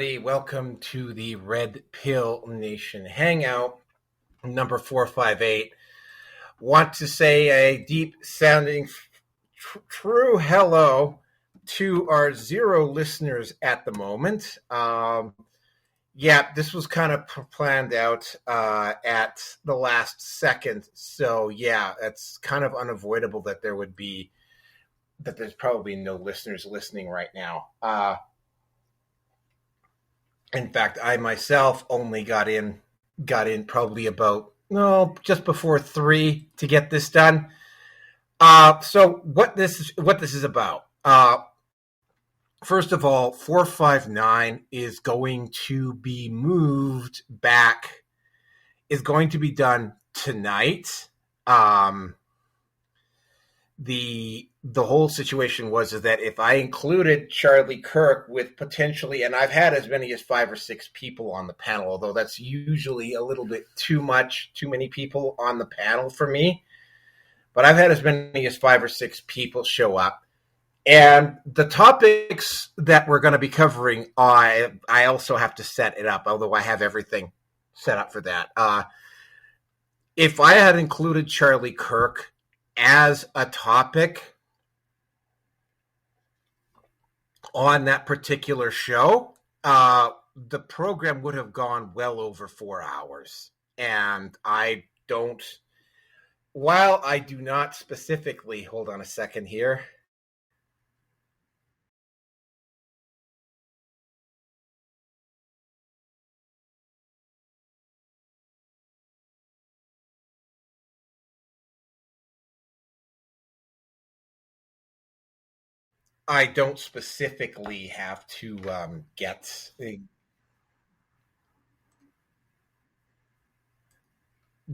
Welcome to the Red Pill Nation Hangout, number 458. Want to say a deep sounding true hello to our 0 listeners at the moment. This was kind of planned out at the last second. So, it's kind of unavoidable that there's probably no listeners listening right now. In fact, I myself only got in probably about just before 3 to get this done. So what this is about? First of all, 459 is going to be moved back. Is going to be done tonight. The whole situation was that if I included Charlie Kirk with potentially, and I've had as many as 5 or 6 people on the panel, although that's usually a little bit too many people on the panel for me. But I've had as many as 5 or 6 people show up. And the topics that we're going to be covering, I also have to set it up, although I have everything set up for that. If I had included Charlie Kirk as a topic on that particular show, the program would have gone well over 4 hours. And while I do not specifically, hold on a second here. I don't specifically have to get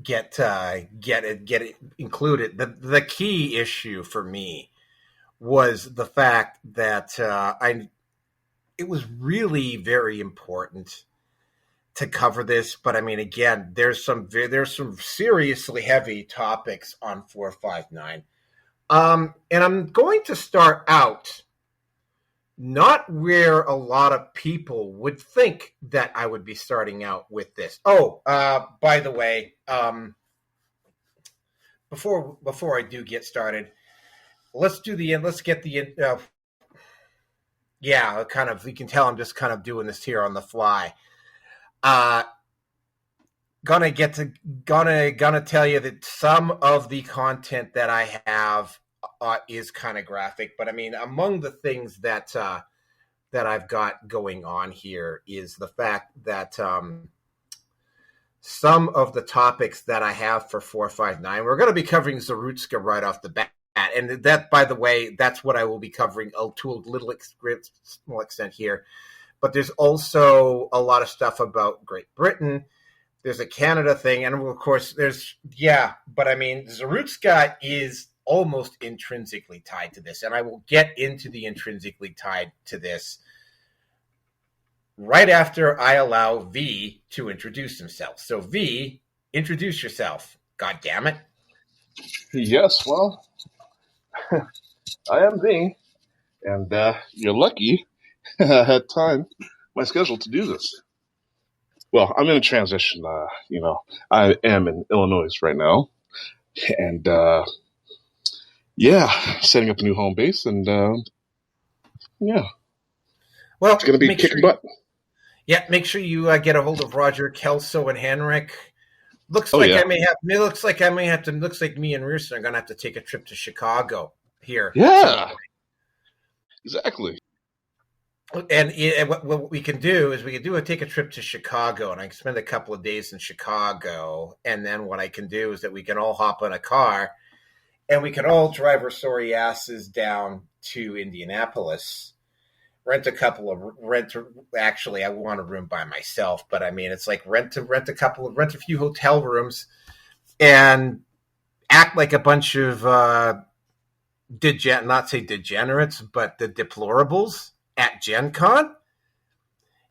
it included. The key issue for me was the fact that it was really very important to cover this. But I mean, again, there's some seriously heavy topics on 459. And I'm going to start out not where a lot of people would think that I would be starting out with this. By the way, before I do get started, let's get the kind of, you can tell I'm just kind of doing this here on the fly. Gonna tell you that some of the content that I have is kind of graphic, but I mean, among the things that I've got going on here is the fact that some of the topics that I have for 459, we're going to be covering Zarutska right off the bat, and that, by the way, that's what I will be covering to a small extent here. But there's also a lot of stuff about Great Britain. There's a Canada thing, and of course, but I mean, Zarutska is almost intrinsically tied to this, and I will get into the intrinsically tied to this right after I allow V to introduce himself. So, V, introduce yourself. God damn it. Yes, well, I am V, and you're lucky I had time, my schedule to do this. Well, I'm in a transition. I am in Illinois right now, and setting up a new home base, and well, it's going to be kicking butt. Make sure you get a hold of Roger, Kelso, and Henrik. Looks like me and Rearson are going to have to take a trip to Chicago here. Yeah, exactly. And what we can do is take a trip to Chicago, and I can spend a couple of days in Chicago. And then what I can do is that we can all hop on a car, and we can all drive our sorry asses down to Indianapolis. Actually, I want a room by myself, but I mean, it's like rent a few hotel rooms, and act like a bunch of not say degenerates, but the deplorables at Gen Con,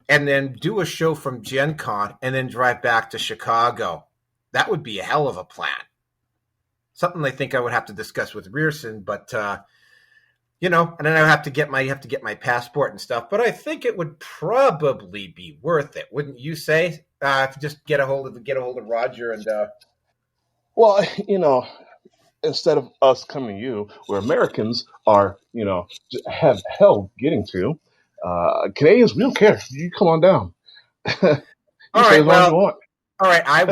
and then do a show from Gen Con and then drive back to Chicago. That would be a hell of a plan. Something I think I would have to discuss with Rearson, but and then I have to get my passport and stuff. But I think it would probably be worth it, wouldn't you say? If you just get a hold of Roger and. Well, instead of us coming to you, where Americans are, have hell getting to, Canadians, we don't care. You come on down. All stay right. as long as you want. All right. I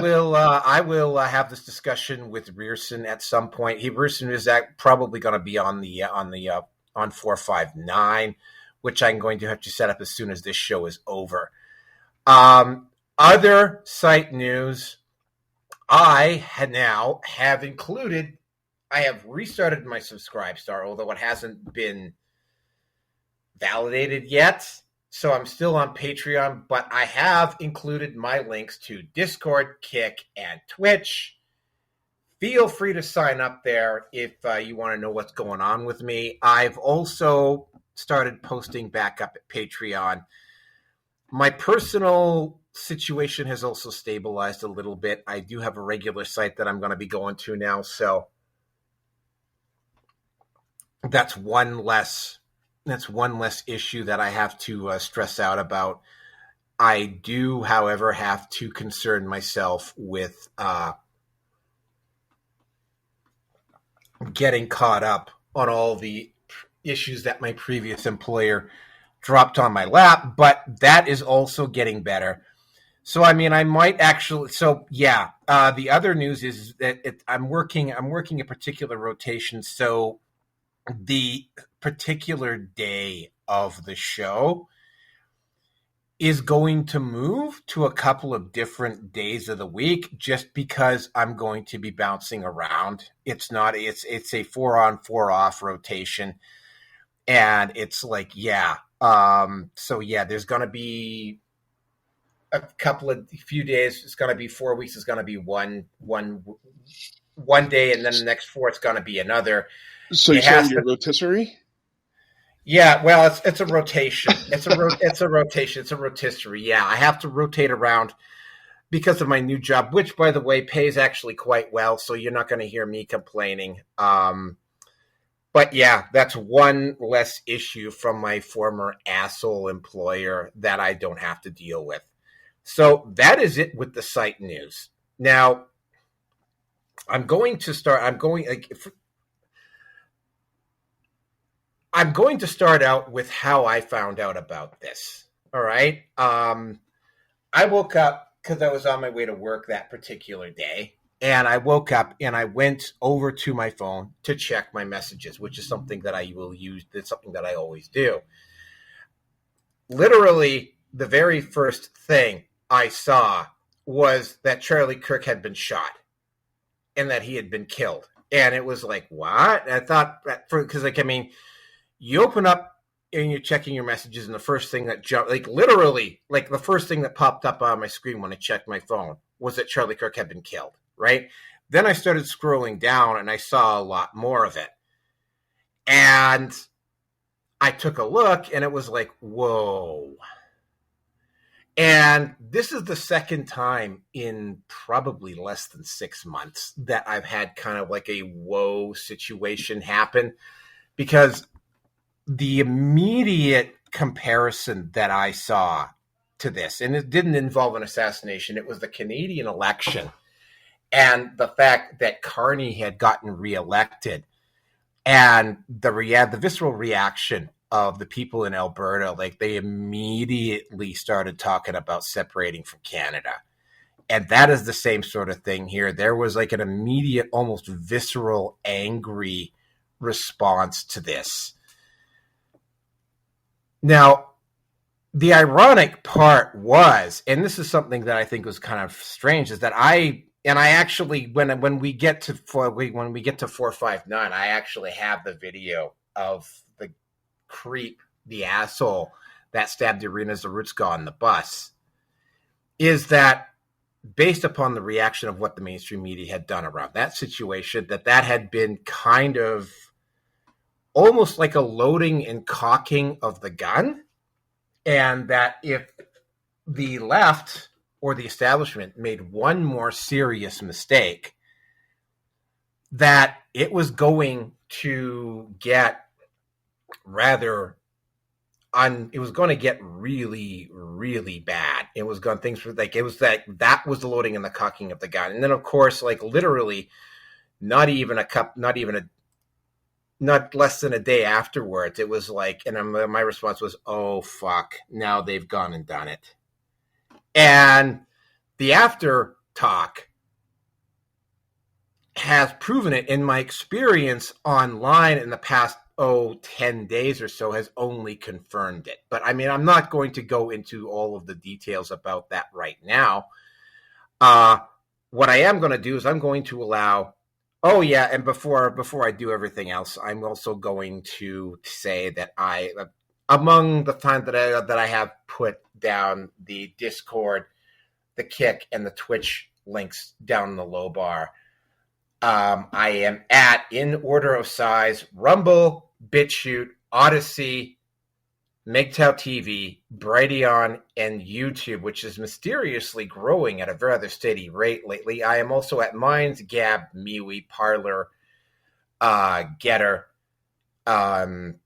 will have this discussion with Rearson at some point. Rearson is probably going to be on 459, which I'm going to have to set up as soon as this show is over. Other site news. I have restarted my Subscribestar, although it hasn't been validated yet. So I'm still on Patreon, but I have included my links to Discord, Kick, and Twitch. Feel free to sign up there if you want to know what's going on with me. I've also started posting back up at Patreon. My personal situation has also stabilized a little bit. I do have a regular site that I'm going to be going to now, so that's one less issue that I have to stress out about. I do, however, have to concern myself with getting caught up on all the issues that my previous employer dropped on my lap, but that is also getting better. So, I mean, I might actually. So, yeah. The other news is that I'm working a particular rotation. So, the particular day of the show is going to move to a couple of different days of the week, just because I'm going to be bouncing around. It's a 4-on, 4-off rotation, and it's like, yeah. So yeah, there's going to be a few days. It's going to be 4 weeks. It's going to be one day, and then the next 4 it's going to be another. So you're saying your rotisserie? Yeah, well, it's a rotation. It's a rotation. It's a rotisserie. Yeah, I have to rotate around because of my new job, which, by the way, pays actually quite well. So you're not going to hear me complaining. But yeah, that's one less issue from my former asshole employer that I don't have to deal with. So that is it with the site news. Now, I'm going to start out with how I found out about this. All right. I woke up because I was on my way to work that particular day. And I woke up and I went over to my phone to check my messages, which is something that I will use. It's something that I always do. Literally, the very first thing I saw was that Charlie Kirk had been shot and that he had been killed. And it was like, what? And I thought, because you open up and you're checking your messages, and the first thing that jumped, the first thing that popped up on my screen when I checked my phone was that Charlie Kirk had been killed, right? Then I started scrolling down, and I saw a lot more of it. And I took a look, and it was like, whoa. And this is the second time in probably less than 6 months that I've had kind of like a whoa situation happen, because the immediate comparison that I saw to this, and it didn't involve an assassination, it was the Canadian election and the fact that Carney had gotten reelected, and the visceral reaction of the people in Alberta, like they immediately started talking about separating from Canada. And that is the same sort of thing here. There was like an immediate, almost visceral, angry response to this. Now, the ironic part was, and this is something that I think was kind of strange, is that I actually, when we get to 459, I actually have the video of the creep, the asshole that stabbed Irina Zarutska on the bus. Is that based upon the reaction of what the mainstream media had done around that situation, that had been kind of almost like a loading and cocking of the gun, and that if the left or the establishment made one more serious mistake, that it was going to get rather it was going to get really, really bad. It was going things were like it was that was the loading and the cocking of the gun, and then of course, like literally, not less than a day afterwards, it was like, and my response was, "Oh fuck! Now they've gone and done it." And the after talk has proven it, in my experience online in the past 10 days or so has only confirmed it. But I mean, I'm not going to go into all of the details about that right now. What I am going to do is I'm going to allow, and before I do everything else, I'm also going to say that among the time that I have put down the Discord, the Kick, and the Twitch links down in the low bar, I am at, in order of size, Rumble, BitChute, Odyssey, MGTOW TV, Brighteon, and YouTube, which is mysteriously growing at a rather steady rate lately. I am also at Minds, Gab, MeWe, Parler, Getter, and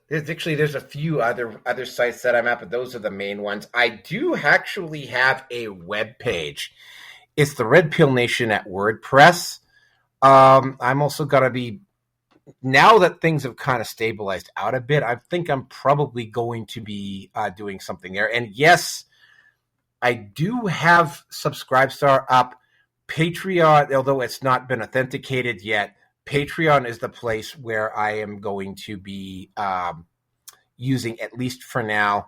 there's a few other sites that I'm at, but those are the main ones. I do actually have a web page. It's the Red Pill Nation at WordPress. I'm also going to be, now that things have kind of stabilized out a bit, I think I'm probably going to be doing something there. And yes, I do have Subscribestar up. Patreon, although it's not been authenticated yet, Patreon is the place where I am going to be using, at least for now.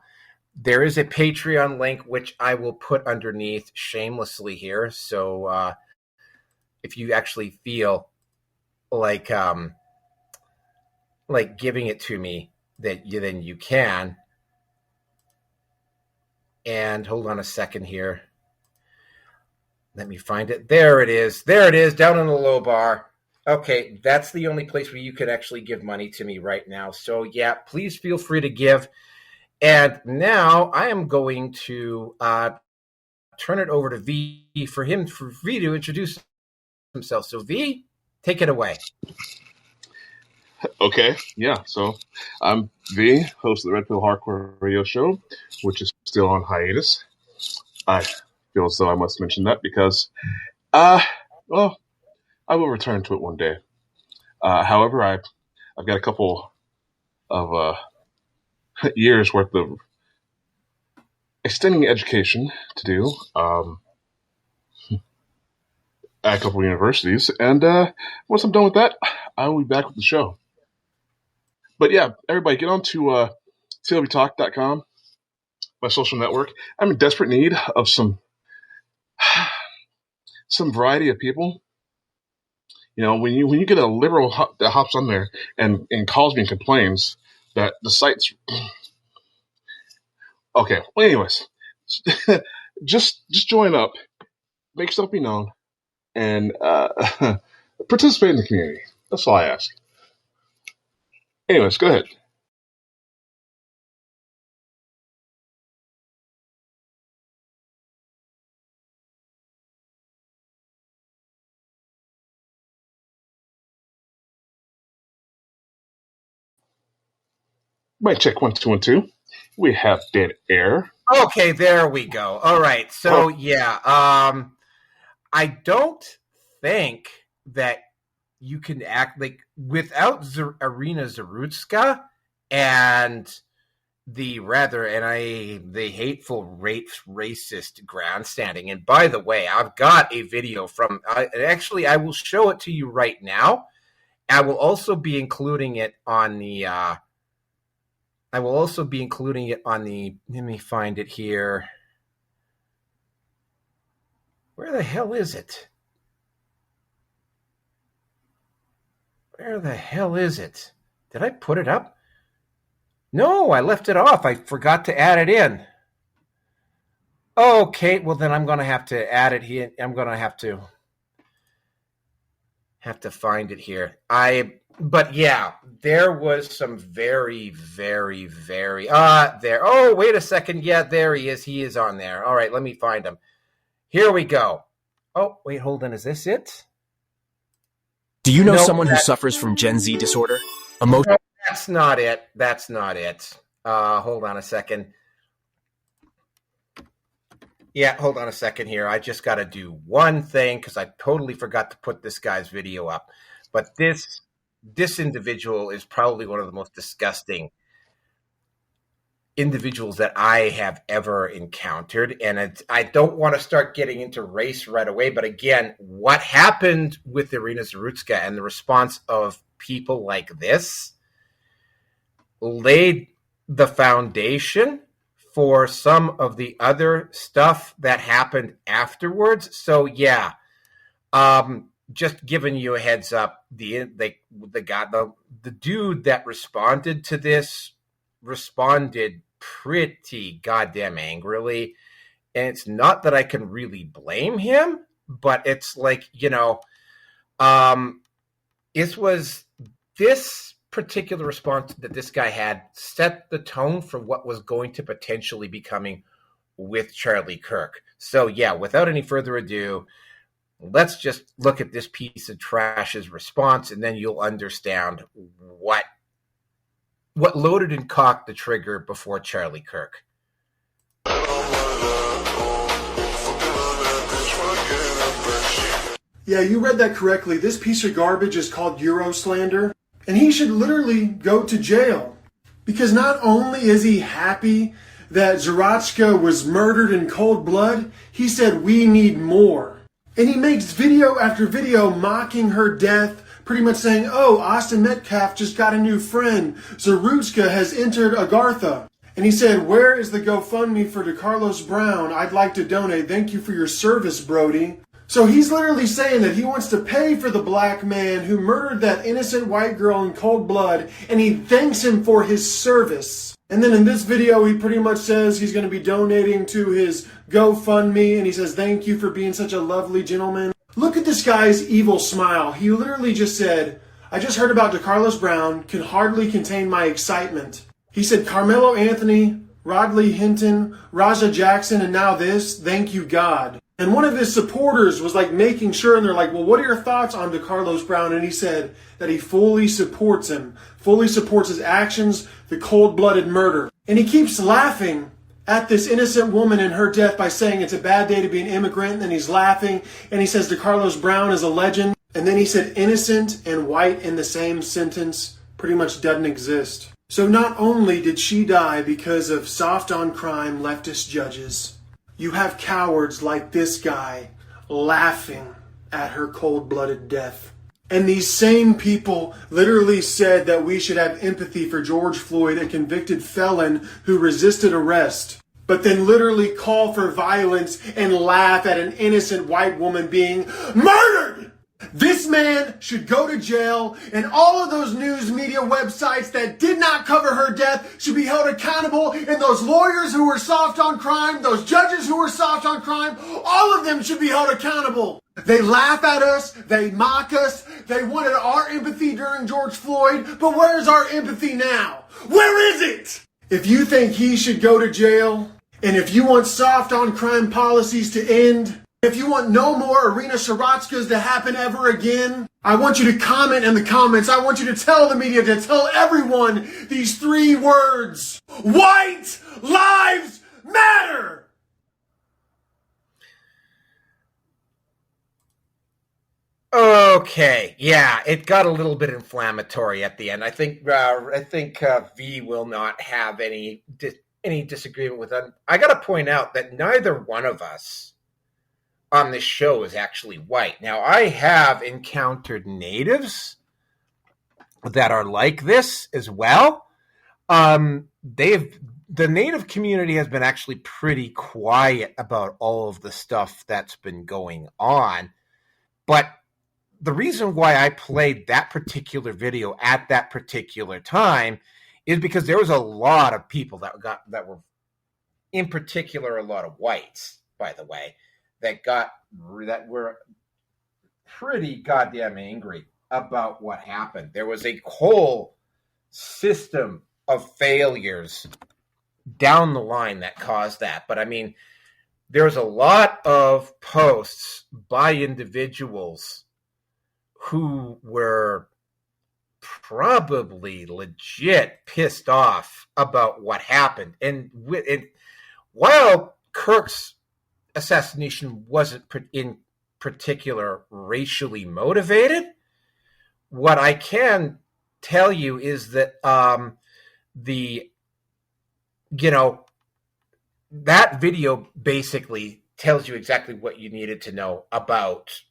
There is a Patreon link, which I will put underneath shamelessly here. So if you actually feel like giving it to me, then you can. And hold on a second here. Let me find it. There it is. There it is, down in the low bar. Okay, that's the only place where you could actually give money to me right now. So yeah, please feel free to give. And now I am going to turn it over to V for V to introduce himself. So V, take it away. Okay, yeah. So I'm V, host of the Red Pill Hardcore Radio Show, which is still on hiatus. I feel as though I must mention that because, I will return to it one day. However, I've got a couple of years worth of extending education to do at a couple of universities, and once I'm done with that, I will be back with the show. But yeah, everybody get on to TLBTalk.com, my social network. I'm in desperate need of some variety of people. You know, when you get a liberal that hops on there and calls me and complains that the site's okay. Well, anyways, just join up, make yourself be known, and participate in the community. That's all I ask. Anyways, go ahead. Mic check 1 2 1 2. We have dead air. Okay, there we go. All right. So yeah, I don't think that you can act like without Arena Zarutska and the hateful racist grandstanding. And by the way, I've got a video from. Actually, I will show it to you right now. I will also be including it on the. Let me find it here. Where the hell is it? Where the hell is it? Did I put it up? No, I left it off. I forgot to add it in. Okay, well then I'm going to have to add it here. I'm going to have to find it here. But yeah, there was some very, very, very there. Oh, wait a second. Yeah, there he is. He is on there. All right, let me find him. Here we go. Oh, wait, hold on. Is this it? Do you know No, someone who suffers from Gen Z disorder? no, that's not it. That's not it. Hold on a second. Yeah, hold on a second here. I just got to do one thing because I totally forgot to put this guy's video up. But this individual is probably one of the most disgusting individuals that I have ever encountered. And I don't want to start getting into race right away. But again, what happened with Irina Zarutska and the response of people like this laid the foundation for some of the other stuff that happened afterwards. So yeah, just giving you a heads up, the dude that responded to this responded pretty goddamn angrily, and it's not that I can really blame him, but it's like, it was this particular response that this guy had set the tone for what was going to potentially be coming with Charlie Kirk. So yeah, without any further ado, let's just look at this piece of trash's response, and then you'll understand what loaded and cocked the trigger before Charlie Kirk. Yeah, you read that correctly. This piece of garbage is called Euro slander. And he should literally go to jail. Because not only is he happy that Zarotchka was murdered in cold blood, he said, we need more. And he makes video after video mocking her death, pretty much saying, oh, Austin Metcalf just got a new friend. Zarutchka has entered Agartha. And he said, where is the GoFundMe for DeCarlos Brown? I'd like to donate. Thank you for your service, Brody. So he's literally saying that he wants to pay for the black man who murdered that innocent white girl in cold blood, and he thanks him for his service. And then in this video, he pretty much says he's going to be donating to his GoFundMe, and he says, thank you for being such a lovely gentleman. Look at this guy's evil smile. He literally just said, I just heard about DeCarlos Brown, can hardly contain my excitement. He said, Carmelo Anthony, Rodley Hinton, Raja Jackson, and now this, thank you, God. And one of his supporters was like making sure, and they're like, well, what are your thoughts on DeCarlos Brown? And he said that he fully supports him, fully supports his actions, the cold-blooded murder. And he keeps laughing at this innocent woman and her death by saying it's a bad day to be an immigrant. And then he's laughing, and he says DeCarlos Brown is a legend. And then he said innocent and white in the same sentence pretty much doesn't exist. So not only did she die because of soft-on-crime leftist judges, you have cowards like this guy laughing at her cold-blooded death. And these same people literally said that we should have empathy for George Floyd, a convicted felon who resisted arrest, but then literally call for violence and laugh at an innocent white woman being murdered. This man should go to jail, and all of those news media websites that did not cover her death should be held accountable, and those lawyers who were soft on crime, those judges who were soft on crime, all of them should be held accountable. They laugh at us, they mock us, they wanted our empathy during George Floyd, but where's our empathy now? Where is it? If you think he should go to jail, and if you want soft on crime policies to end, if you want no more Irina Zarotchkas to happen ever again, I want you to comment in the comments. I want you to tell the media, to tell everyone these 3 words. White lives matter! Okay, yeah, it got a little bit inflammatory at the end. I think V will not have any disagreement with that. I got to point out that neither one of us on this show is actually white. Now, I have encountered natives that are like this as well. The native community has been actually pretty quiet about all of the stuff that's been going on. But the reason why I played that particular video at that particular time is because there was a lot of people that were, in particular, a lot of whites, by the way, that were pretty goddamn angry about what happened. There was a whole system of failures down the line that caused that. But I mean, there's a lot of posts by individuals who were probably legit pissed off about what happened. And while Kirk's assassination wasn't in particular racially motivated, what I can tell you is that that video basically tells you exactly what you needed to know about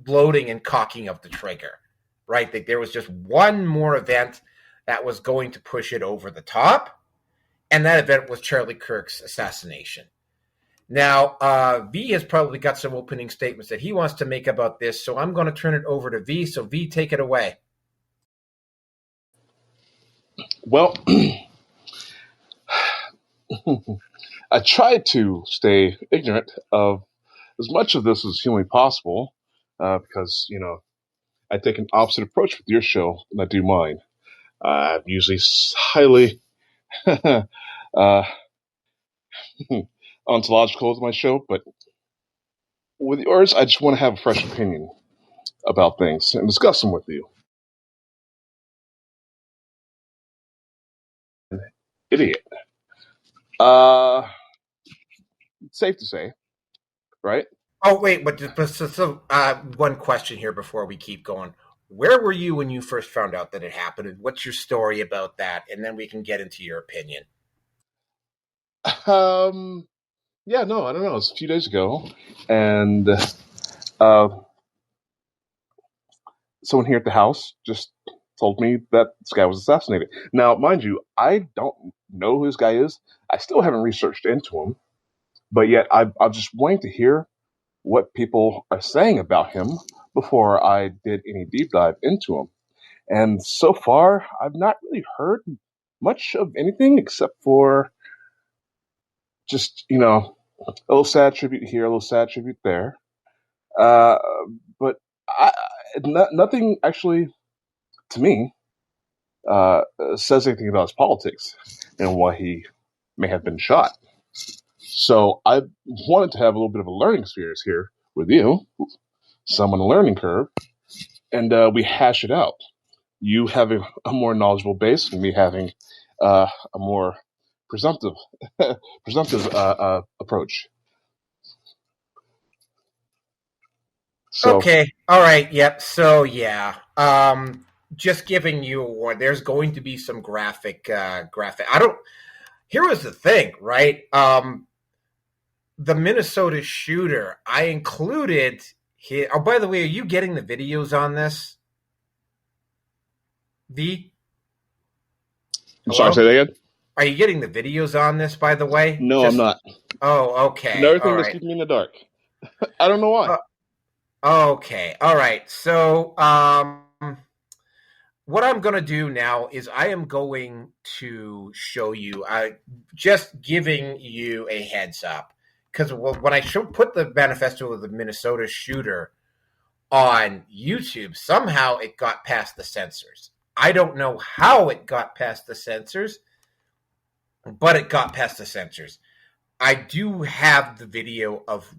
loading and cocking of the trigger, right? That there was just one more event that was going to push it over the top, and that event was Charlie Kirk's assassination. Now, V has probably got some opening statements that he wants to make about this, so I'm going to turn it over to V. So, V, take it away. Well, I tried to stay ignorant of as much of this as humanly possible because, I take an opposite approach with your show than I do mine. I'm usually highly ontological with my show, but with yours, I just want to have a fresh opinion about things and discuss them with you. Idiot. Safe to say, right? Oh, wait, but one question here before we keep going. Where were you when you first found out that it happened, and what's your story about that? And then we can get into your opinion. Yeah, no, I don't know. It was a few days ago, and someone here at the house just told me that this guy was assassinated. Now, mind you, I don't know who this guy is. I still haven't researched into him, but yet I'm just waiting to hear what people are saying about him before I did any deep dive into him. And so far, I've not really heard much of anything except for just, a little sad tribute here, a little sad tribute there. But nothing actually, to me, says anything about his politics and why he may have been shot. So I wanted to have a little bit of a learning experience here with you, someone on a learning curve, and we hash it out. You having a more knowledgeable base, and me having a more presumptive approach. So, okay, all right, yep. So yeah, just giving you a warning. There's going to be some graphic. Here was the thing, right? The Minnesota shooter. I included here. Oh, by the way, are you getting the videos on this? V? I'm sorry, say that again? Are you getting the videos on this, by the way? No, I'm not. Oh, okay. Another thing that's keeping me in the dark. I don't know why. Okay. All right. So, what I'm going to do now is I am going to show you, just giving you a heads up. Because when I put the manifesto of the Minnesota shooter on YouTube, somehow it got past the censors. I don't know how it got past the censors, but it got past the censors. I do have the video of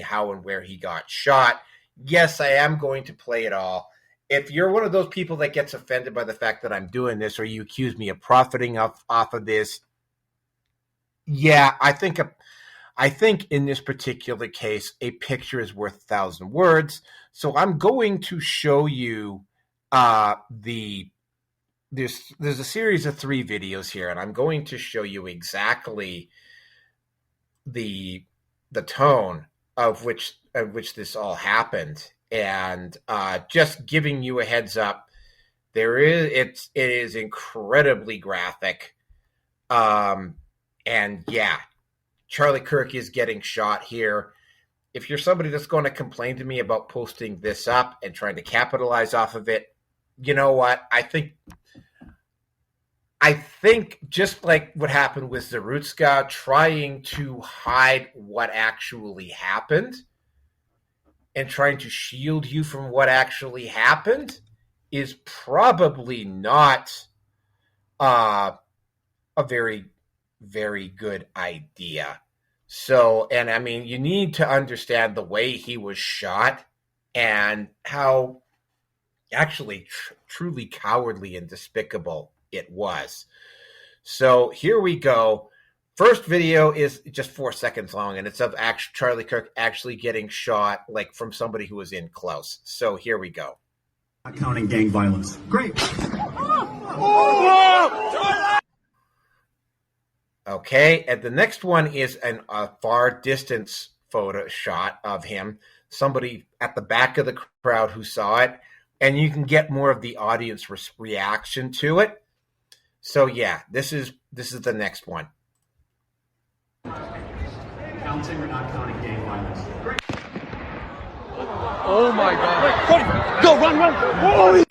how and where he got shot. Yes, I am going to play it all. If you're one of those people that gets offended by the fact that I'm doing this, or you accuse me of profiting off of this, yeah, I think in this particular case, a picture is worth 1,000 words. So I'm going to show you there's a series of 3 videos here, and I'm going to show you exactly the tone of which this all happened, and just giving you a heads up, it is incredibly graphic, and yeah, Charlie Kirk is getting shot here. If you're somebody that's going to complain to me about posting this up and trying to capitalize off of it, you know what? I think just like what happened with Zarutska, trying to hide what actually happened and trying to shield you from what actually happened is probably not a very, very good idea. So, and I mean, you need to understand the way he was shot and how actually truly cowardly and despicable it was. So here we go. First video is just 4 seconds long, and it's of Charlie Kirk actually getting shot, like from somebody who was in close. So here we go. Not counting gang violence. Great. Okay, and the next one is a far distance photo shot of him, somebody at the back of the crowd who saw it, and you can get more of the audience reaction to it. So yeah, this is the next one. Counting or not counting gang violence. Great. Oh my God. Go, run. Holy.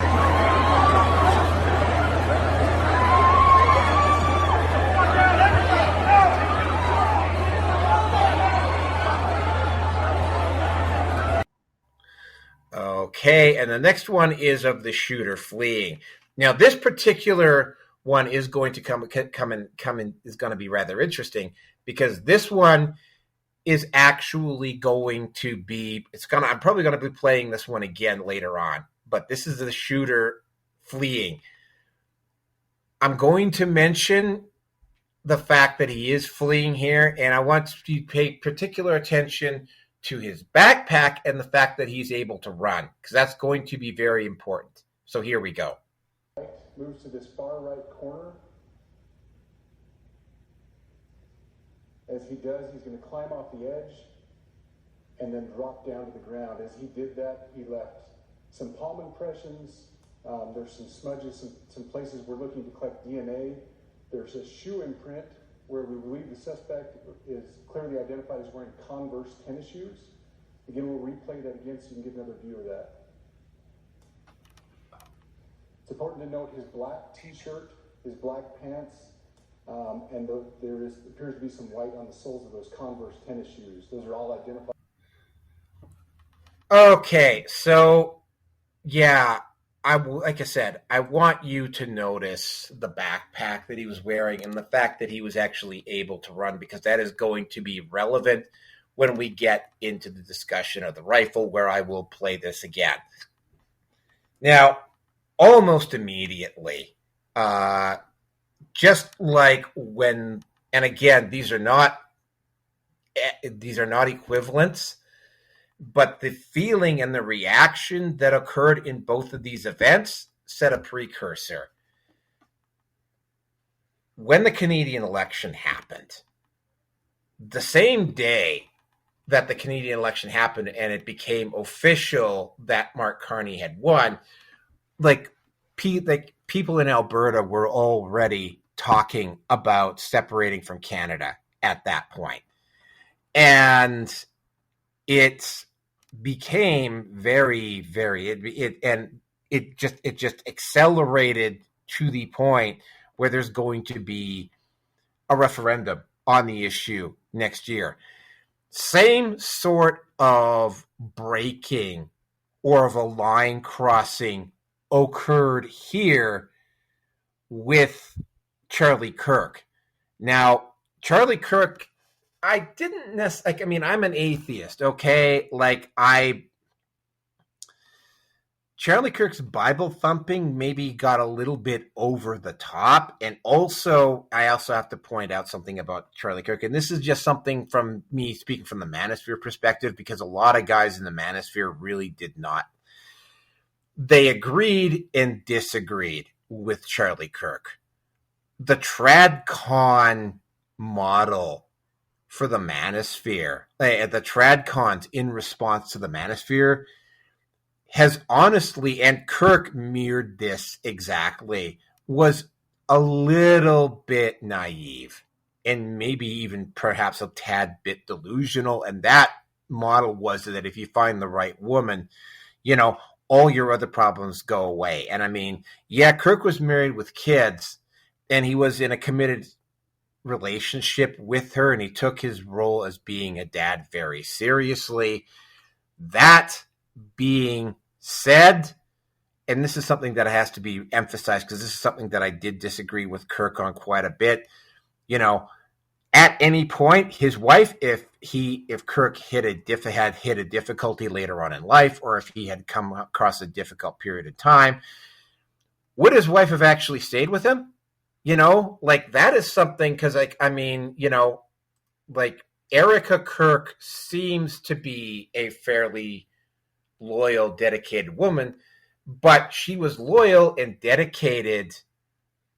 Okay, and the next one is of the shooter fleeing. Now, this particular one is going to come in is going to be rather interesting, because this one is actually going to be I'm probably going to be playing this one again later on, but this is the shooter fleeing. I'm going to mention the fact that he is fleeing here, and I want you to pay particular attention to his backpack and the fact that he's able to run, because that's going to be very important. So here we go. Moves to this far right corner. As he does, he's going to climb off the edge and then drop down to the ground. As he did that, he left some palm impressions. There's some smudges, some places we're looking to collect DNA. There's a shoe imprint where we believe the suspect is clearly identified as wearing Converse tennis shoes. Again, we'll replay that again so you can get another view of that. It's important to note his black t-shirt, his black pants, and there appears to be some white on the soles of those Converse tennis shoes. Those are all identified. Okay, so yeah, like I said, I want you to notice the backpack that he was wearing and the fact that he was actually able to run, because that is going to be relevant when we get into the discussion of the rifle, where I will play this again. Now, almost immediately, just like when, and again, these are not equivalents, but the feeling and the reaction that occurred in both of these events set a precursor. When the Canadian election happened, the same day that the Canadian election happened and it became official that Mark Carney had won, like people in Alberta were already talking about separating from Canada at that point. And it became very, very, it just accelerated to the point where there's going to be a referendum on the issue next year. Same sort of breaking or of a line crossing occurred here with Charlie Kirk. Now, Charlie Kirk, I didn't necessarily, I mean, I'm an atheist, okay? Charlie Kirk's Bible thumping maybe got a little bit over the top. And also, I also have to point out something about Charlie Kirk. And this is just something from me speaking from the Manosphere perspective, because a lot of guys in the Manosphere really did not. They agreed and disagreed with Charlie Kirk. The TradCon model for the Manosphere, the TradCons in response to the Manosphere, has honestly, and Kirk mirrored this exactly, was a little bit naive and maybe even perhaps a tad bit delusional. And that model was that if you find the right woman, all your other problems go away. And I mean, yeah, Kirk was married with kids and he was in a committed relationship with her, and he took his role as being a dad very seriously. That being said, and this is something that has to be emphasized because this is something that I did disagree with Kirk on quite a bit, at any point, his wife, if Kirk had hit a difficulty later on in life, or if he had come across a difficult period of time, would his wife have actually stayed with him? Like that is something, because like Erica Kirk seems to be a fairly loyal, dedicated woman, but she was loyal and dedicated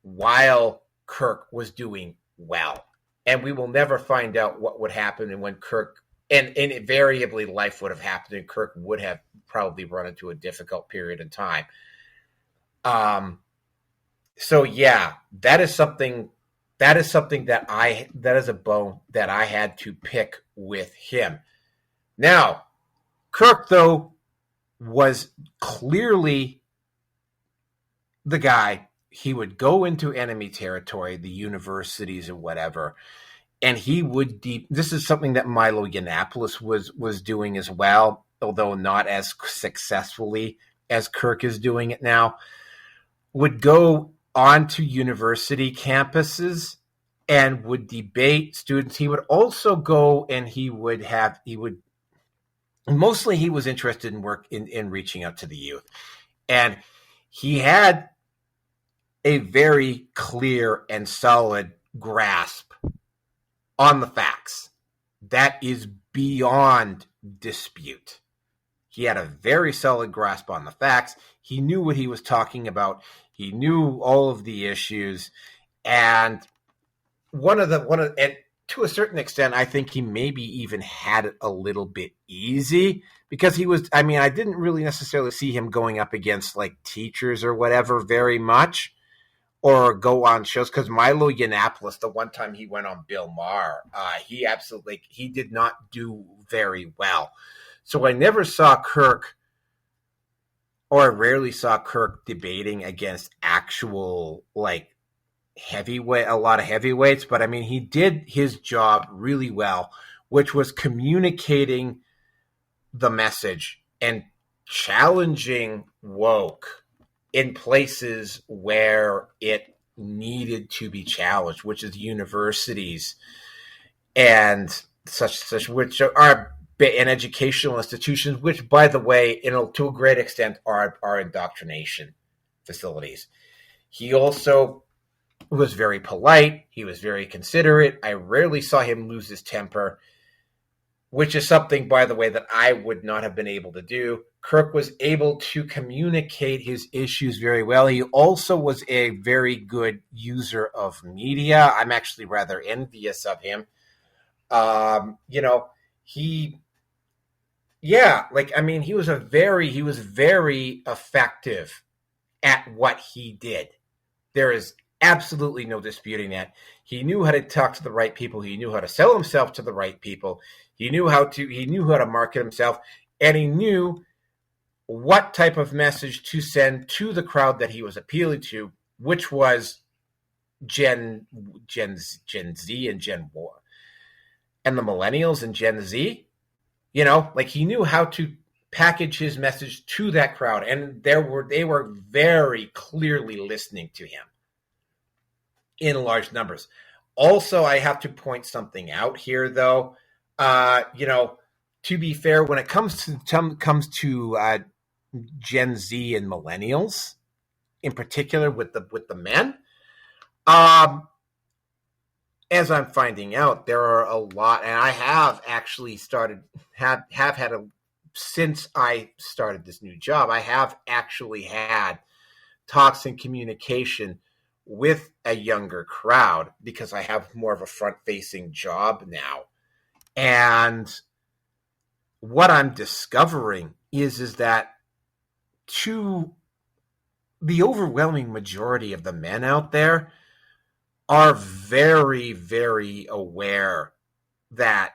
while Kirk was doing well. And we will never find out what would happen and when Kirk, and invariably life would have happened and Kirk would have probably run into a difficult period of time. So yeah, that is a bone that I had to pick with him. Now, Kirk, though, was clearly the guy. He would go into enemy territory, the universities and whatever, and he would this is something that Milo Yiannopoulos was doing as well, although not as successfully as Kirk is doing it now. Would go onto university campuses and would debate students. He would also go and he was interested in reaching out to the youth. And he had a very clear and solid grasp on the facts. That is beyond dispute. He had a very solid grasp on the facts. He knew what he was talking about. He knew all of the issues. And and to a certain extent, I think he maybe even had it a little bit easy because I didn't really necessarily see him going up against like teachers or whatever very much, or go on shows, because Milo Yiannopoulos, the one time he went on Bill Maher, he did not do very well. So I never saw Kirk, or I rarely saw Kirk debating against actual like a lot of heavyweights, but he did his job really well, which was communicating the message and challenging woke in places where it needed to be challenged, which is universities and such, which are and educational institutions, which, by the way, to a great extent, are indoctrination facilities. He also was very polite. He was very considerate. I rarely saw him lose his temper, which is something, by the way, that I would not have been able to do. Kirk was able to communicate his issues very well. He also was a very good user of media. I'm actually rather envious of him. He was very effective at what he did. There is absolutely no disputing that. He knew how to talk to the right people. He knew how to sell himself to the right people. He knew how to market himself, and he knew what type of message to send to the crowd that he was appealing to, which was Gen Z and Gen Y, and the millennials and Gen Z. He knew how to package his message to that crowd, and they were very clearly listening to him in large numbers. Also, I have to point something out here, though. To be fair, when it comes to Gen Z and millennials, in particular with the men, as I'm finding out, there are a lot, and I have actually since I started this new job, I have actually had talks and communication with a younger crowd because I have more of a front-facing job now. And what I'm discovering is that to the overwhelming majority of the men out there are very, very aware that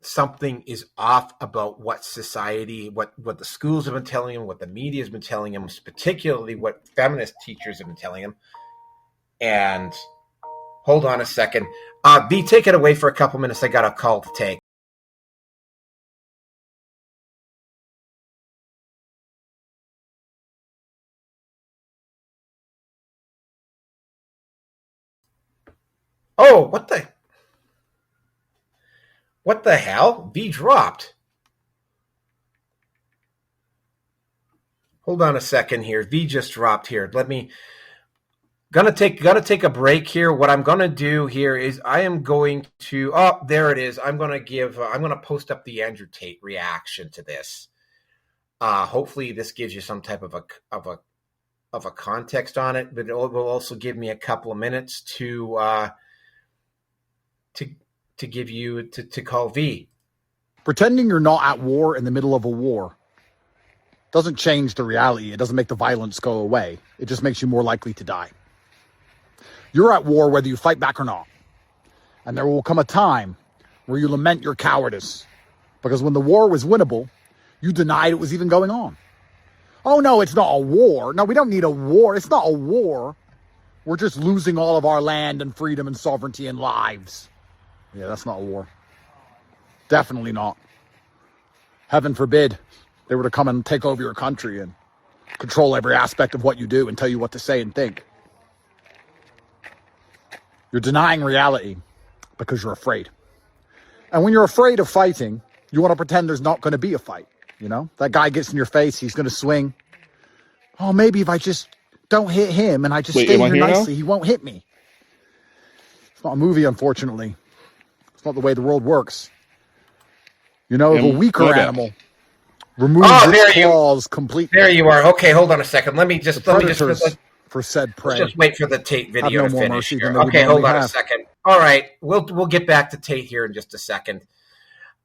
something is off about what society, what the schools have been telling them, what the media has been telling them, particularly what feminist teachers have been telling them. And hold on a second. B, take it away for a couple minutes. I got a call to take. Oh, what the hell? V dropped. Hold on a second here. V just dropped here. Let me gonna take a break here. What I'm gonna do here is I am going to there it is. I'm gonna post up the Andrew Tate reaction to this. Hopefully this gives you some type of a context on it, but it will also give me a couple of minutes to give you to call V. Pretending you're not at war in the middle of a war doesn't change the reality. It doesn't make the violence go away. It just makes you more likely to die. You're at war whether you fight back or not. And there will come a time where you lament your cowardice. Because when the war was winnable, you denied it was even going on. Oh, no, it's not a war. No, we don't need a war. It's not a war. We're just losing all of our land and freedom and sovereignty and lives. Yeah, that's not a war. Definitely not. Heaven forbid they were to come and take over your country and control every aspect of what you do and tell you what to say and think. You're denying reality because you're afraid. And when you're afraid of fighting, you want to pretend there's not going to be a fight. You know, that guy gets in your face, he's going to swing. Oh, maybe if I just don't hit him and I just stay here nicely, he won't hit me. It's not a movie, unfortunately. It's not the way the world works. You know, if a weaker animal removes its claws completely. There you are. Okay, hold on a second. Let me just for said prey. Let's just wait for the Tate video to finish here. Okay, hold on a second. All right, we'll get back to Tate here in just a second.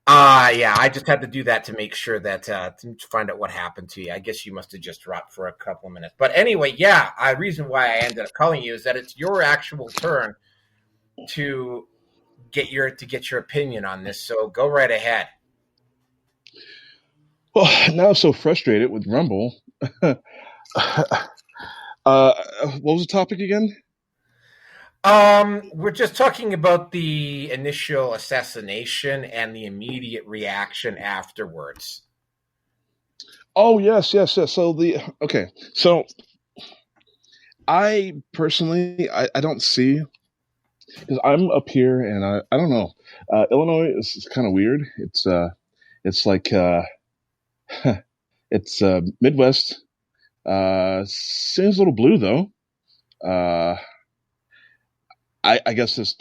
Yeah, I just had to do that to make sure that to find out what happened to you. I guess you must have just dropped for a couple of minutes. But anyway, yeah, the reason why I ended up calling you is that it's your actual turn to get your opinion on this. So go right ahead. Well, now I'm so frustrated with Rumble. What was the topic again? We're just talking about the initial assassination and the immediate reaction afterwards. Oh, yes. So I personally, I don't see, because I'm up here and I don't know. Illinois is kind of weird. It's like it's Midwest. Seems a little blue though. I guess it's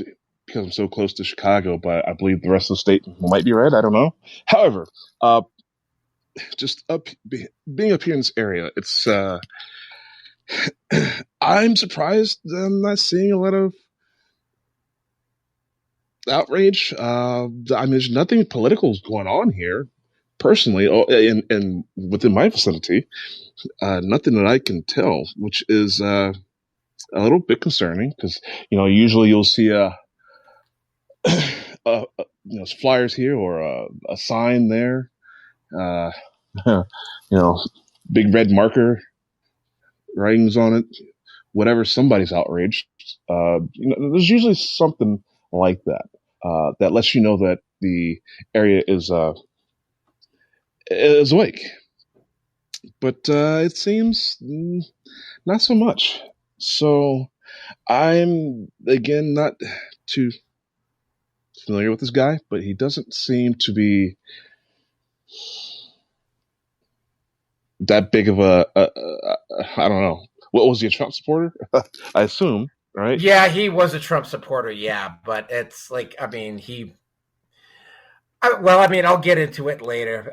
because I'm so close to Chicago, but I believe the rest of the state might be red. I don't know. However, just being up here in this area, it's I'm surprised I'm not seeing a lot of outrage. I mean, there's nothing political is going on here, personally, and within my vicinity, nothing that I can tell, which is a little bit concerning because usually you'll see flyers here or a sign there, big red marker writings on it, whatever. Somebody's outraged. There's usually something like that that lets you know that the area is awake. But it seems not so much. So I'm, again, not too familiar with this guy, but he doesn't seem to be that big of a I don't know. What was he, a Trump supporter? I assume, right? Yeah, he was a Trump supporter, yeah. But it's like, I mean, I'll get into it later.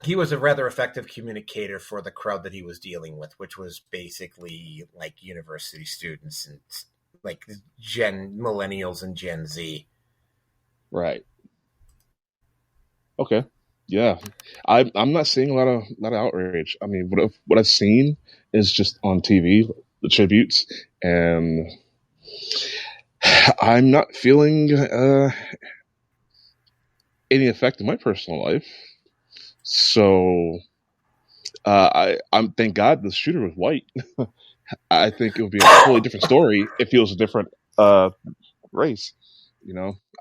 He was a rather effective communicator for the crowd that he was dealing with, which was basically like university students and like millennials and Gen Z. Right. Okay. Yeah. I'm not seeing a lot of outrage. I mean, what I've seen is just on TV, the tributes, and I'm not feeling any effect in my personal life. So I'm thank God the shooter was white. I think it would be a totally different story if he was a different race.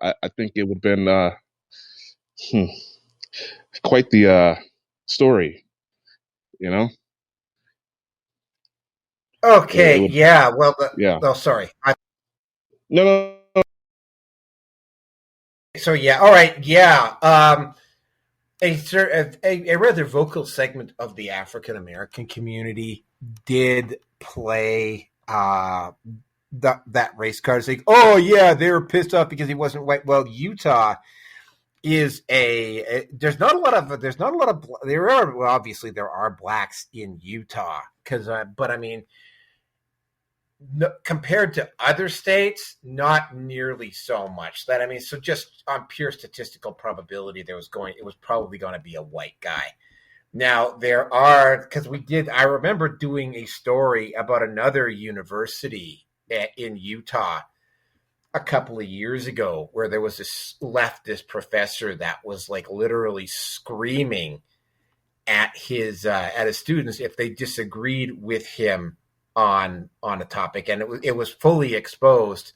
I think it would have been quite the story. Okay. Yeah. Well. Yeah. Oh, sorry. No. So yeah, all right, yeah. A rather vocal segment of the African American community did play that race card. It's like, oh yeah, they were pissed off because he wasn't white. Well, Utah is there's not a lot of there are, well, obviously there are blacks in Utah because but I mean, no, compared to other states, not nearly so much. That I mean, so just on pure statistical probability, it was probably going to be a white guy. Now there are, because I remember doing a story about another university in Utah a couple of years ago where there was this leftist professor that was like literally screaming at his students if they disagreed with him on a topic, and it was fully exposed,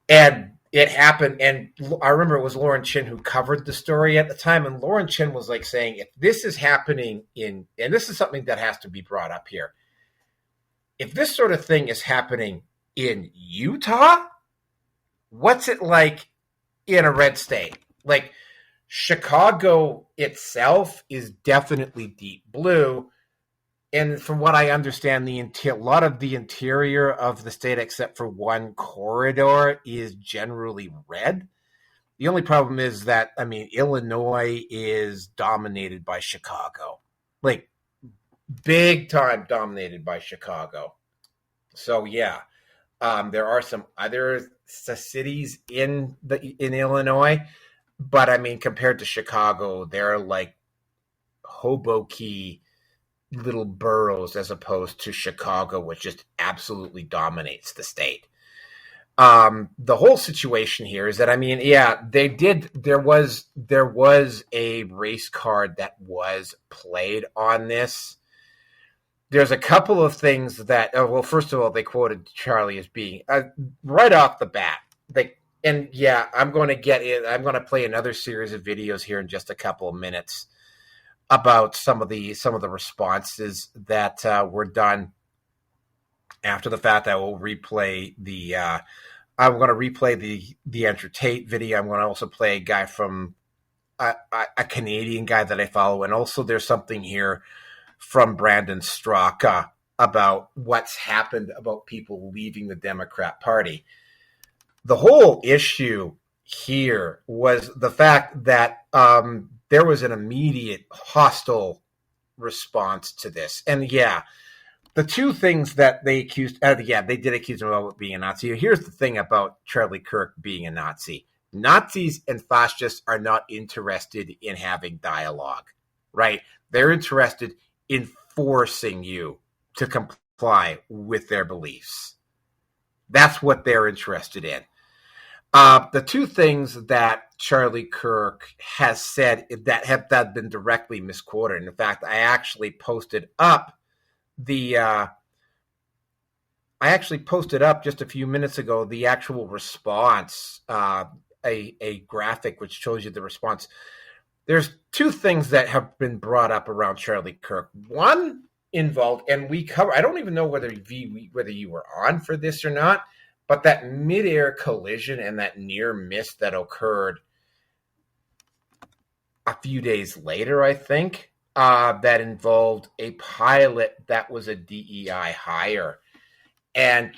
and it happened. And I remember it was Lauren Chin who covered the story at the time, and Lauren Chin was like saying, if this is happening and this is something that has to be brought up here, if this sort of thing is happening in Utah, what's it like in a red state? Like, Chicago itself is definitely deep blue. And from what I understand, a lot of the interior of the state, except for one corridor, is generally red. The only problem is that, I mean, Illinois is dominated by Chicago. Like, big time dominated by Chicago. So, yeah. There are some other cities in Illinois, but I mean, compared to Chicago, they're like Hoboken little boroughs as opposed to Chicago, which just absolutely dominates the state. The whole situation here is that, I mean, yeah, there was a race card that was played on this. There's a couple of things that, well, first of all, they quoted Charlie as being right off the bat. And yeah, I'm going to play another series of videos here in just a couple of minutes about some of the responses that were done after the fact. I will replay I'm going to replay the Andrew Tate video. I'm going to also play a guy from a Canadian guy that I follow, and also there's something here from Brandon Straka about what's happened about people leaving the Democrat Party. The whole issue here was the fact that there was an immediate hostile response to this. And yeah, the two things that they accused, they did accuse him of being a Nazi. Here's the thing about Charlie Kirk being a Nazi. Nazis and fascists are not interested in having dialogue, right? They're interested in forcing you to comply with their beliefs. That's what they're interested in. The two things that Charlie Kirk has said that have been directly misquoted. And in fact, I actually posted up just a few minutes ago the actual response, a graphic which shows you the response. There's two things that have been brought up around Charlie Kirk. One involved, and I don't even know whether you were on for this or not, but that midair collision and that near miss that occurred a few days later, I think, that involved a pilot that was a DEI hire. And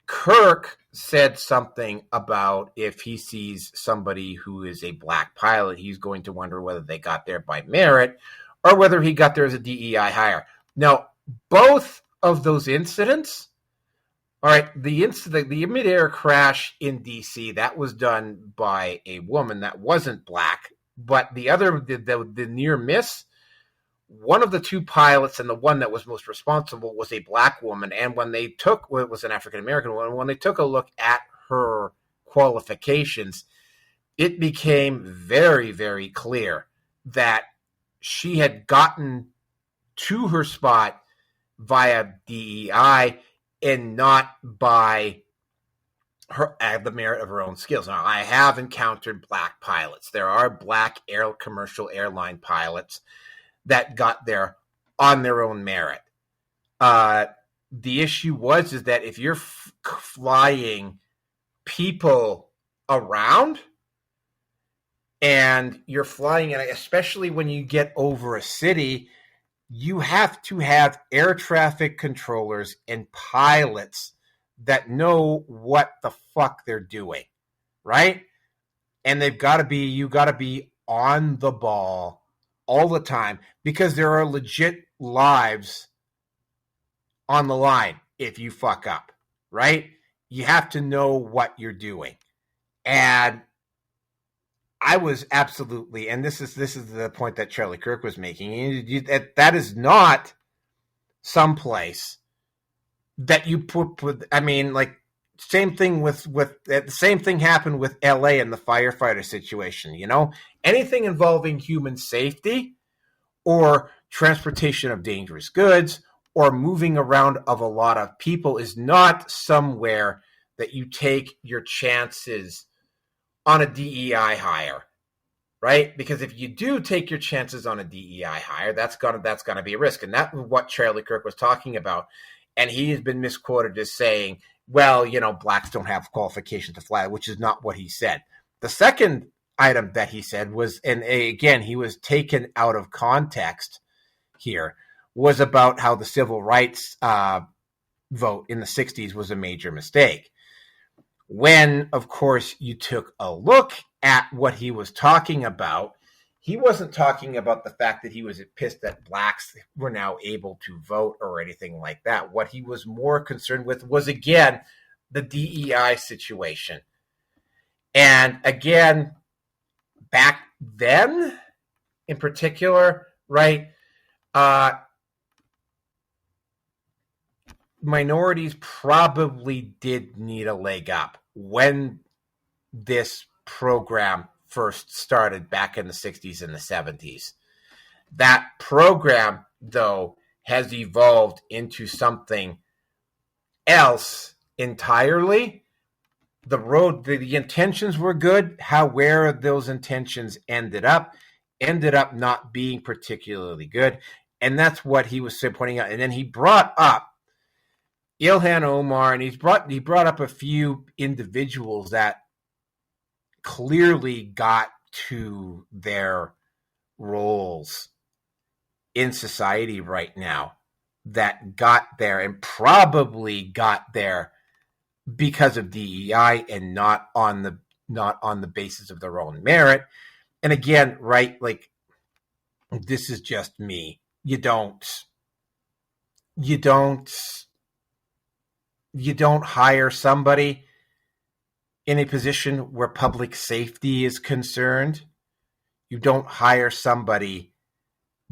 Kirk said something about if he sees somebody who is a black pilot, he's going to wonder whether they got there by merit or whether he got there as a DEI hire. Now, both of those incidents, all right, the mid-air crash in D.C., that was done by a woman that wasn't black, but the near miss, one of the two pilots and the one that was most responsible was a black woman. And when they it was an African-American woman, when they took a look at her qualifications, it became very, very clear that she had gotten to her spot via DEI and not by the merit of her own skills. Now, I have encountered black pilots. There are black commercial airline pilots that got there on their own merit. The issue is that if you're flying people around, and you're flying, and especially when you get over a city, you have to have air traffic controllers and pilots that know what the fuck they're doing, right? And you got to be on the ball all the time, because there are legit lives on the line if you fuck up, right? You have to know what you're doing. And I was absolutely, and this is the point that Charlie Kirk was making. That is not someplace that you put. I mean, like, same thing with the same thing happened with LA and the firefighter situation. You know, anything involving human safety or transportation of dangerous goods or moving around of a lot of people is not somewhere that you take your chances on a DEI hire, right? Because if you do take your chances on a DEI hire, that's gonna be a risk, and that's what Charlie Kirk was talking about. And he has been misquoted as saying, "Well, you know, blacks don't have qualifications to fly," which is not what he said. The second item that he said was, and again, he was taken out of context here, was about how the civil rights vote in the 60s was a major mistake. When, of course, you took a look at what he was talking about, he wasn't talking about the fact that he was pissed that blacks were now able to vote or anything like that. What he was more concerned with was, again, the DEI situation. And again, back then, in particular, right, minorities probably did need a leg up when this program first started back in the 60s and the 70s. That program, though, has evolved into something else entirely. The intentions were good. Where those intentions ended up not being particularly good. And that's what he was pointing out. And then he brought up Ilhan Omar, and he brought up a few individuals that clearly got to their roles in society right now, that got there and probably got there because of DEI and not on the basis of their own merit. And again, right, like, this is just me. You don't hire somebody in a position where public safety is concerned. You don't hire somebody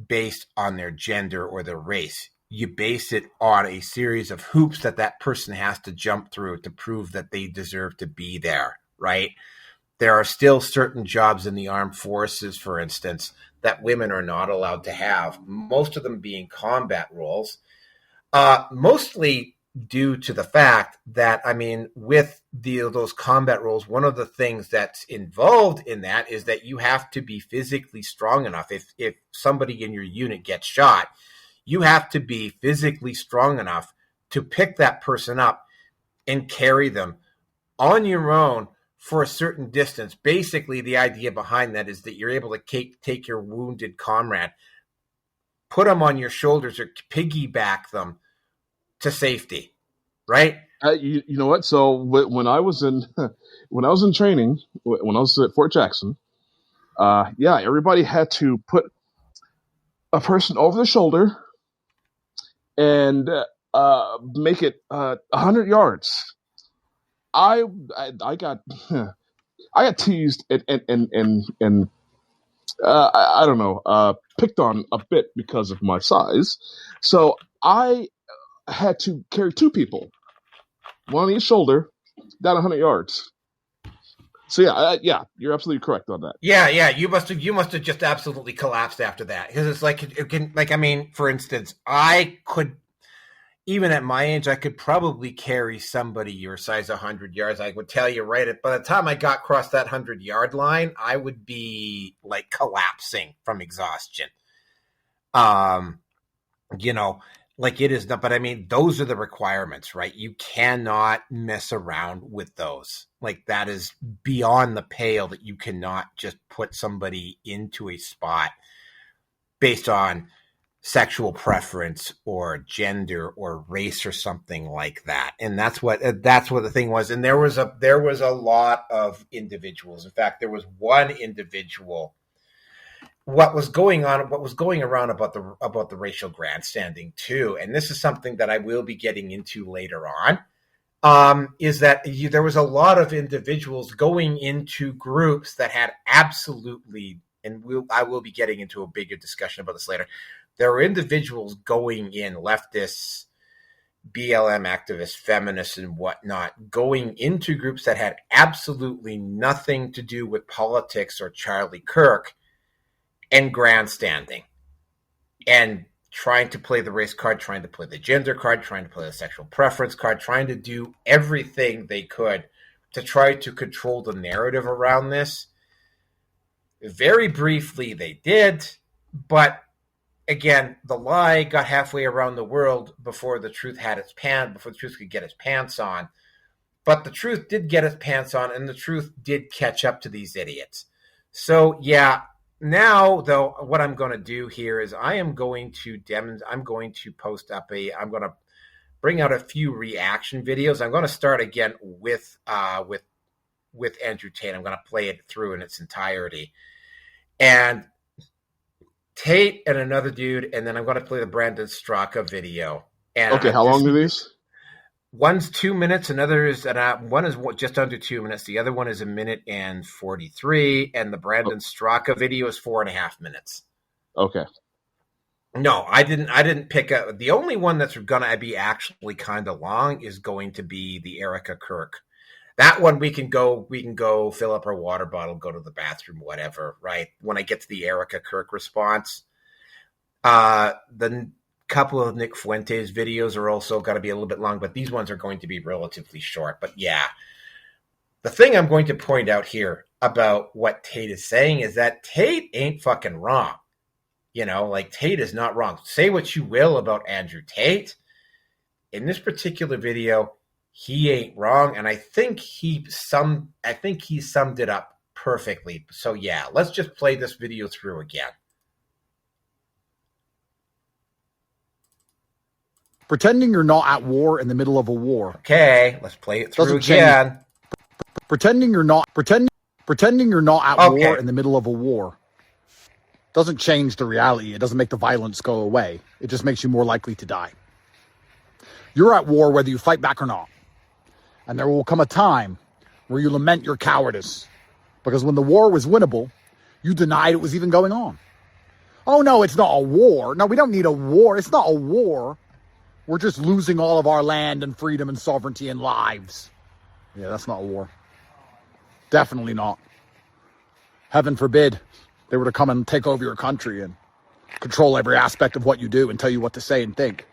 based on their gender or their race. You base it on a series of hoops that person has to jump through to prove that they deserve to be there, right? There are still certain jobs in the armed forces, for instance, that women are not allowed to have, most of them being combat roles, mostly due to the fact that, I mean, with those combat roles, one of the things that's involved in that is that you have to be physically strong enough. If somebody in your unit gets shot, you have to be physically strong enough to pick that person up and carry them on your own for a certain distance. Basically, the idea behind that is that you're able to take your wounded comrade, put them on your shoulders, or piggyback them to safety, right? You know what? So when I was in training, when I was at Fort Jackson, everybody had to put a person over the shoulder and make it 100 yards. I got teased and I don't know, picked on a bit because of my size. So I had to carry two people, one on each shoulder, down 100 yards. So you're absolutely correct on that. Yeah, you must have just absolutely collapsed after that, because it's like I mean, for instance, I could, even at my age, I could probably carry somebody your size 100 yards. I would tell you right by the time I got across that 100-yard line, I would be like collapsing from exhaustion. You know, Like it is not, but I mean, those are the requirements, right? You cannot mess around with those. Like that is beyond the pale that you cannot just put somebody into a spot based on sexual preference or gender or race or something like that. And that's what the thing was. And there was a lot of individuals. In fact, there was one individual. What was going around about the racial grandstanding too, and this is something that I will be getting into later on, is that there was a lot of individuals going into groups that had absolutely, and I will be getting into a bigger discussion about this later. There were individuals going in, leftists, BLM activists, feminists, and whatnot, going into groups that had absolutely nothing to do with politics or Charlie Kirk, and grandstanding and trying to play the race card, trying to play the gender card, trying to play the sexual preference card, trying to do everything they could to try to control the narrative around this. Very briefly, they did, but again, the lie got halfway around the world before the truth could get its pants on. But the truth did get its pants on, and the truth did catch up to these idiots. So, yeah. Now, though, what I'm going to do here is I'm going to bring out a few reaction videos. I'm going to start again with Andrew Tate. I'm going to play it through in its entirety. And Tate and another dude, and then I'm going to play the Brandon Straka video. And okay, how long are these? One's 2 minutes, one is just under 2 minutes. The other one is 1 minute and 43, and the Brandon Straka video is 4.5 minutes. Okay. No, I didn't pick up. The only one that's going to be actually kind of long is going to be the Erica Kirk. That one we can go fill up our water bottle, go to the bathroom, whatever. Right when I get to the Erica Kirk response, the couple of Nick Fuentes videos are also got to be a little bit long, but these ones are going to be relatively short. But yeah, the thing I'm going to point out here about what Tate is saying is that Tate ain't fucking wrong. Like Tate is not wrong. Say what you will about Andrew Tate. In this particular video, he ain't wrong, and I think he summed it up perfectly. So yeah, let's just play this video through again. Pretending you're not at war in the middle of a war. Okay, let's play it through again. Pretending you're not at war in the middle of a war doesn't change the reality. It doesn't make the violence go away. It just makes you more likely to die. You're at war whether you fight back or not. And there will come a time where you lament your cowardice. Because when the war was winnable, you denied it was even going on. Oh no, it's not a war. No, we don't need a war. It's not a war. We're just losing all of our land and freedom and sovereignty and lives. Yeah, that's not a war. Definitely not. Heaven forbid they were to come and take over your country and control every aspect of what you do and tell you what to say and think.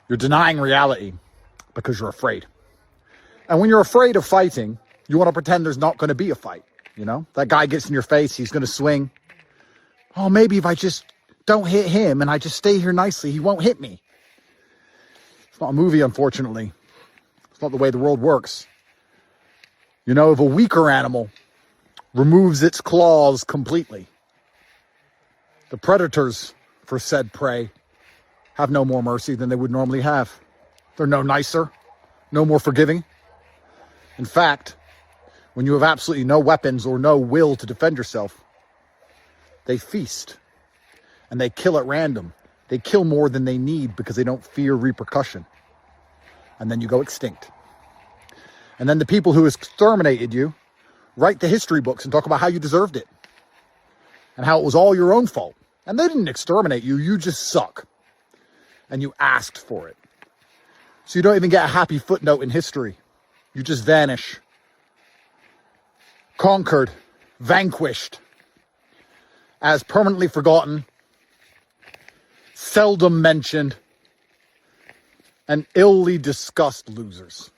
You're denying reality because you're afraid. And when you're afraid of fighting, you want to pretend there's not going to be a fight. That guy gets in your face, he's going to swing. Oh, maybe if I just don't hit him and I just stay here nicely, he won't hit me. It's not a movie, unfortunately. It's not the way the world works. If a weaker animal removes its claws completely, the predators for said prey have no more mercy than they would normally have. They're no nicer, no more forgiving. In fact, when you have absolutely no weapons or no will to defend yourself, they feast. And they kill at random. They kill more than they need because they don't fear repercussion. And then you go extinct. And then the people who exterminated you write the history books and talk about how you deserved it. And how it was all your own fault. And they didn't exterminate you, you just suck. And you asked for it. So you don't even get a happy footnote in history. You just vanish. Conquered, vanquished, as permanently forgotten, seldom mentioned, and illy discussed losers.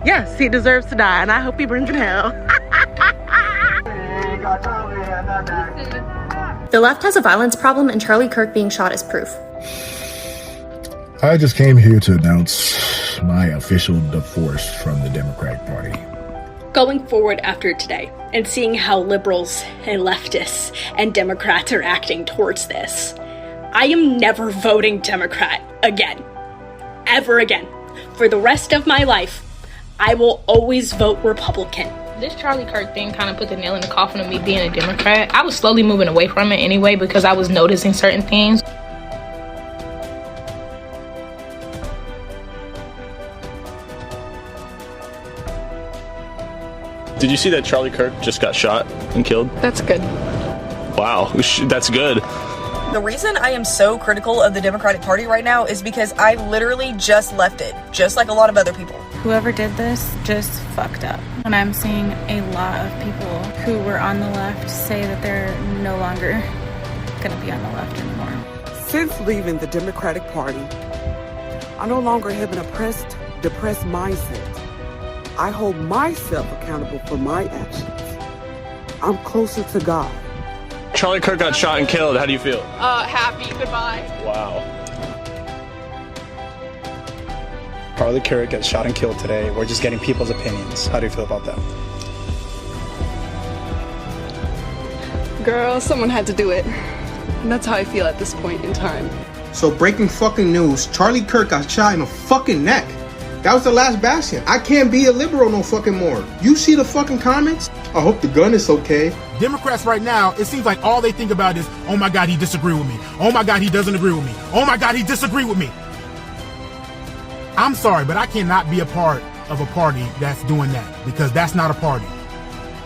Yes, he deserves to die, and I hope he burns in hell. The left has a violence problem, and Charlie Kirk being shot is proof. I just came here to announce my official divorce from the Democratic Party. Going forward after today and seeing how liberals and leftists and Democrats are acting towards this, I am never voting Democrat again. Ever again. For the rest of my life, I will always vote Republican. This Charlie Kirk thing kind of put the nail in the coffin of me being a Democrat. I was slowly moving away from it anyway because I was noticing certain things. Did you see that Charlie Kirk just got shot and killed? That's good. Wow, that's good. The reason I am so critical of the Democratic Party right now is because I literally just left it, just like a lot of other people. Whoever did this just fucked up. And I'm seeing a lot of people who were on the left say that they're no longer going to be on the left anymore. Since leaving the Democratic Party, I no longer have an oppressed, depressed mindset. I hold myself accountable for my actions. I'm closer to God. Charlie Kirk got shot and killed. How do you feel? Happy. Goodbye. Wow. Charlie Kirk got shot and killed today. We're just getting people's opinions. How do you feel about that? Girl, someone had to do it. And that's how I feel at this point in time. So breaking fucking news, Charlie Kirk got shot in the fucking neck. That was the last bastion. I can't be a liberal no fucking more. You see the fucking comments? I hope the gun is okay. Democrats right now, it seems like all they think about is, oh my God, he disagreed with me. Oh my God, he doesn't agree with me. Oh my God, he disagreed with me. I'm sorry, but I cannot be a part of a party that's doing that, because that's not a party.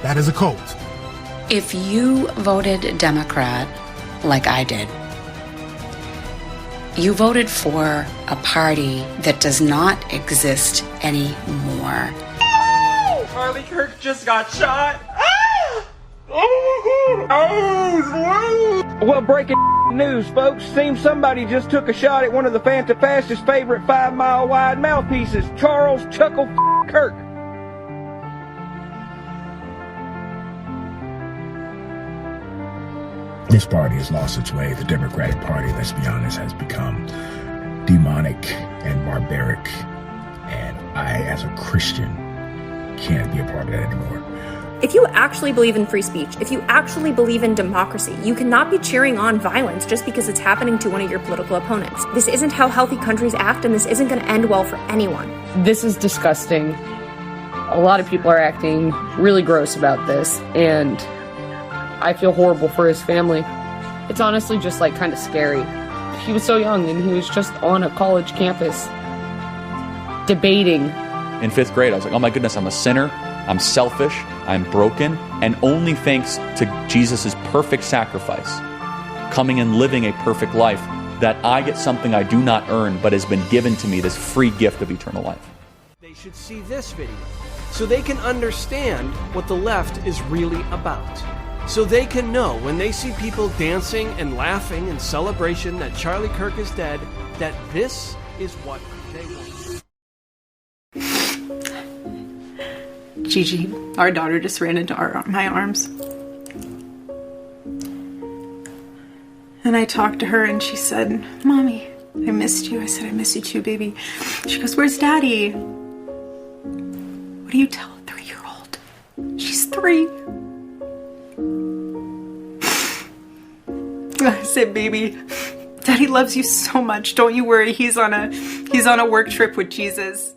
That is a cult. If you voted Democrat, like I did, you voted for a party that does not exist anymore. Charlie Kirk just got shot. Well, breaking news, folks. Seems somebody just took a shot at one of the Fantafast's favorite 5-mile-wide mouthpieces, Charles Chuckle Kirk. This party has lost its way. The Democratic Party, let's be honest, has become demonic and barbaric. And I, as a Christian, can't be a part of that anymore. If you actually believe in free speech, if you actually believe in democracy, you cannot be cheering on violence just because it's happening to one of your political opponents. This isn't how healthy countries act, and this isn't going to end well for anyone. This is disgusting. A lot of people are acting really gross about this, and I feel horrible for his family. It's honestly just like kind of scary. He was so young and he was just on a college campus debating. In 5th grade, I was like, oh my goodness, I'm a sinner. I'm selfish. I'm broken. And only thanks to Jesus' perfect sacrifice, coming and living a perfect life, that I get something I do not earn, but has been given to me, this free gift of eternal life. They should see this video so they can understand what the left is really about. So they can know when they see people dancing and laughing in celebration that Charlie Kirk is dead, that this is what they want. Gigi, our daughter, just ran into my arms. And I talked to her and she said, Mommy, I missed you. I said, I miss you too, baby. She goes, where's Daddy? What do you tell a 3-year-old? She's 3. I said, baby, Daddy loves you so much. Don't you worry. He's on a work trip with Jesus.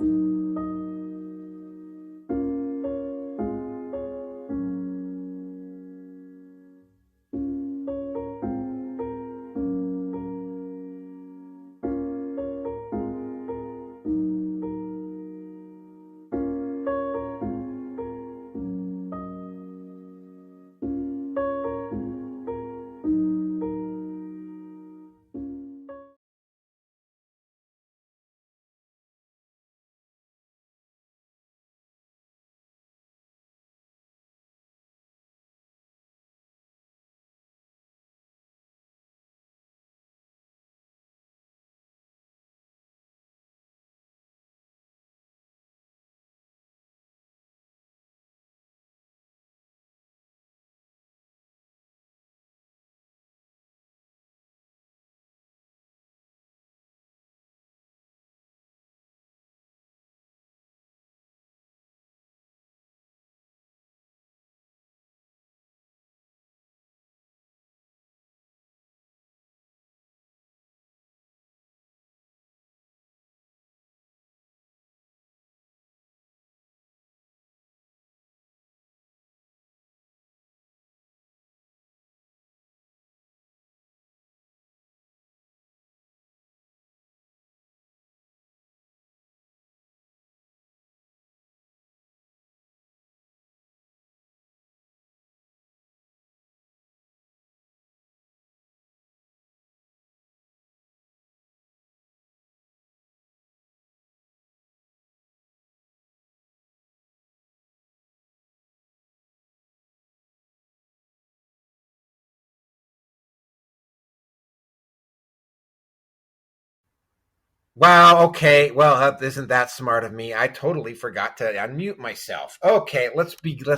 Wow, okay. Well, isn't that smart of me? I totally forgot to unmute myself. Okay, let's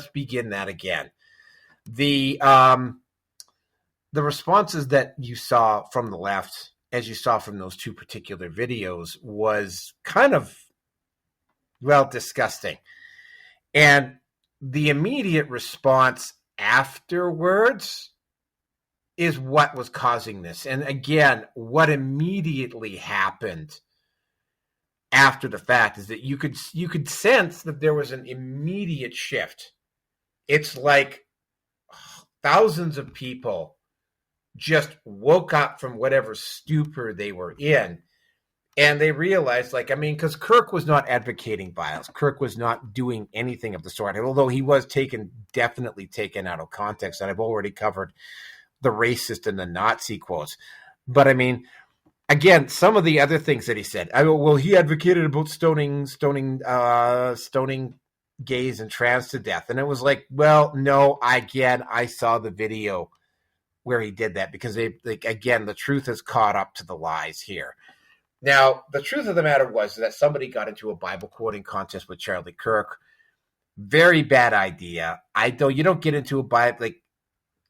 begin that again. The responses that you saw from the left, as you saw from those two particular videos, was kind of, well, disgusting. And the immediate response afterwards is what was causing this. And again, what immediately happened after the fact is that you could sense that there was an immediate shift. It's like thousands of people just woke up from whatever stupor they were in, and they realized, because Kirk was not advocating violence. Kirk was not doing anything of the sort, although he was definitely taken out of context, and I've already covered the racist and the Nazi quotes. But again, some of the other things that he said. He advocated about stoning gays and trans to death, and it was like, well, no. I saw the video where he did that because the truth has caught up to the lies here. Now, the truth of the matter was that somebody got into a Bible quoting contest with Charlie Kirk. Very bad idea. You don't get into a Bible.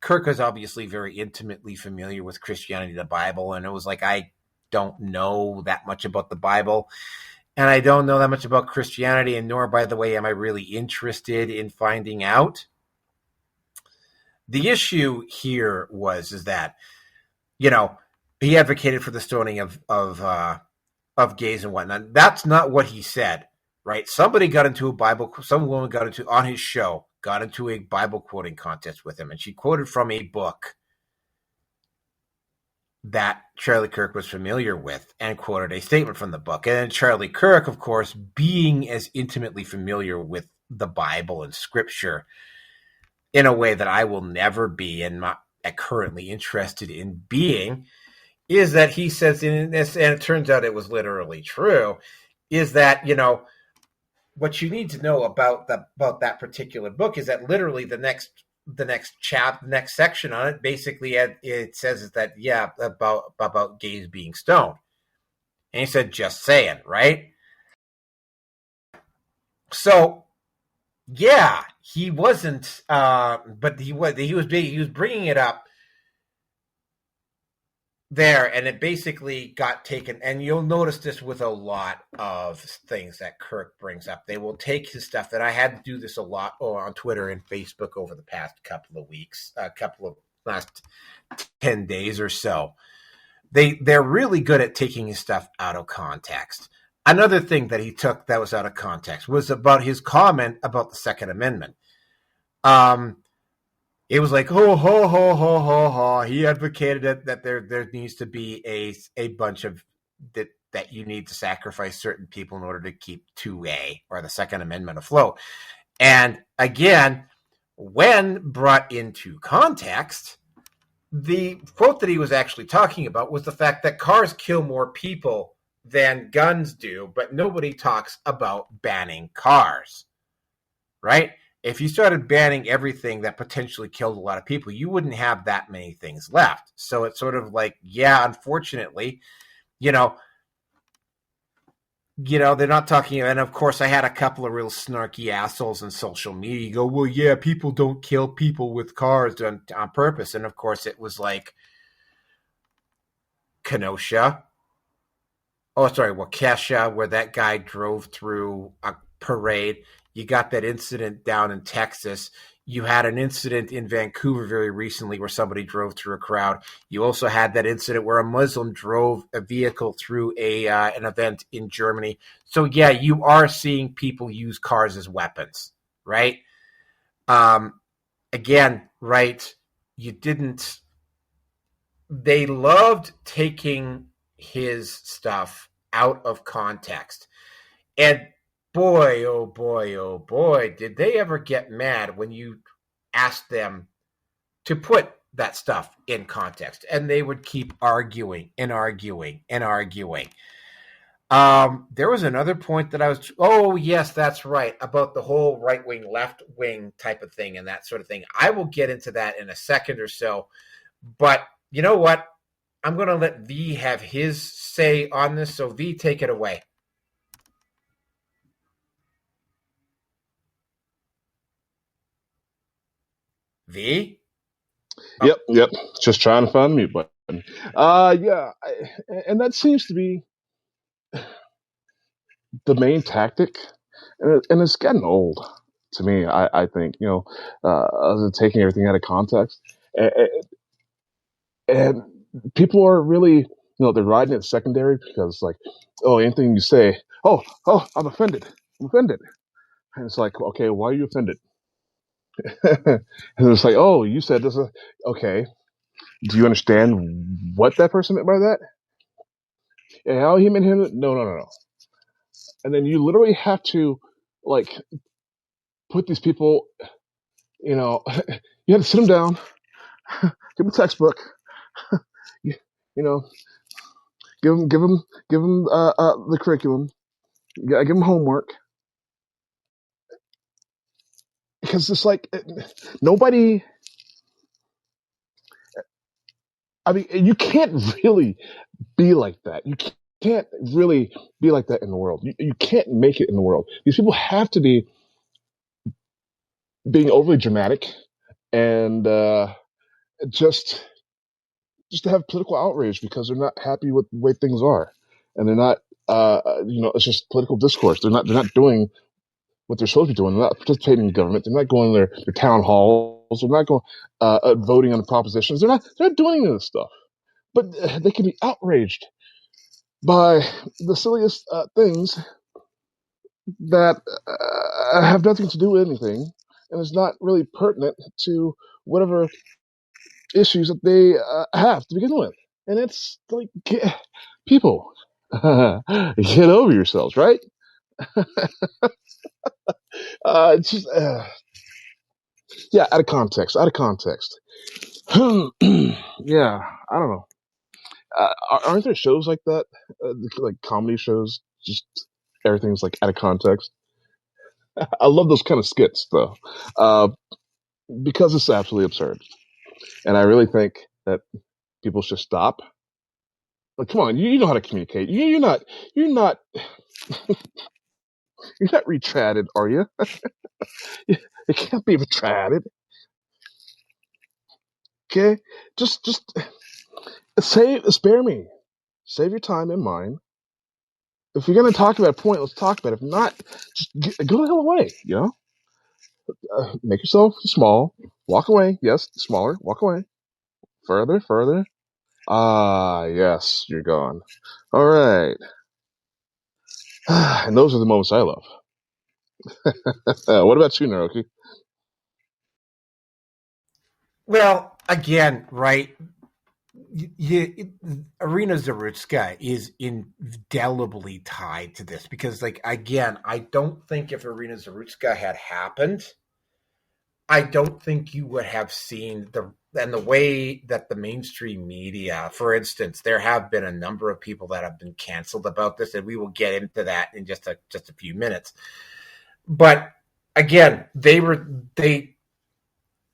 Kirk is obviously very intimately familiar with Christianity, the Bible, and it was like, I don't know that much about the Bible, and I don't know that much about Christianity, and nor, by the way, am I really interested in finding out. The issue here is that, he advocated for the stoning of gays and whatnot. That's not what he said, right? Somebody got into some woman on his show, got into a Bible quoting contest with him, and she quoted from a book that Charlie Kirk was familiar with and quoted a statement from the book. And Charlie Kirk, of course, being as intimately familiar with the Bible and Scripture in a way that I will never be and not currently interested in being, is that he says in this, and it turns out it was literally true, is that, what you need to know about that particular book is that literally the next section on it, basically it says is that, about gays being stoned. And he said, just saying, right? So, yeah, he wasn't, but he was bringing it up there, and it basically got taken. And you'll notice this with a lot of things that Kirk brings up. They will take his stuff, and I had to do this a lot on Twitter and Facebook over the past couple of weeks, last 10 days or so. They're really good at taking his stuff out of context. Another thing that he took that was out of context was about his comment about the Second Amendment. It was like, he advocated that there needs to be a bunch of that you need to sacrifice certain people in order to keep 2A or the Second Amendment afloat. And again, when brought into context, the quote that he was actually talking about was the fact that cars kill more people than guns do, but nobody talks about banning cars, right? If you started banning everything that potentially killed a lot of people, you wouldn't have that many things left. So it's sort of like, unfortunately, they're not talking. And of course, I had a couple of real snarky assholes on social media go, well, yeah, people don't kill people with cars on purpose. And of course, it was like Waukesha, where that guy drove through a parade. You got that incident down in Texas. You had an incident in Vancouver very recently where somebody drove through a crowd. You also had that incident where a Muslim drove a vehicle through an event in Germany. So, yeah, you are seeing people use cars as weapons, right? Again, right, they loved taking his stuff out of context. And boy, oh boy, did they ever get mad when you asked them to put that stuff in context. And they would keep arguing and arguing and arguing. There was another point that yes, that's right, about the whole right-wing, left-wing type of thing and that sort of thing. I will get into that in a second or so. But you know what? I'm going to let V have his say on this. So V, take it away. V? Yep. Just trying to find the mute button. And that seems to be the main tactic, and it's getting old to me. I think taking everything out of context, and people are really they're riding it secondary because like, oh, anything you say, oh, I'm offended, and it's like, okay, why are you offended? And it's like, oh, you said this, okay. Do you understand what that person meant by that? And how he meant him? No. And then you literally have to, like, put these people, you have to sit them down, give them a textbook, you, you know, give them the curriculum, give them homework, because it's like nobody. I mean, you can't really be like that. You can't really be like that in the world. You can't make it in the world. These people have to be being overly dramatic and just to have political outrage because they're not happy with the way things are, and they're not. It's just political discourse. They're not doing what they're supposed to be doing. They're not participating in government. They're not going to their town halls. They're not going voting on the propositions. They're not doing any of this stuff. But they can be outraged by the silliest things that have nothing to do with anything, and is not really pertinent to whatever issues that they have to begin with. And it's like, people, get over yourselves, right? It's just, out of context. Yeah, I don't know. Aren't there shows like that, like comedy shows? Just everything's like out of context. I love those kind of skits though, because it's absolutely absurd, and I really think that people should stop. Like, come on, you know how to communicate. You're not you're not retarded, are you? It can't be retarded. Okay, just spare me. Save your time and mine. If you're gonna talk about a point, let's talk about it. If not, just go the hell away. Make yourself small. Walk away. Yes, smaller. Walk away. Further. Ah, yes, you're gone. All right. And those are the moments I love. What about you, Naroki? Well, again, right? Irina Zarutska is indelibly tied to this because, like, again, I don't think if Irina Zarutska had happened, I don't think you would have seen the way that the mainstream media, for instance, there have been a number of people that have been canceled about this, and we will get into that in just a few minutes. But again,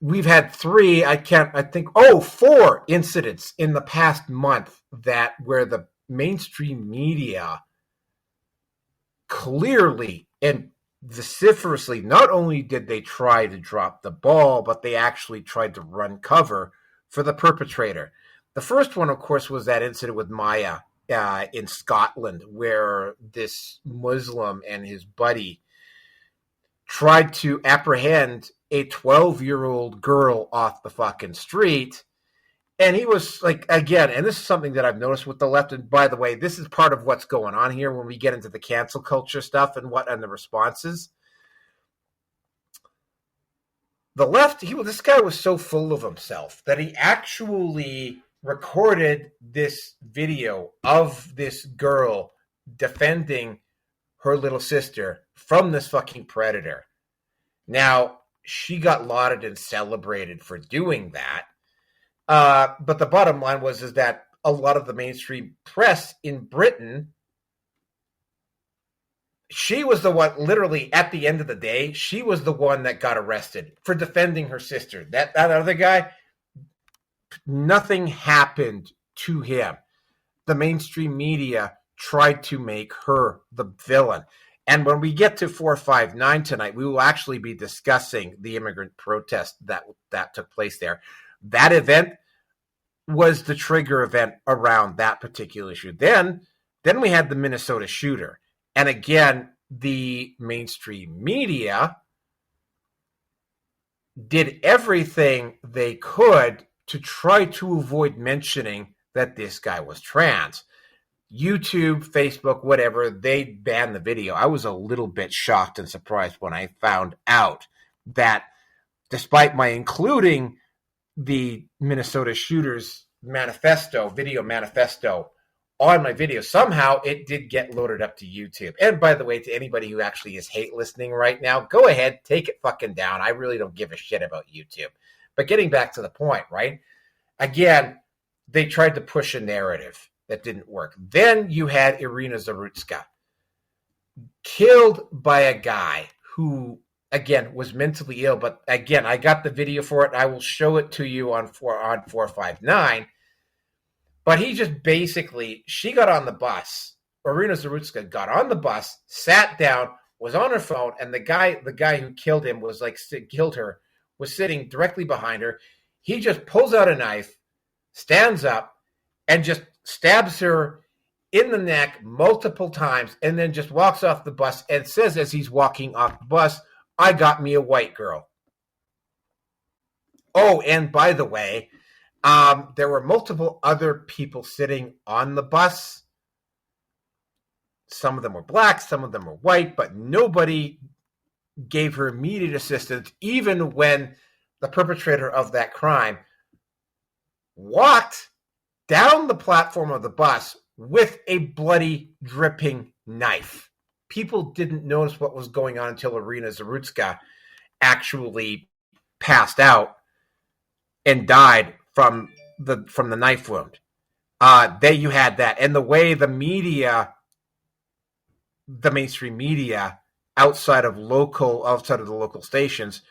we've had 4 incidents in the past month where the mainstream media clearly and vociferously, not only did they try to drop the ball, but they actually tried to run cover for the perpetrator. The first one, of course, was that incident with Maya in Scotland, where this Muslim and his buddy tried to apprehend a 12-year-old girl off the fucking street. And he was like, again, and this is something that I've noticed with the left. And by the way, this is part of what's going on here when we get into the cancel culture stuff and the responses. The left, this guy was so full of himself that he actually recorded this video of this girl defending her little sister from this fucking predator. Now, she got lauded and celebrated for doing that. But the bottom line is that a lot of the mainstream press in Britain, she was the one, literally at the end of the day, she was the one that got arrested for defending her sister. That other guy, nothing happened to him. the mainstream media tried to make her the villain. And when we get to 459 tonight, we will actually be discussing the immigrant protest that took place there. That event was the trigger event around that particular issue. Then we had the Minnesota shooter. And again, the mainstream media did everything they could to try to avoid mentioning that this guy was trans. YouTube, Facebook, whatever, they banned the video. I was a little bit shocked and surprised when I found out that despite my including the Minnesota shooters video manifesto on my video, somehow it did get loaded up to YouTube. And by the way, to anybody who actually is hate listening right now, go ahead, take it fucking down. I really don't give a shit about YouTube. But getting back to the point, right? Again, they tried to push a narrative that didn't work. Then you had Irina Zarutska killed by a guy who, again, was mentally ill. But again, I got the video for it. I will show it to you on 459. But he just basically, she got on the bus. Irina Zarutska got on the bus, sat down, was on her phone, and the guy who killed him killed her, was sitting directly behind her. He just pulls out a knife, stands up, and just stabs her in the neck multiple times, and then just walks off the bus and says as he's walking off the bus, "I got me a white girl." Oh, and by the way, there were multiple other people sitting on the bus. Some of them were black, some of them were white, but nobody gave her immediate assistance, even when the perpetrator of that crime walked down the platform of the bus with a bloody, dripping knife. People didn't notice what was going on until Irina Zarutska actually passed out and died from the knife wound. There you had that. And the way the media, the mainstream media, outside of the local stations,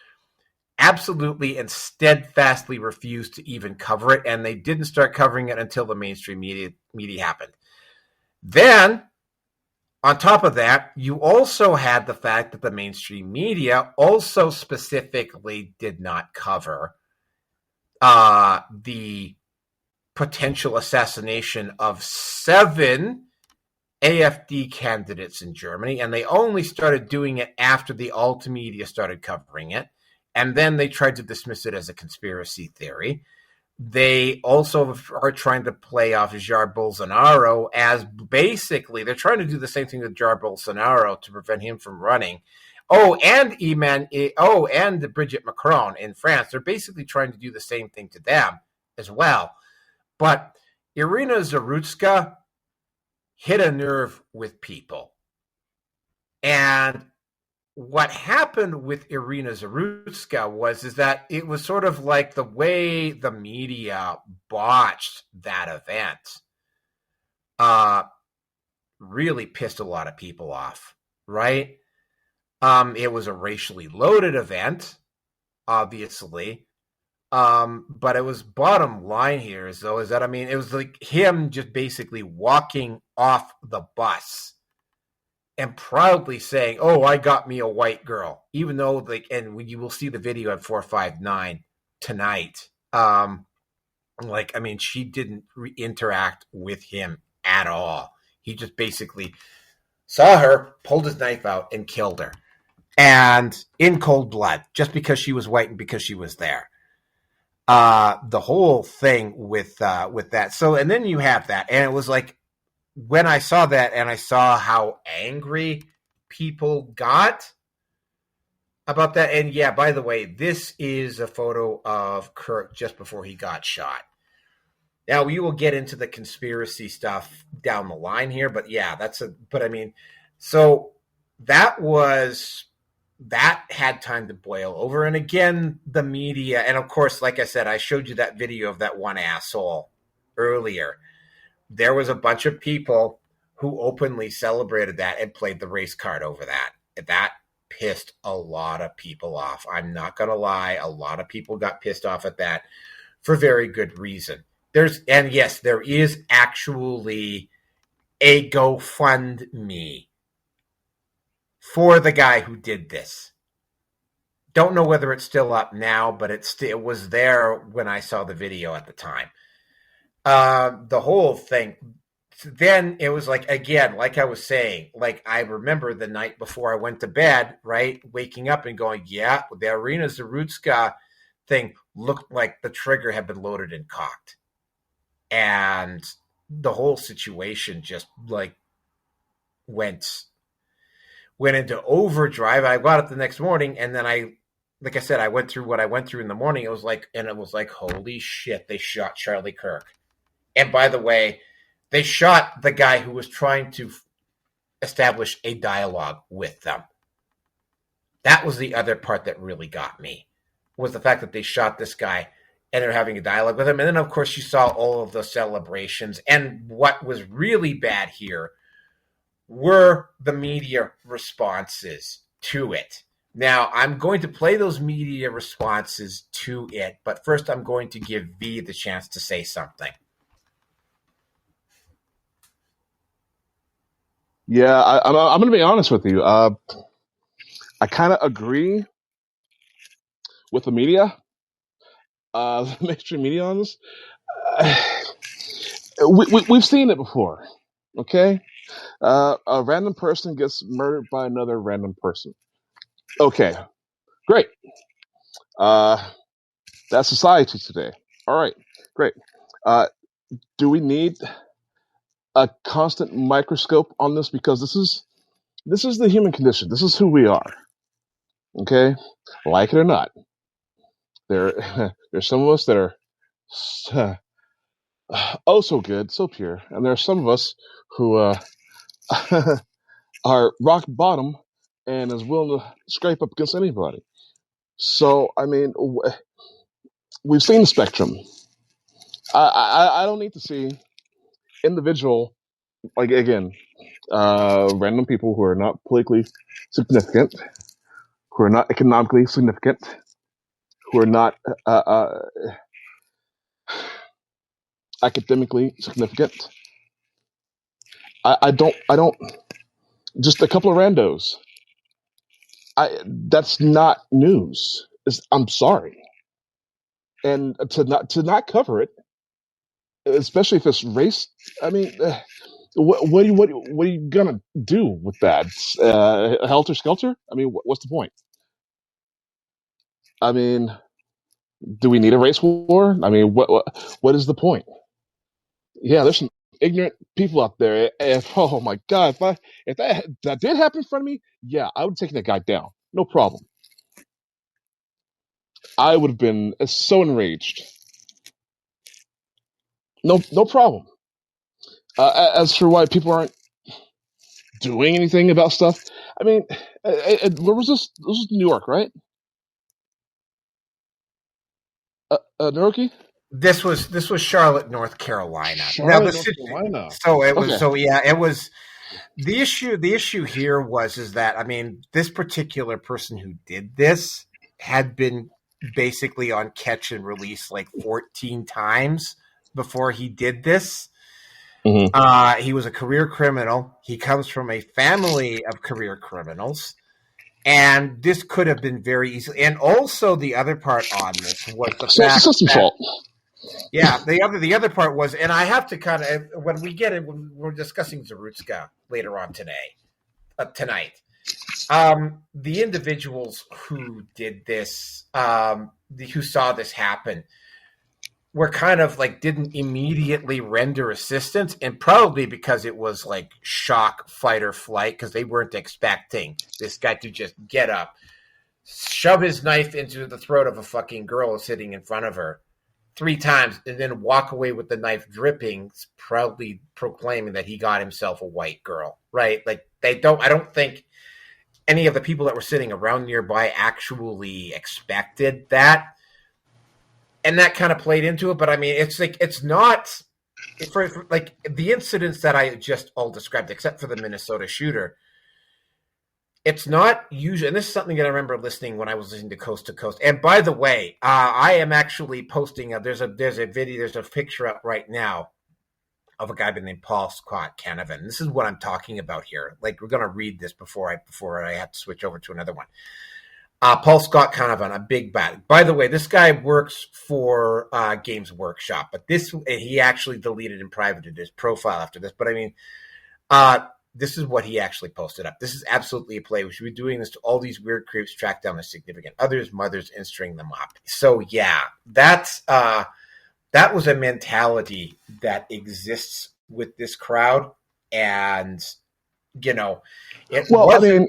absolutely and steadfastly refused to even cover it, and they didn't start covering it until the mainstream media happened. Then, on top of that, you also had the fact that the mainstream media also specifically did not cover the potential assassination of 7 AfD candidates in Germany, and they only started doing it after the Alta media started covering it. And then they tried to dismiss it as a conspiracy theory. They also are trying to play off Jair Bolsonaro as basically, they're trying to do the same thing with Jair Bolsonaro to prevent him from running. And Brigitte Macron in France. They're basically trying to do the same thing to them as well. But Irina Zarutska hit a nerve with people. And what happened with Irina Zarutska was that it was sort of like the way the media botched that event really pissed a lot of people off, right? It was a racially loaded event, obviously. But it was bottom line here is that, I mean, it was like him just basically walking off the bus and proudly saying, "Oh, I got me a white girl," even though, like, and you will see the video at 459 tonight. Like, I mean, she didn't interact with him at all. He just basically saw her, pulled his knife out, and killed her, and in cold blood, just because she was white and because she was there. The whole thing with that. So, and then you have that, and it was like, when I saw that and I saw how angry people got about that, and yeah, by the way, this is a photo of Kirk just before he got shot. Now, we will get into the conspiracy stuff down the line here, but yeah, so that had time to boil over. And again, the media, and of course, like I said, I showed you that video of that one asshole earlier. There was a bunch of people who openly celebrated that and played the race card over that. That pissed a lot of people off. I'm not going to lie. A lot of people got pissed off at that for very good reason. Yes, there is actually a GoFundMe for the guy who did this. Don't know whether it's still up now, but it was there when I saw the video at the time. The whole thing. Then it was like, again, like I was saying, like I remember the night before I went to bed, right, waking up and going, yeah, the Irina Zarutska thing looked like the trigger had been loaded and cocked. And the whole situation just like went into overdrive. I got up the next morning, and then like I said, I went through what I went through in the morning. It was like, holy shit, they shot Charlie Kirk. And by the way, they shot the guy who was trying to establish a dialogue with them. That was the other part that really got me, was the fact that they shot this guy and they're having a dialogue with him. And then, of course, you saw all of the celebrations. And what was really bad here were the media responses to it. Now, I'm going to play those media responses to it, but first I'm going to give V the chance to say something. Yeah, I'm going to be honest with you. I kind of agree with the media, the mainstream media on this. We've seen it before, okay? A random person gets murdered by another random person. Okay, great. That's society today. All right, great. Do we need a constant microscope on this? Because this is the human condition. This is who we are. Okay, like it or not, there's some of us that are oh so good, so pure, and there are some of us who are rock bottom and is willing to scrape up against anybody. So I mean, we've seen the spectrum. I don't need to see individual, like again, random people who are not politically significant, who are not economically significant, who are not academically significant. I don't. Just a couple of randos. That's not news. I'm sorry. And to not cover it, especially if it's race. I mean, what are you gonna do with that? Helter skelter? I mean, what's the point? I mean, do we need a race war? I mean, what is the point? Yeah, there's some ignorant people out there. Oh my God, if that did happen in front of me, yeah, I would have taken that guy down, no problem. I would have been so enraged. No problem. As for why people aren't doing anything about stuff, I mean, where was this? This was New York, right? Naruki? This was Charlotte, North Carolina. Charlotte, North Carolina. So it was. Okay. So yeah, it was. The issue here is that, I mean, this particular person who did this had been basically on catch and release like 14 times before he did this. Mm-hmm. He was a career criminal. He comes from a family of career criminals. And this could have been very easy. And also the other part on this was the fact that, yeah, the other part was, and I have to kind of, when we're discussing Zarutska later on tonight, the individuals who did this, who saw this happen, were kind of like didn't immediately render assistance, and probably because it was like shock, fight, or flight, because they weren't expecting this guy to just get up, shove his knife into the throat of a fucking girl sitting in front of her 3 times, and then walk away with the knife dripping, proudly proclaiming that he got himself a white girl, right? Like I don't think any of the people that were sitting around nearby actually expected that. And that kind of played into it, but I mean, it's like it's not for like the incidents that I just all described, except for the Minnesota shooter. It's not usually, and this is something that I remember listening when I was listening to Coast to Coast. And by the way, I am actually posting. There's a video. There's a picture up right now of a guy named Paul Scott Canavan. This is what I'm talking about here. Like, we're going to read this before I have to switch over to another one. Paul Scott Canavan, a big bat. By the way, this guy works for Games Workshop, but he actually deleted and privated his profile after this. But I mean, this is what he actually posted up. This is absolutely a play. We should be doing this to all these weird creeps, track down their significant others, mothers, and string them up. So yeah, that was a mentality that exists with this crowd, and I mean,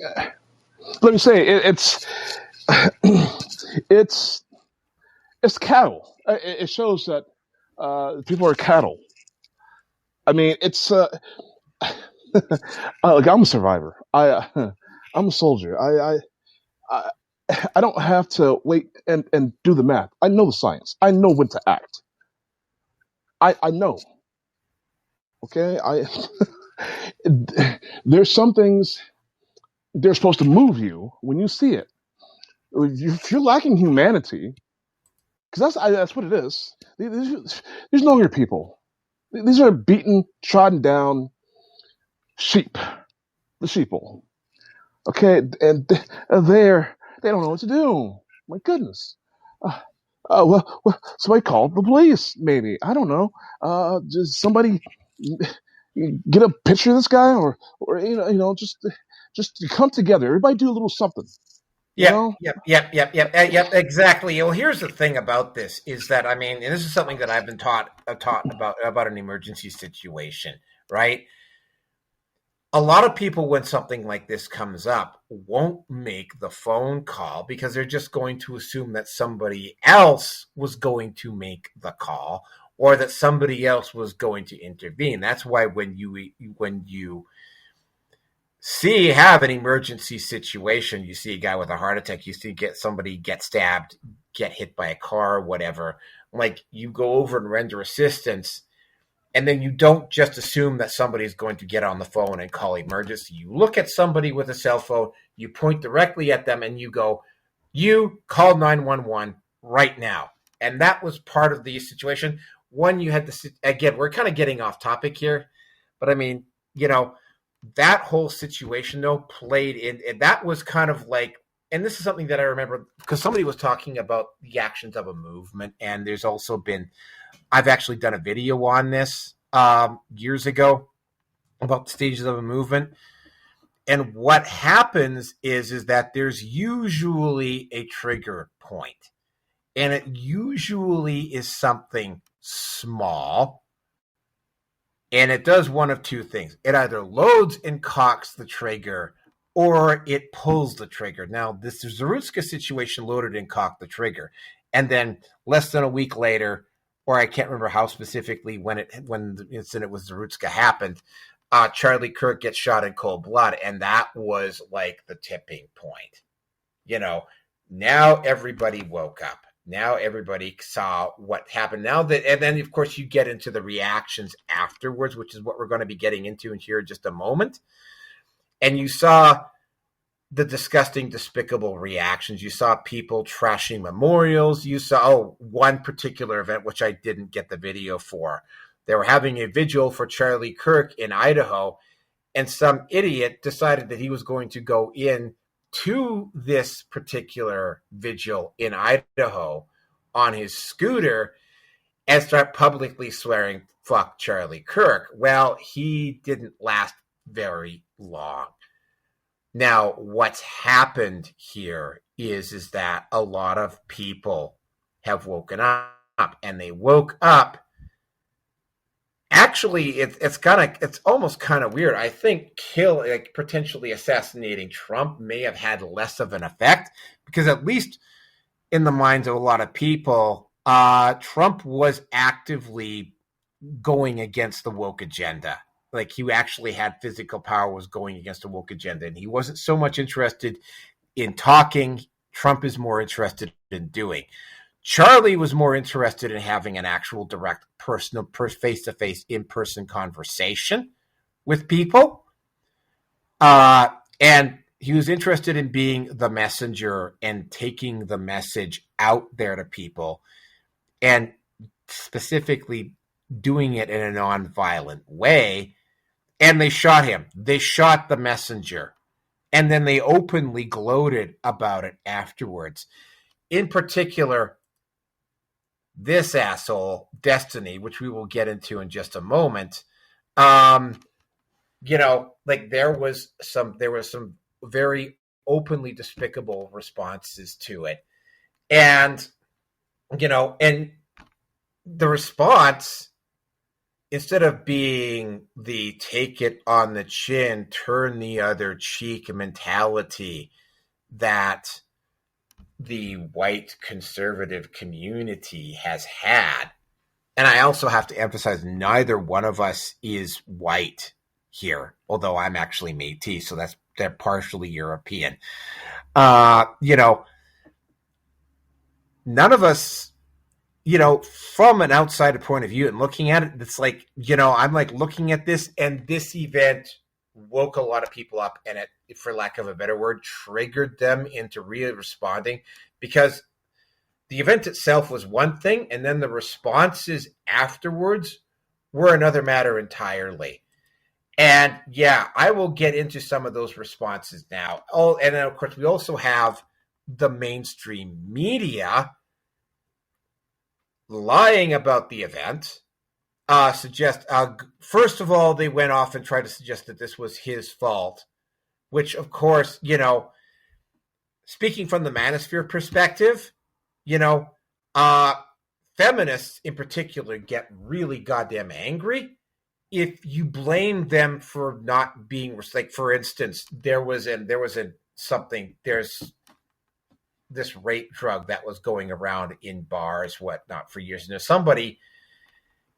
let me say it's cattle. It shows that people are cattle. I mean, it's look, I'm a survivor. I'm a soldier. I don't have to wait and do the math. I know the science. I know when to act. I know. Okay, there's some things they're supposed to move you when you see it. If you're lacking humanity, because that's what it is. These no your people. These are beaten, trodden down sheep. The sheeple. Okay, and they don't know what to do. My goodness. Well, somebody call the police, maybe. I don't know. Just somebody get a picture of this guy, or just come together. Everybody do a little something. Yep, exactly. Well, here's the thing about this is that, I mean, and this is something that I've been taught about an emergency situation, right? A lot of people, when something like this comes up, won't make the phone call because they're just going to assume that somebody else was going to make the call or that somebody else was going to intervene. That's why when you have an emergency situation, you see a guy with a heart attack, you see somebody get stabbed, get hit by a car, whatever, like, you go over and render assistance. And then you don't just assume that somebody is going to get on the phone and call emergency. You look at somebody with a cell phone, you point directly at them, and you go, you call 911 right now. And that was part of the situation. One, you had to, again, we're kind of getting off topic here, but I mean, that whole situation, though, played in, and that was kind of like, and this is something that I remember because somebody was talking about the actions of a movement, and there's also been, I've actually done a video on this years ago about the stages of a movement. And what happens is that there's usually a trigger point. And it usually is something small. And it does one of two things. It either loads and cocks the trigger or it pulls the trigger. Now, this Zarutska situation loaded and cocked the trigger. And then less than a week later, or I can't remember how specifically when the incident with Zarutska happened, Charlie Kirk gets shot in cold blood, and that was like the tipping point. Now everybody woke up. Now everybody saw what happened. And then of course you get into the reactions afterwards, which is what we're going to be getting into in here in just a moment. And you saw the disgusting, despicable reactions. You saw people trashing memorials. You saw one particular event, which I didn't get the video for. They were having a vigil for Charlie Kirk in Idaho, and some idiot decided that he was going to go in to this particular vigil in Idaho on his scooter and start publicly swearing, "Fuck Charlie Kirk." Well, he didn't last very long. Now, what's happened here is that a lot of people have woken up, and they woke up. Actually, it's almost kind of weird. I think potentially assassinating Trump may have had less of an effect because, at least in the minds of a lot of people, Trump was actively going against the woke agenda. Like, he actually had physical power, was going against a woke agenda, and he wasn't so much interested in talking. Trump is more interested in doing. Charlie was more interested in having an actual direct personal face-to-face in-person conversation with people. And he was interested in being the messenger and taking the message out there to people, and specifically doing it in a non-violent way. And they shot him. They shot the messenger. And then they openly gloated about it afterwards. In particular, this asshole, Destiny, which we will get into in just a moment, you know, like there was some very openly despicable responses to it. And, you know, and the response, instead of being the take it on the chin, turn the other cheek mentality that the white conservative community has had, and I also have to emphasize, neither one of us is white here, although I'm actually Métis, so they're partially European. You know, none of us, you know, from an outsider point of view and looking at it, it's like, you know, I'm like looking at this, and this event woke a lot of people up, and it, for lack of a better word, triggered them into really responding, because the event itself was one thing, and then the responses afterwards were another matter entirely. And yeah, I will get into some of those responses now. Oh, and then of course we also have the mainstream media lying about the event. First of all, they went off and tried to suggest that this was his fault, which of course, you know, speaking from the manosphere perspective, you know, feminists in particular get really goddamn angry if you blame them for not being, like, for instance, there's this rape drug that was going around in bars, whatnot, for years. And if somebody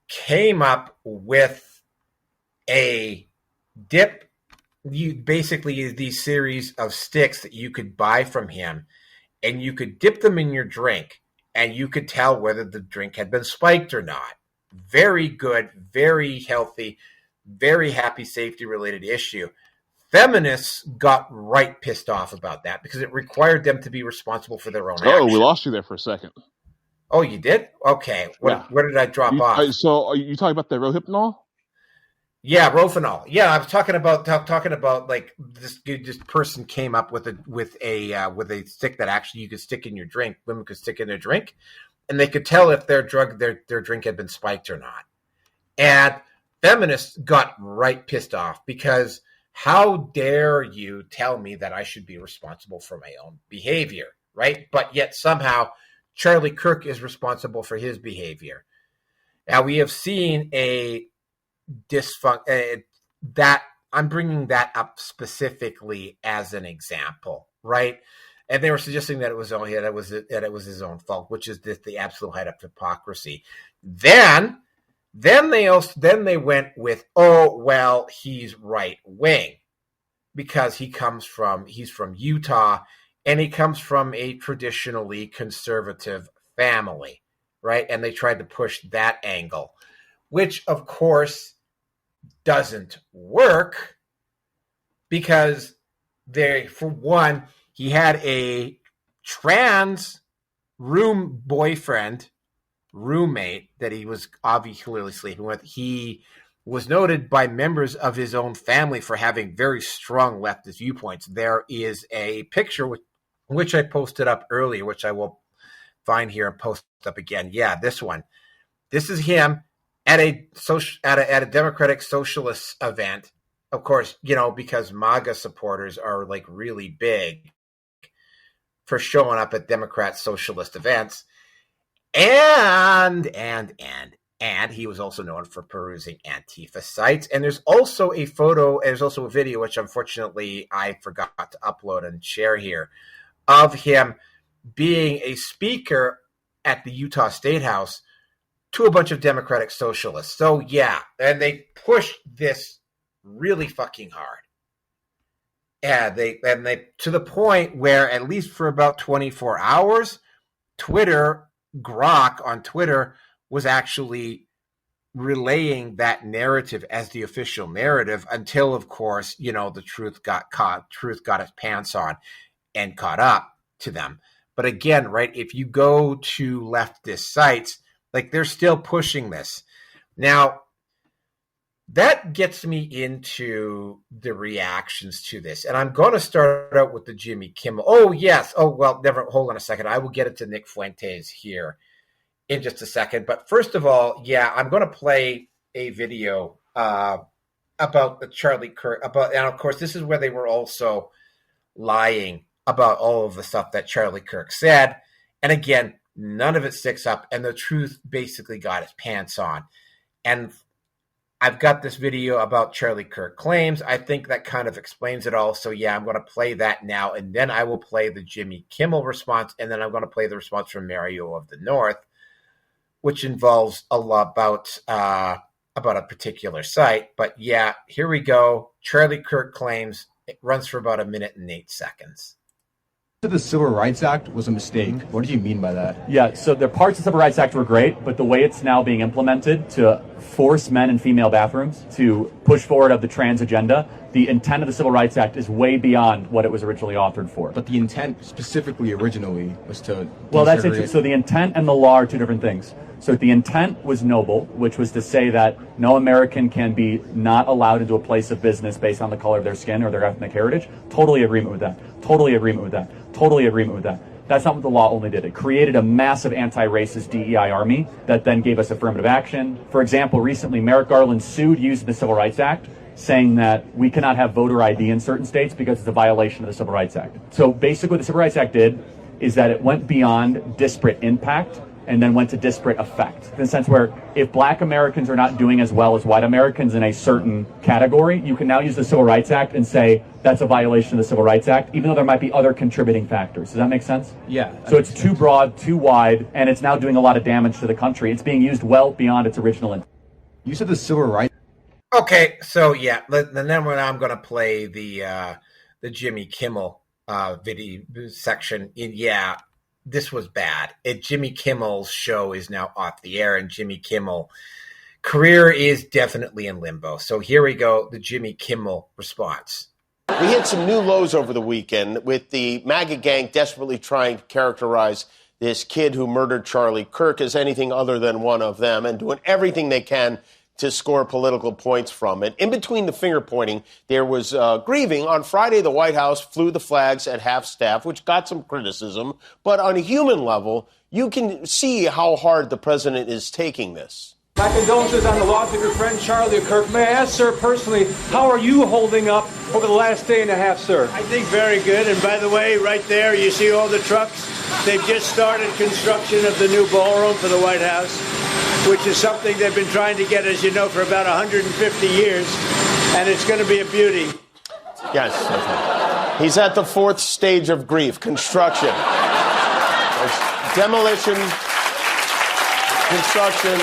came up with a dip, basically these series of sticks that you could buy from him, and you could dip them in your drink, and you could tell whether the drink had been spiked or not. Very good, very healthy, very happy safety-related issue. Feminists got right pissed off about that because it required them to be responsible for their own actions. Oh, we lost you there for a second. Oh, you did? Okay. Where did I drop off? So are you talking about the Rohypnol? Yeah, Rohypnol. Yeah, I was talking about like this person came up with a stick that actually you could stick in your drink. Women could stick in their drink, and they could tell if their drink had been spiked or not. And feminists got right pissed off because how dare you tell me that I should be responsible for my own behavior, right? But yet somehow Charlie Kirk is responsible for his behavior. Now we have seen a that I'm bringing that up specifically as an example, right? And they were suggesting that it was his own fault, which is the absolute height of hypocrisy. Then they went with, oh well, he's right wing because he's from Utah and he comes from a traditionally conservative family, right? And they tried to push that angle, which of course doesn't work because for one, he had a trans roommate that he was obviously clearly sleeping with. He was noted by members of his own family for having very strong leftist viewpoints. There is a picture which I posted up earlier, which I will find here and post up again. Yeah, this one. This is him at a Democratic Socialist event. Of course, you know, because MAGA supporters are like really big for showing up at Democrat Socialist events. And he was also known for perusing Antifa sites. And there's also a video, which unfortunately I forgot to upload and share here, of him being a speaker at the Utah State House to a bunch of Democratic Socialists. So yeah, and they pushed this really fucking hard. Yeah, they to the point where at least for about 24 hours, Grok on Twitter was actually relaying that narrative as the official narrative until, of course, the truth got its pants on and caught up to them. But again, right, if you go to leftist sites, like, they're still pushing this. Now, that gets me into the reactions to this. And I'm going to start out with the Jimmy Kimmel. Oh, yes. Oh, well, hold on a second. I will get into Nick Fuentes here in just a second. But first of all, I'm going to play a video about the Charlie Kirk. And, of course, this is where they were also lying about all of the stuff that Charlie Kirk said. And again, none of it sticks up. And the truth basically got its pants on. And I've got this video about Charlie Kirk claims. I think that kind of explains it all. So, I'm going to play that now. And then I will play the Jimmy Kimmel response. And then I'm going to play the response from Mario of the North, which involves a lot about a particular site. But, here we go. Charlie Kirk claims. It runs for about 1 minute and 8 seconds. The Civil Rights Act was a mistake. What do you mean by that? Yeah, so the parts of the Civil Rights Act were great, but the way it's now being implemented to force men in female bathrooms to push forward of the trans agenda, the intent of the Civil Rights Act is way beyond what it was originally authored for. But the intent specifically originally was to... Well, that's interesting. So the intent and the law are two different things. So the intent was noble, which was to say that no American can be not allowed into a place of business based on the color of their skin or their ethnic heritage. Totally agreement with that. Totally agreement with that. Totally agreement with that. That's not what the law only did. It created a massive anti-racist DEI army that then gave us affirmative action. For example, recently Merrick Garland sued using the Civil Rights Act, saying that we cannot have voter ID in certain states because it's a violation of the Civil Rights Act. So basically what the Civil Rights Act did is that it went beyond disparate impact and then went to disparate effect. In the sense where if black Americans are not doing as well as white Americans in a certain category, you can now use the Civil Rights Act and say that's a violation of the Civil Rights Act, even though there might be other contributing factors. Does that make sense? Yeah. So it's too broad, too wide, and it's now doing a lot of damage to the country. It's being used well beyond its original intent. You said the Civil Rights... Okay, so then when I'm going to play the Jimmy Kimmel video section, this was bad. Jimmy Kimmel's show is now off the air, and Jimmy Kimmel career is definitely in limbo. So here we go, the Jimmy Kimmel response. We hit some new lows over the weekend with the MAGA gang desperately trying to characterize this kid who murdered Charlie Kirk as anything other than one of them and doing everything they can to score political points from it. In between the finger pointing, there was grieving. On Friday, the White House flew the flags at half-staff, which got some criticism. But on a human level, you can see how hard the president is taking this. My condolences on the loss of your friend Charlie Kirk. May I ask, sir, personally, how are you holding up over the last day and a half, sir? I think very good. And by the way, right there, you see all the trucks? They've just started construction of the new ballroom for the White House, which is something they've been trying to get, as you know, for about 150 years. And it's going to be a beauty. Yes. Okay. He's at the fourth stage of grief, construction. There's demolition, construction.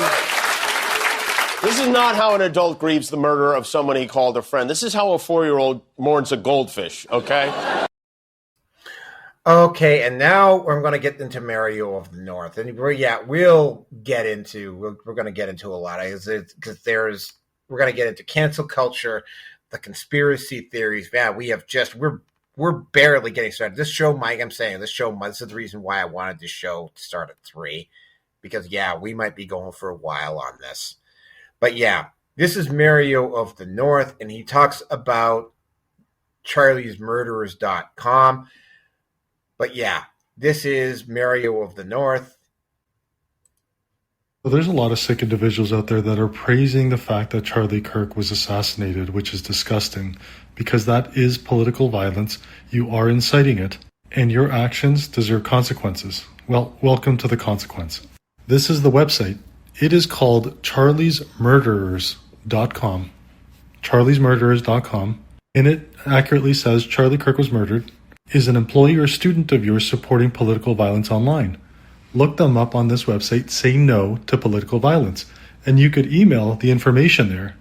This is not how an adult grieves the murder of someone he called a friend. This is how a 4-year-old mourns a goldfish, okay? Okay, and now we're going to get into Mario of the North. And we're going to get into a lot of it because we're going to get into cancel culture, the conspiracy theories. Man, we're barely getting started. This show, Mike, this is the reason why I wanted this show to start at 3, because we might be going for a while on this. But this is Mario of the North, and he talks about charliesmurderers.com. But this is Mario of the North. Well, there's a lot of sick individuals out there that are praising the fact that Charlie Kirk was assassinated, which is disgusting, because that is political violence. You are inciting it, and your actions deserve consequences. Well, welcome to the consequence. This is the website. It is called charliesmurderers.com. charliesmurderers.com. And it accurately says Charlie Kirk was murdered. Is an employee or student of yours supporting political violence online? Look them up on this website, say no to political violence, and you could email the information there.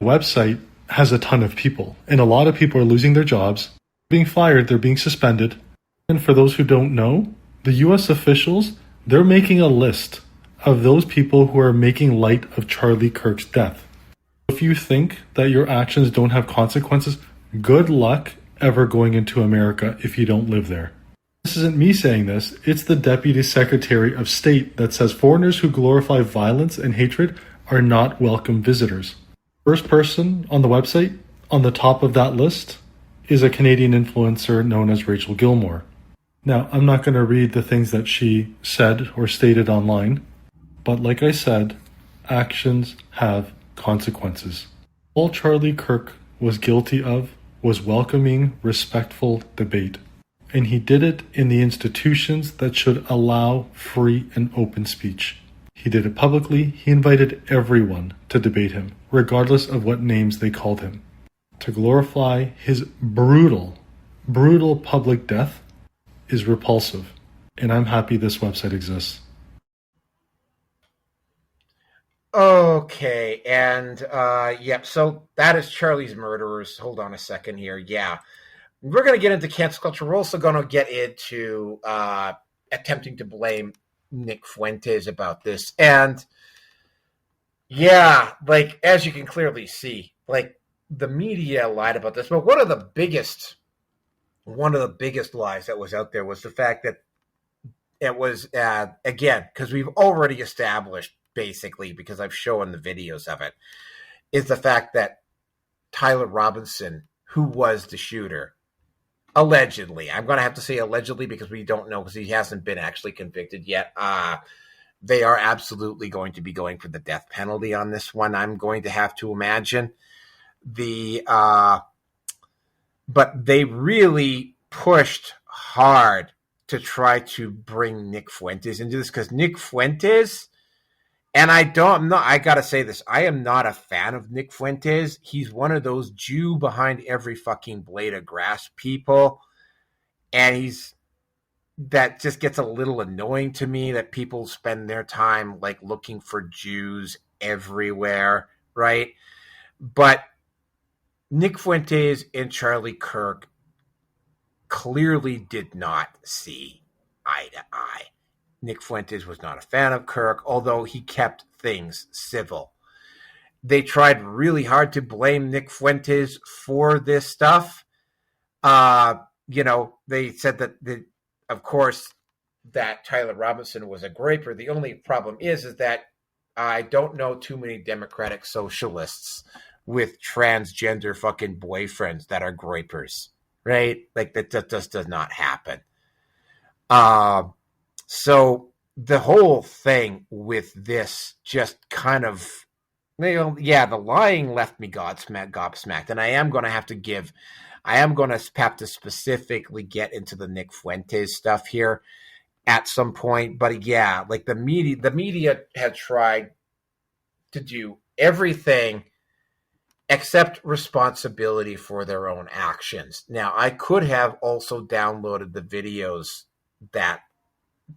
The website has a ton of people, and a lot of people are losing their jobs, being fired, they're being suspended. And for those who don't know, the U.S. officials, they're making a list of those people who are making light of Charlie Kirk's death. If you think that your actions don't have consequences, good luck ever going into America if you don't live there. This isn't me saying this, it's the Deputy Secretary of State that says foreigners who glorify violence and hatred are not welcome visitors. First person on the website, on the top of that list, is a Canadian influencer known as Rachel Gilmore. Now, I'm not going to read the things that she said or stated online, but like I said, actions have consequences. All Charlie Kirk was guilty of was welcoming respectful debate. And he did it in the institutions that should allow free and open speech. He did it publicly. He invited everyone to debate him, regardless of what names they called him. To glorify his brutal public death is repulsive, and I'm happy this website exists. Okay, and so that is Charlie's Murderers. Hold on a second here. Yeah, we're going to get into cancel culture. We're also going to get into attempting to blame Nick Fuentes about this. And yeah, like, as you can clearly see, like, the media lied about this. But one of the biggest lies that was out there was the fact that it was, again, because we've already established, basically, because I've shown the videos of it, is the fact that Tyler Robinson, who was the shooter, allegedly, I'm going to have to say allegedly because we don't know, because he hasn't been actually convicted yet. They are absolutely going to be going for the death penalty on this one, I'm going to have to imagine. But they really pushed hard to try to bring Nick Fuentes into this, because Nick Fuentes, and I gotta say this, I am not a fan of Nick Fuentes. He's one of those Jew behind every fucking blade of grass people, and that just gets a little annoying to me, that people spend their time like looking for Jews everywhere, right? But Nick Fuentes and Charlie Kirk clearly did not see eye to eye. Nick Fuentes was not a fan of Kirk, although he kept things civil. They tried really hard to blame Nick Fuentes for this stuff. They said that, of course, that Tyler Robinson was a graper. The only problem is that I don't know too many Democratic socialists with transgender fucking boyfriends that are grapers, right? Like, that just does not happen. So the whole thing with this just kind of, the lying left me gobsmacked, and I am going to have to specifically get into the Nick Fuentes stuff here at some point. But yeah, like, the media had tried to do everything accept responsibility for their own actions. Now, I could have also downloaded the videos that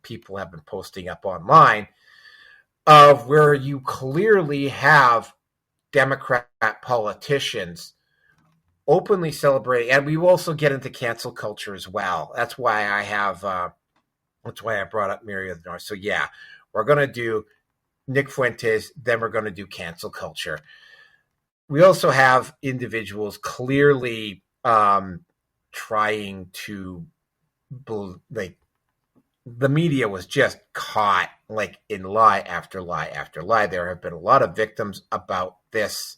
people have been posting up online of where you clearly have Democrat politicians openly celebrating, and we will also get into cancel culture as well. That's why I brought up Mary of the North. So yeah, we're going to do Nick Fuentes, then we're going to do cancel culture. We also have individuals clearly trying to, like, the media was just caught like in lie after lie after lie. There have been a lot of victims about this,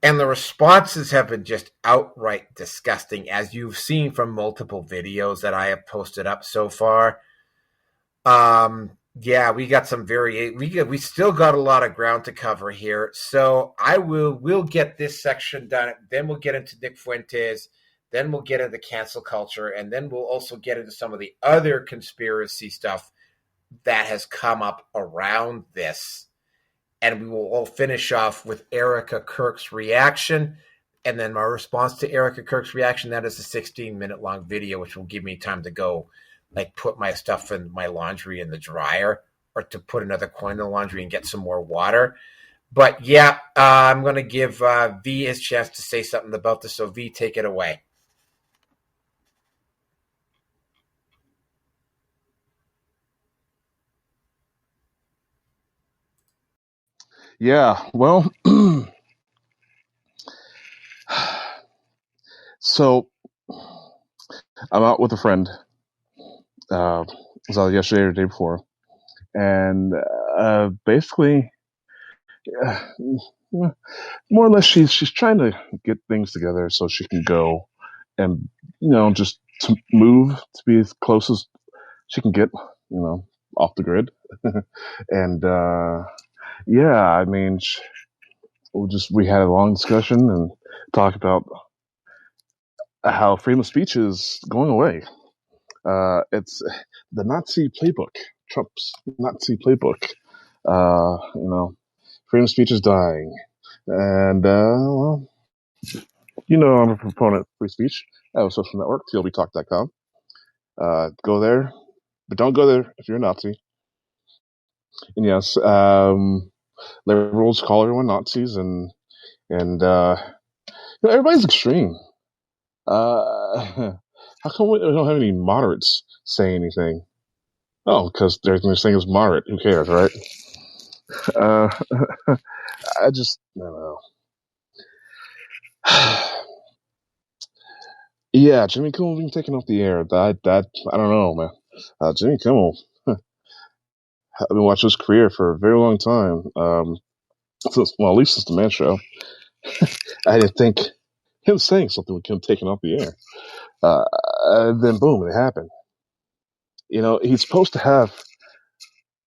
and the responses have been just outright disgusting, as you've seen from multiple videos that I have posted up so far. We got some we still got a lot of ground to cover here. So we'll get this section done. Then we'll get into Nick Fuentes. Then we'll get into cancel culture. And then we'll also get into some of the other conspiracy stuff that has come up around this. And we will all finish off with Erica Kirk's reaction. And then my response to Erica Kirk's reaction, that is a 16-minute long video, which will give me time to go like put my stuff in my laundry in the dryer, or to put another coin in the laundry and get some more water. But yeah, I'm going to give V his chance to say something about this. So V, take it away. Yeah, well, so I'm out with a friend. It was out yesterday or the day before, and basically, more or less, she's trying to get things together so she can go and just to move to be as close as she can get, off the grid. And yeah, I mean, we had a long discussion and talked about how freedom of speech is going away. It's the Nazi playbook, Trump's Nazi playbook. Freedom of speech is dying. And, well, I'm a proponent of free speech. I have a social network, tlbtalk.com. Go there, but don't go there if you're a Nazi. And yes, liberals call everyone Nazis, and everybody's extreme. How come we don't have any moderates say anything? Oh, because everything they're saying is moderate. Who cares, right? I don't know. Yeah, Jimmy Kimmel being taken off the air. That I don't know, man. Jimmy Kimmel. I've been watching his career for a very long time. At least since the Man Show. I didn't think him saying something would get him taken off the air. Then boom, it happened. He's supposed to have.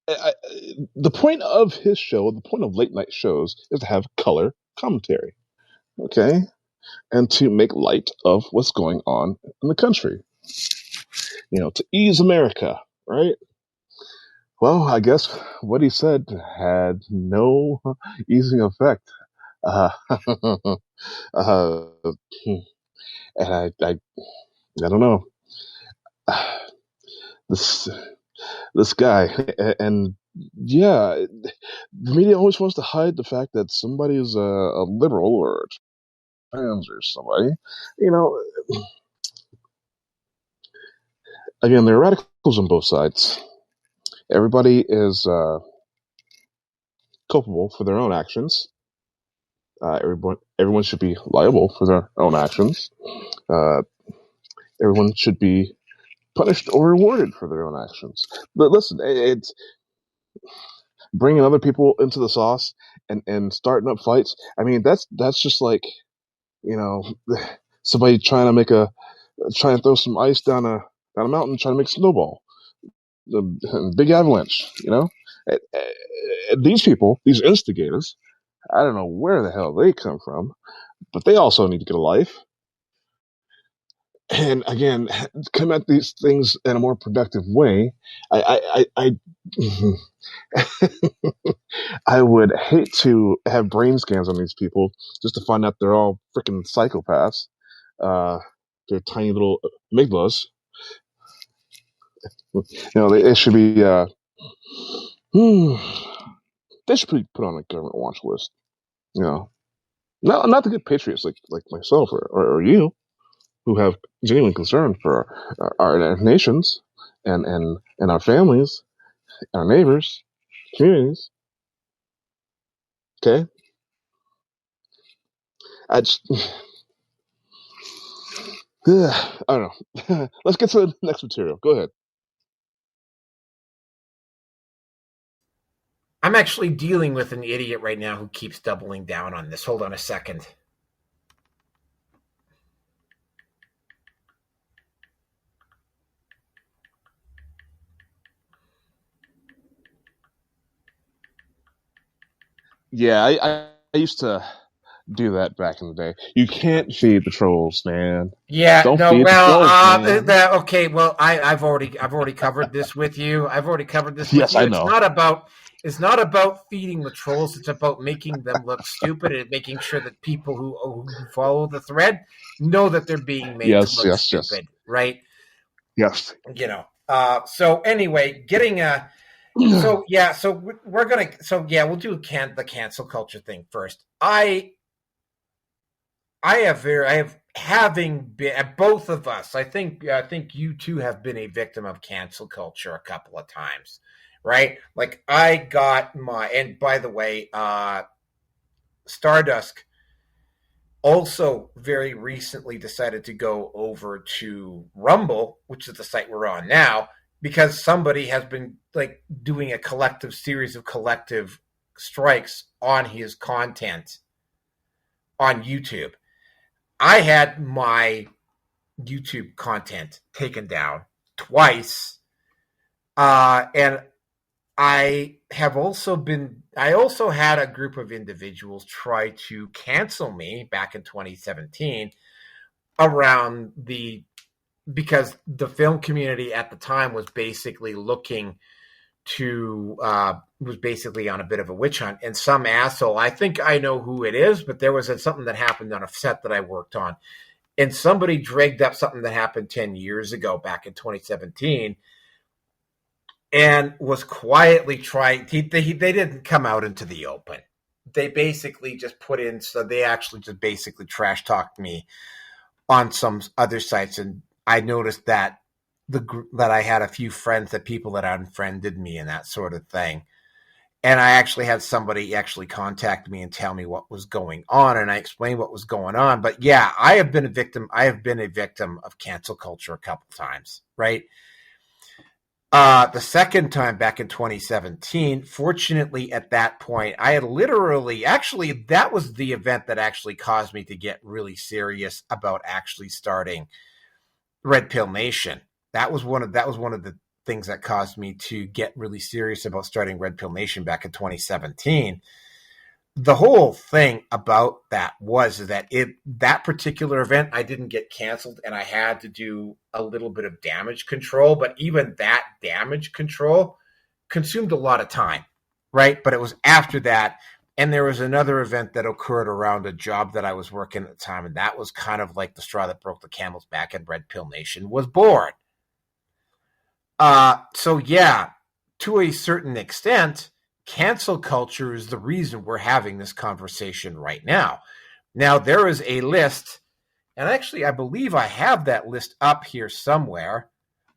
The point of his show, the point of late night shows, is to have color commentary, okay, and to make light of what's going on in the country. To ease America, right? Well, I guess what he said had no easing effect. And I don't know. This guy, and yeah, the media always wants to hide the fact that somebody is a liberal or a trans or somebody. Again, there are radicals on both sides. Everybody is culpable for their own actions. Everyone should be liable for their own actions. Everyone should be punished or rewarded for their own actions. But listen, it's bringing other people into the sauce and starting up fights. I mean, that's just like, somebody trying to throw some ice down a mountain, trying to make a snowball, the big avalanche. These people, these instigators, I don't know where the hell they come from, but they also need to get a life. And again, come at these things in a more productive way. I I would hate to have brain scans on these people just to find out they're all freaking psychopaths. They're tiny little amygdalas. They should be. They should be put on a government watch list. Not the good patriots like myself or you, who have genuine concern for our nations and our families, our neighbors, communities. Okay, I don't know. Let's get to the next material. Go ahead. I'm actually dealing with an idiot right now who keeps doubling down on this. Hold on a second. Yeah, I used to do that back in the day. You can't feed the trolls, man. Yeah, Don't no, feed well, the trolls, man. okay, well, I've already covered this with you. I've already covered this with Yes, you. I know. It's not about feeding the trolls. It's about making them look stupid and making sure that people who follow the thread know that they're being made to look stupid, right? Yes. So anyway, we'll do the cancel culture thing first. Having been both of us, I think you two have been a victim of cancel culture a couple of times, right? Like I got and by the way, Stardust also very recently decided to go over to Rumble, which is the site we're on now, because somebody has been like doing a collective series of collective strikes on his content on YouTube. I had my YouTube content taken down twice, and I also had a group of individuals try to cancel me back in 2017 because the film community at the time was basically was basically on a bit of a witch hunt, and some asshole, I think I know who it is, but there was something that happened on a set that I worked on, and somebody dragged up something that happened 10 years ago back in 2017 and was quietly trying. They didn't come out into the open. They basically just they actually just basically trash talked me on some other sites, and I noticed that that I had a few friends, people that unfriended me and that sort of thing. And I actually had somebody actually contact me and tell me what was going on, and I explained what was going on. But yeah, I have been a victim of cancel culture a couple times, right? The second time back in 2017, fortunately at that point, I had that was the event that actually caused me to get really serious about actually starting Red Pill Nation. That was one of the things that caused me to get really serious about starting Red Pill Nation back in 2017. The whole thing about that was that that particular event, I didn't get canceled, and I had to do a little bit of damage control, but even that damage control consumed a lot of time, right? But it was after that, and there was another event that occurred around a job that I was working at the time, and that was kind of like the straw that broke the camel's back, and Red Pill Nation was born. So yeah, to a certain extent, cancel culture is the reason we're having this conversation right now. Now, there is a list, and actually, I believe I have that list up here somewhere.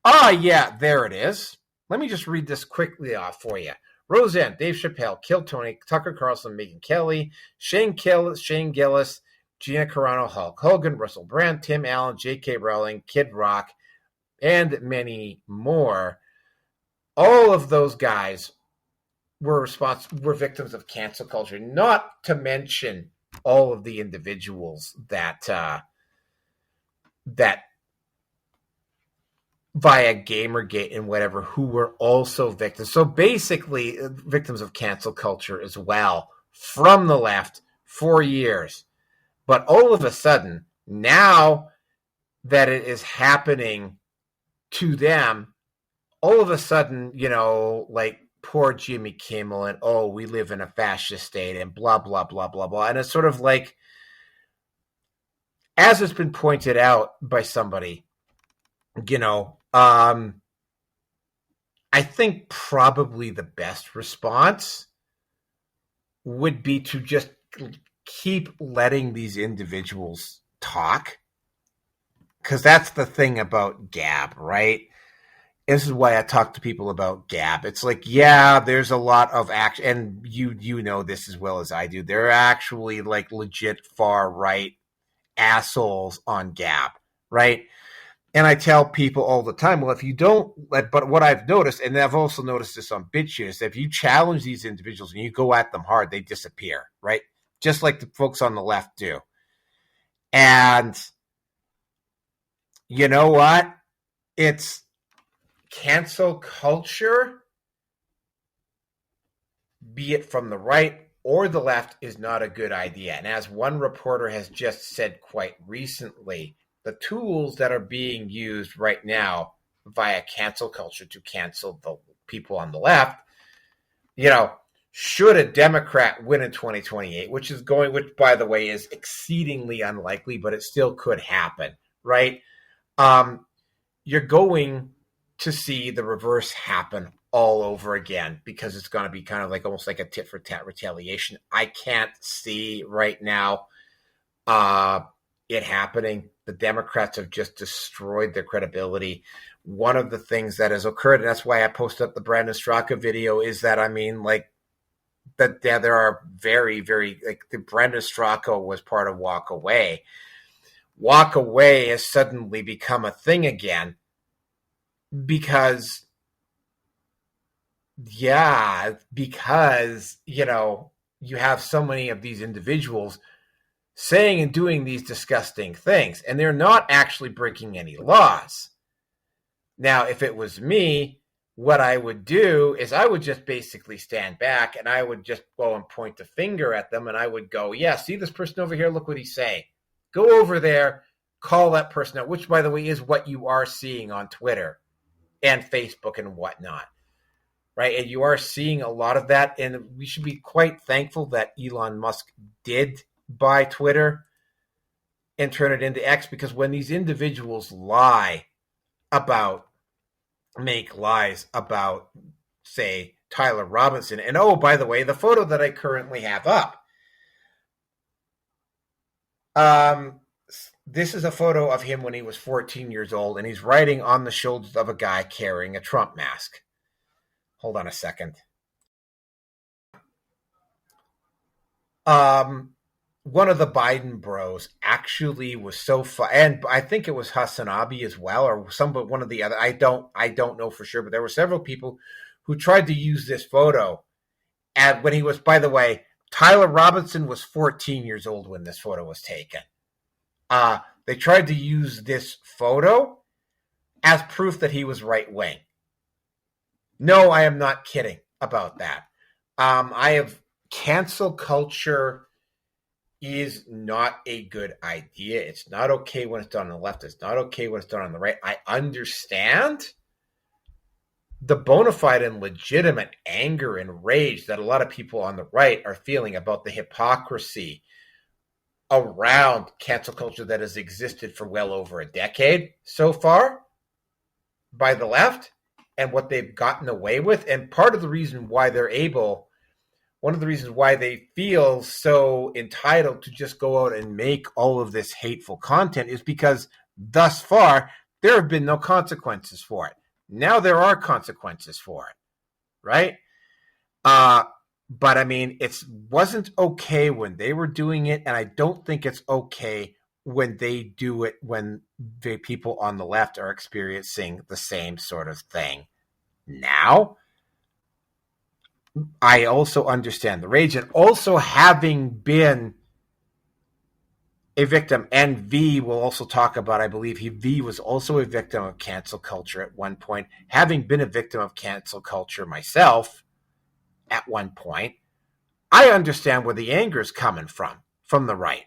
Yeah, there it is. Let me just read this quickly off for you. Roseanne, Dave Chappelle, Kill Tony, Tucker Carlson, Megyn Kelly, Shane Gillis, Gina Carano, Hulk Hogan, Russell Brand, Tim Allen, J.K. Rowling, Kid Rock, and many more. All of those guys were victims of cancel culture, not to mention all of the individuals that via Gamergate and whatever, who were also victims. So basically, victims of cancel culture as well from the left for years. But all of a sudden, now that it is happening to them, all of a sudden, like poor Jimmy Kimmel and, we live in a fascist state and blah, blah, blah, blah, blah. And it's sort of like, as has been pointed out by somebody, I think probably the best response would be to just keep letting these individuals talk. Because that's the thing about Gab, right? This is why I talk to people about Gab. It's like, yeah, there's a lot of action, and you know this as well as I do. There are actually like legit far right assholes on Gab, right? And I tell people all the time, well, if you don't, but what I've noticed, and I've also noticed this on BitChute, is if you challenge these individuals and you go at them hard, they disappear, right? Just like the folks on the left do. And you know what? It's cancel culture, be it from the right or the left, is not a good idea. And as one reporter has just said quite recently, the tools that are being used right now via cancel culture to cancel the people on the left, should a Democrat win in 2028, which by the way is exceedingly unlikely, but it still could happen, right? You're going to see the reverse happen all over again, because it's going to be kind of like almost like a tit for tat retaliation. I can't see right now it happening. the Democrats have just destroyed their credibility. One of the things that has occurred, and that's why I posted up the Brandon Straka video, is that, I mean, like, that yeah, there are very, very, like, the Brandon Straka was part of Walk Away. Walk Away has suddenly become a thing again because, you know, you have so many of these individuals saying and doing these disgusting things, and they're not actually breaking any laws. Now, if it was me, what I would do is I would just basically stand back and I would just go and point the finger at them, and I would go, yeah, see this person over here? Look what he's saying. Go over there, call that person out, which, by the way, is what you are seeing on Twitter and Facebook and whatnot, right? And you are seeing a lot of that, and we should be quite thankful that Elon Musk did buy Twitter and turn it into X, because when these individuals make lies about, say, Tyler Robinson, and oh, by the way, the photo that I currently have up, this is a photo of him when he was 14 years old, and he's riding on the shoulders of a guy carrying a Trump mask. Hold on a second. One of the Biden bros actually was so fun, and I think it was Hassanabi as well, or one of the other. I don't know for sure, but there were several people who tried to use this photo. And when he was, by the way, Tyler Robinson was 14 years old when this photo was taken. They tried to use this photo as proof that he was right wing. No, I am not kidding about that. Cancel culture is not a good idea. It's not okay when it's done on the left. It's not okay when it's done on the right. I understand the bona fide and legitimate anger and rage that a lot of people on the right are feeling about the hypocrisy around cancel culture that has existed for well over a decade so far by the left and what they've gotten away with. And part of the reason why one of the reasons why they feel so entitled to just go out and make all of this hateful content is because thus far there have been no consequences for it. Now there are consequences for it, right? But I mean, it wasn't okay when they were doing it, and I don't think it's okay when they do it when the people on the left are experiencing the same sort of thing now. I also understand the rage, and also having been a victim, and V will also talk about, I believe V was also a victim of cancel culture at one point. Having been a victim of cancel culture myself at one point, I understand where the anger is coming from the right.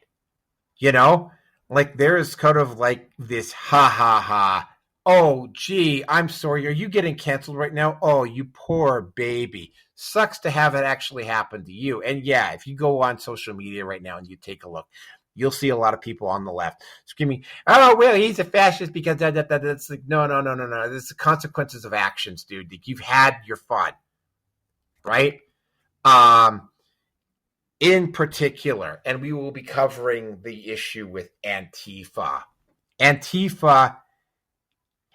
You know, like there is kind of like this ha ha ha. Oh, gee, I'm sorry. Are you getting canceled right now? Oh, you poor baby. Sucks to have it actually happen to you. And yeah, if you go on social media right now and you take a look, you'll see a lot of people on the left screaming, oh, well, he's a fascist because that's like, no. It's the consequences of actions, dude. Like, you've had your fun, right? In particular, and we will be covering the issue with Antifa. Antifa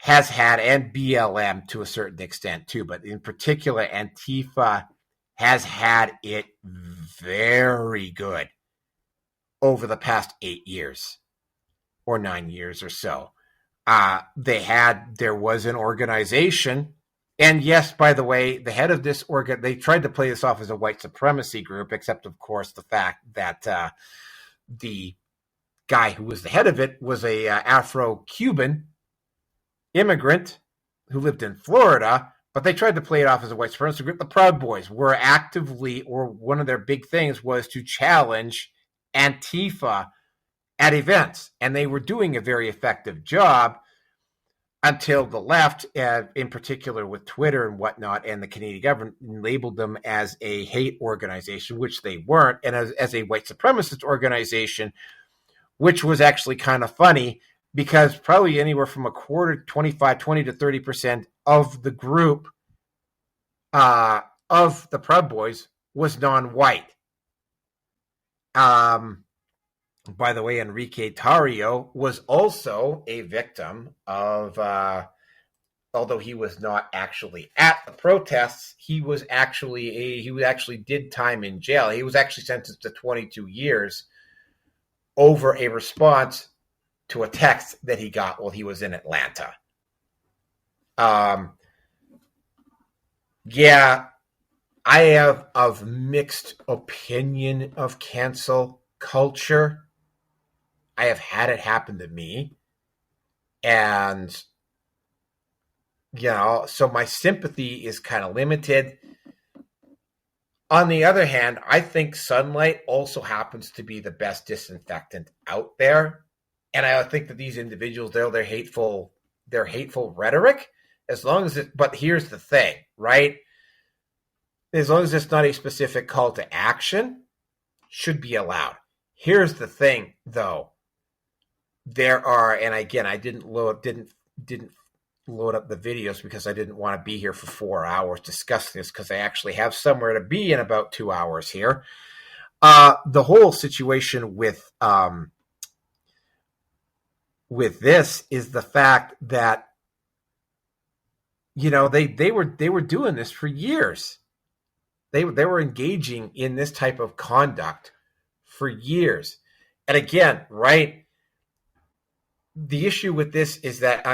has had, and BLM to a certain extent too, but in particular, Antifa has had it very good over the past 8 years or 9 years or so. There was an organization, and yes, by the way, the head of this they tried to play this off as a white supremacy group, except of course the fact that the guy who was the head of it was a Afro-Cuban immigrant who lived in Florida, but they tried to play it off as a white supremacy group. The Proud Boys were actively, or one of their big things was to challenge Antifa at events, and they were doing a very effective job until the left, in particular with Twitter and whatnot, and the Canadian government labeled them as a hate organization, which they weren't, and as a white supremacist organization, which was actually kind of funny because probably anywhere from a quarter, 20 to 30% of the group of the Proud Boys was non-white. by the way, Enrique Tarrio was also a victim of, although he was not actually at the protests, he actually did time in jail. He was actually sentenced to 22 years over a response to a text that he got while he was in Atlanta. Yeah, I have of mixed opinion of cancel culture. I have had it happen to me. And, so my sympathy is kind of limited. On the other hand, I think sunlight also happens to be the best disinfectant out there. And I think that these individuals, their hateful rhetoric, but here's the thing, right? As long as it's not a specific call to action, should be allowed. Here's the thing, though. There are, and again, I didn't load up the videos because I didn't want to be here for 4 hours discussing this, because I actually have somewhere to be in about 2 hours here. The whole situation with this is the fact that they were doing this for years. They were engaging in this type of conduct for years. And again, right, the issue with this is that,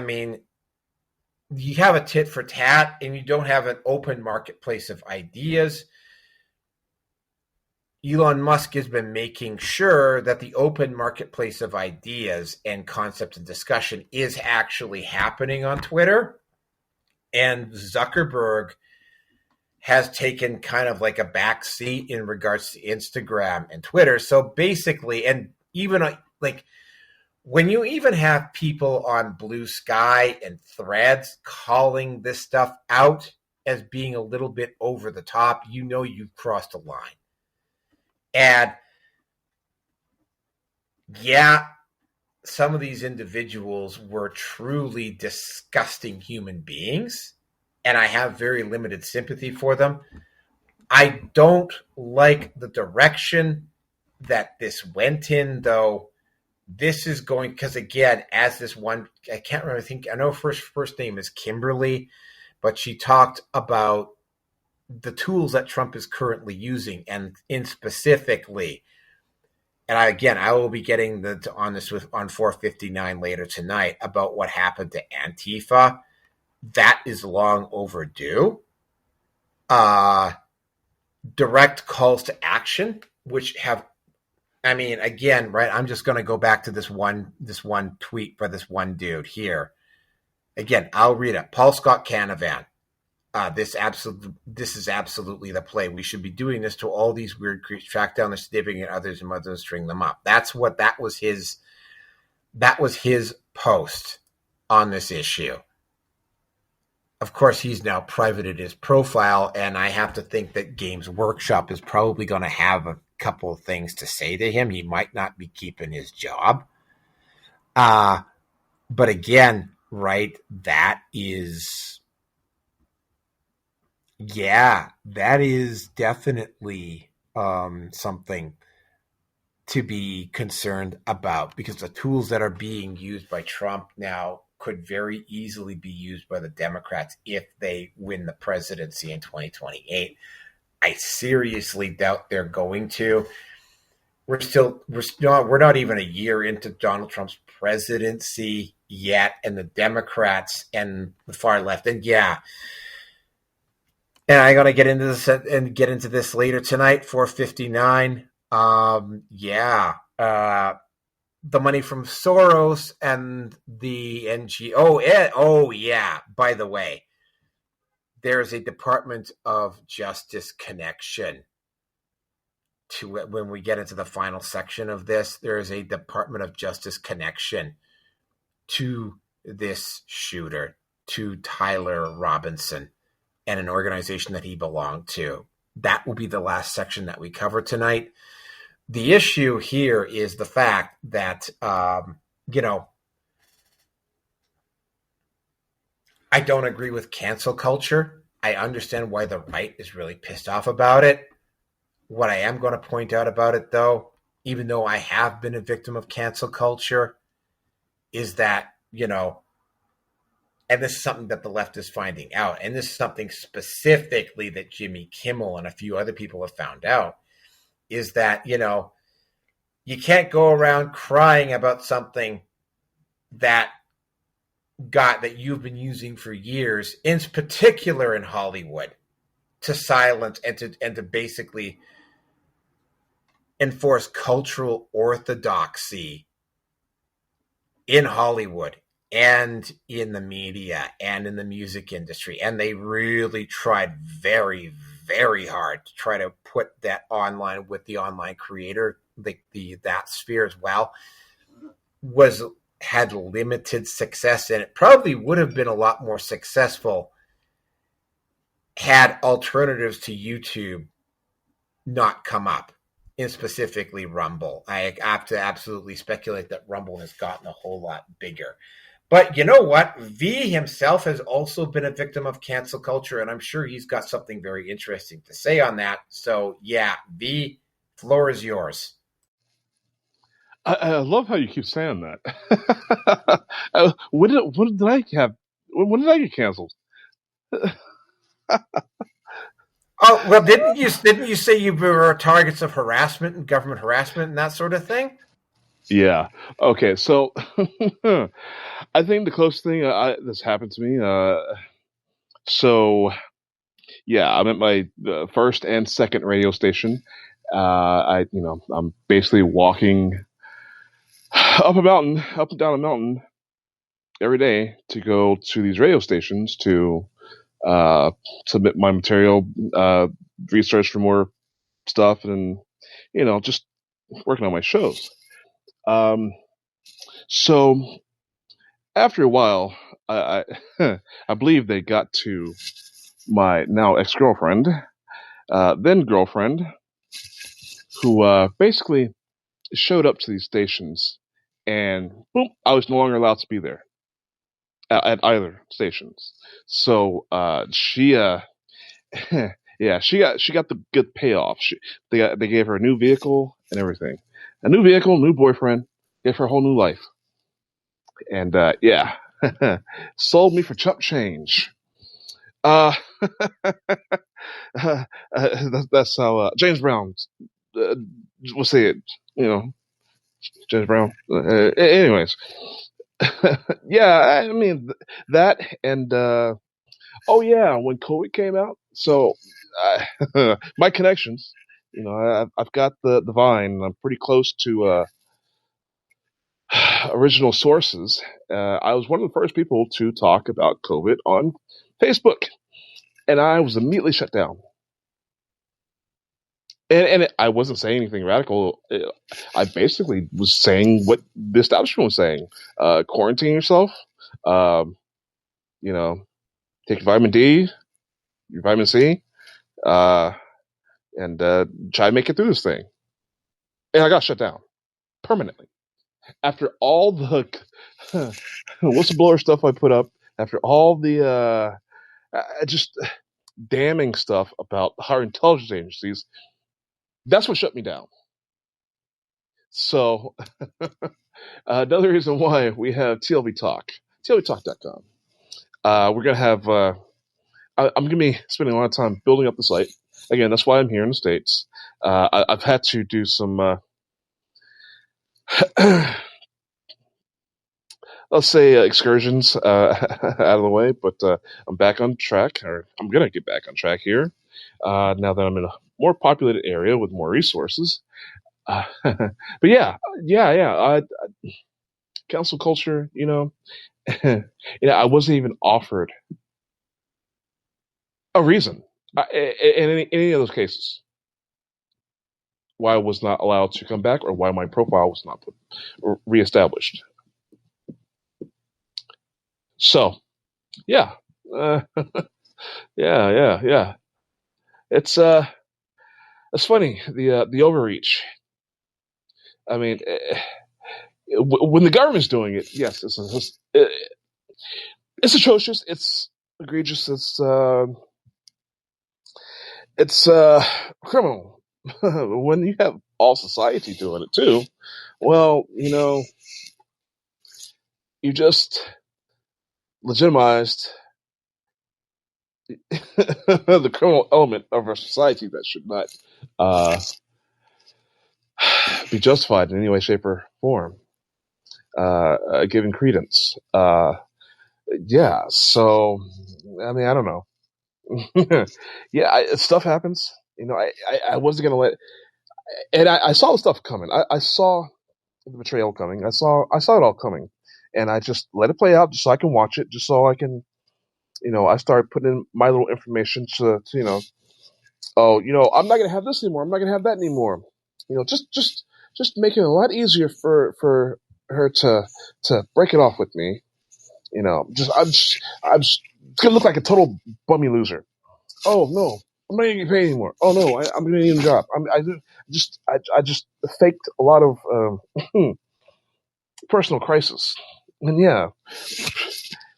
you have a tit for tat and you don't have an open marketplace of ideas. Elon Musk has been making sure that the open marketplace of ideas and concepts and discussion is actually happening on Twitter. And Zuckerberg has taken kind of like a back seat in regards to Instagram and Twitter. So basically, and even like when you even have people on Blue Sky and Threads calling this stuff out as being a little bit over the top, you've crossed a line. And yeah, some of these individuals were truly disgusting human beings, and I have very limited sympathy for them. I don't like the direction that this went in, though. This is going, because again, as this one, I can't remember, I know first name is Kimberly, but she talked about the tools that Trump is currently using, and in specifically, and I will be getting on 459 later tonight about what happened to Antifa. That is long overdue. Direct calls to action, which have, again, right, I'm just going to go back to this one tweet by this one dude here. Again, I'll read it. Paul Scott Canavan. This is absolutely the play. We should be doing this to all these weird creatures, track down the significant others and mothers, string them up. That was his post on this issue. Of course, he's now privated his profile, and I have to think that Games Workshop is probably going to have a couple of things to say to him. He might not be keeping his job. But again, right, that is definitely something to be concerned about, because the tools that are being used by Trump now could very easily be used by the Democrats if they win the presidency in 2028. I seriously doubt they're going to. We're not even a year into Donald Trump's presidency yet, and the Democrats and the far left, and I'm going to get into this later tonight. 459. The money from Soros and the NGO. By the way, there's a Department of Justice connection to it. When we get into the final section of this, there is a Department of Justice connection to this shooter, to Tyler Robinson, and an organization that he belonged to. That will be the last section that we cover tonight. The issue here is the fact that, I don't agree with cancel culture. I understand why the right is really pissed off about it. What I am going to point out about it, though, even though I have been a victim of cancel culture, is that, and this is something that the left is finding out, and this is something specifically that Jimmy Kimmel and a few other people have found out, is that, you can't go around crying about something that you've been using for years, in particular in Hollywood, to silence and to basically enforce cultural orthodoxy in Hollywood and in the media and in the music industry. And they really tried very, very hard to try to put that online with the online creator, that sphere as well, had limited success, and it probably would have been a lot more successful had alternatives to YouTube not come up, in specifically Rumble. I have to absolutely speculate that Rumble has gotten a whole lot bigger. But you know what? V himself has also been a victim of cancel culture, and I'm sure he's got something very interesting to say on that. So yeah, V, floor is yours. I love how you keep saying that. When did I get canceled? Oh, well, didn't you say you were targets of harassment and government harassment and that sort of thing? Yeah. Okay. So I think the closest thing that's happened to me. So yeah, I'm at my first and second radio station. I'm basically walking up and down a mountain every day to go to these radio stations to submit my material, research for more stuff, and just working on my shows. So after a while, I I believe they got to my now ex-girlfriend, then girlfriend, who basically showed up to these stations, and boom, I was no longer allowed to be there at either stations. So she yeah, she got the good payoff. They gave her a new vehicle and everything, a new vehicle, new boyfriend, gave her a whole new life, and yeah, sold me for chump change. That's how James Brown will say it. James Brown. Anyways, yeah, I mean that, and oh yeah, when COVID came out, so my connections, I've got the Vine. I'm pretty close to original sources. I was one of the first people to talk about COVID on Facebook, and I was immediately shut down. And I wasn't saying anything radical. I basically was saying what the establishment was saying: quarantine yourself. Take your vitamin D, your vitamin C, and try to make it through this thing. And I got shut down permanently after all the whistleblower stuff I put up, after all the just damning stuff about our intelligence agencies. That's what shut me down. So another reason why we have TLV Talk, TLVTalk.com. We're going to have, I'm going to be spending a lot of time building up the site. Again, that's why I'm here in the States. I've had to do some, let's say, excursions out of the way, but I'm back on track, or I'm going to get back on track here now that I'm in a more populated area with more resources. But yeah. Council culture, I wasn't even offered a reason in any of those cases why I was not allowed to come back or why my profile was not reestablished. So, yeah, yeah. It's funny, the overreach. I mean, when the government's doing it, yes, it's atrocious. It's egregious. It's criminal. When you have all society doing it too, well, you just legitimized the criminal element of our society that should not be justified in any way, shape, or form, giving credence. Yeah, so, I mean, I don't know. Yeah, stuff happens. I wasn't going to let... And I saw the stuff coming. I saw the betrayal coming. I saw it all coming. And I just let it play out just so I can watch it, just so I can, I started putting in my little information to I'm not going to have this anymore. I'm not going to have that anymore. Just making it a lot easier for her to break it off with me. I'm just going to look like a total bummy loser. Oh no, I'm not going to get paid anymore. Oh no, I'm going to need a job. I just faked a lot of personal crisis. And yeah,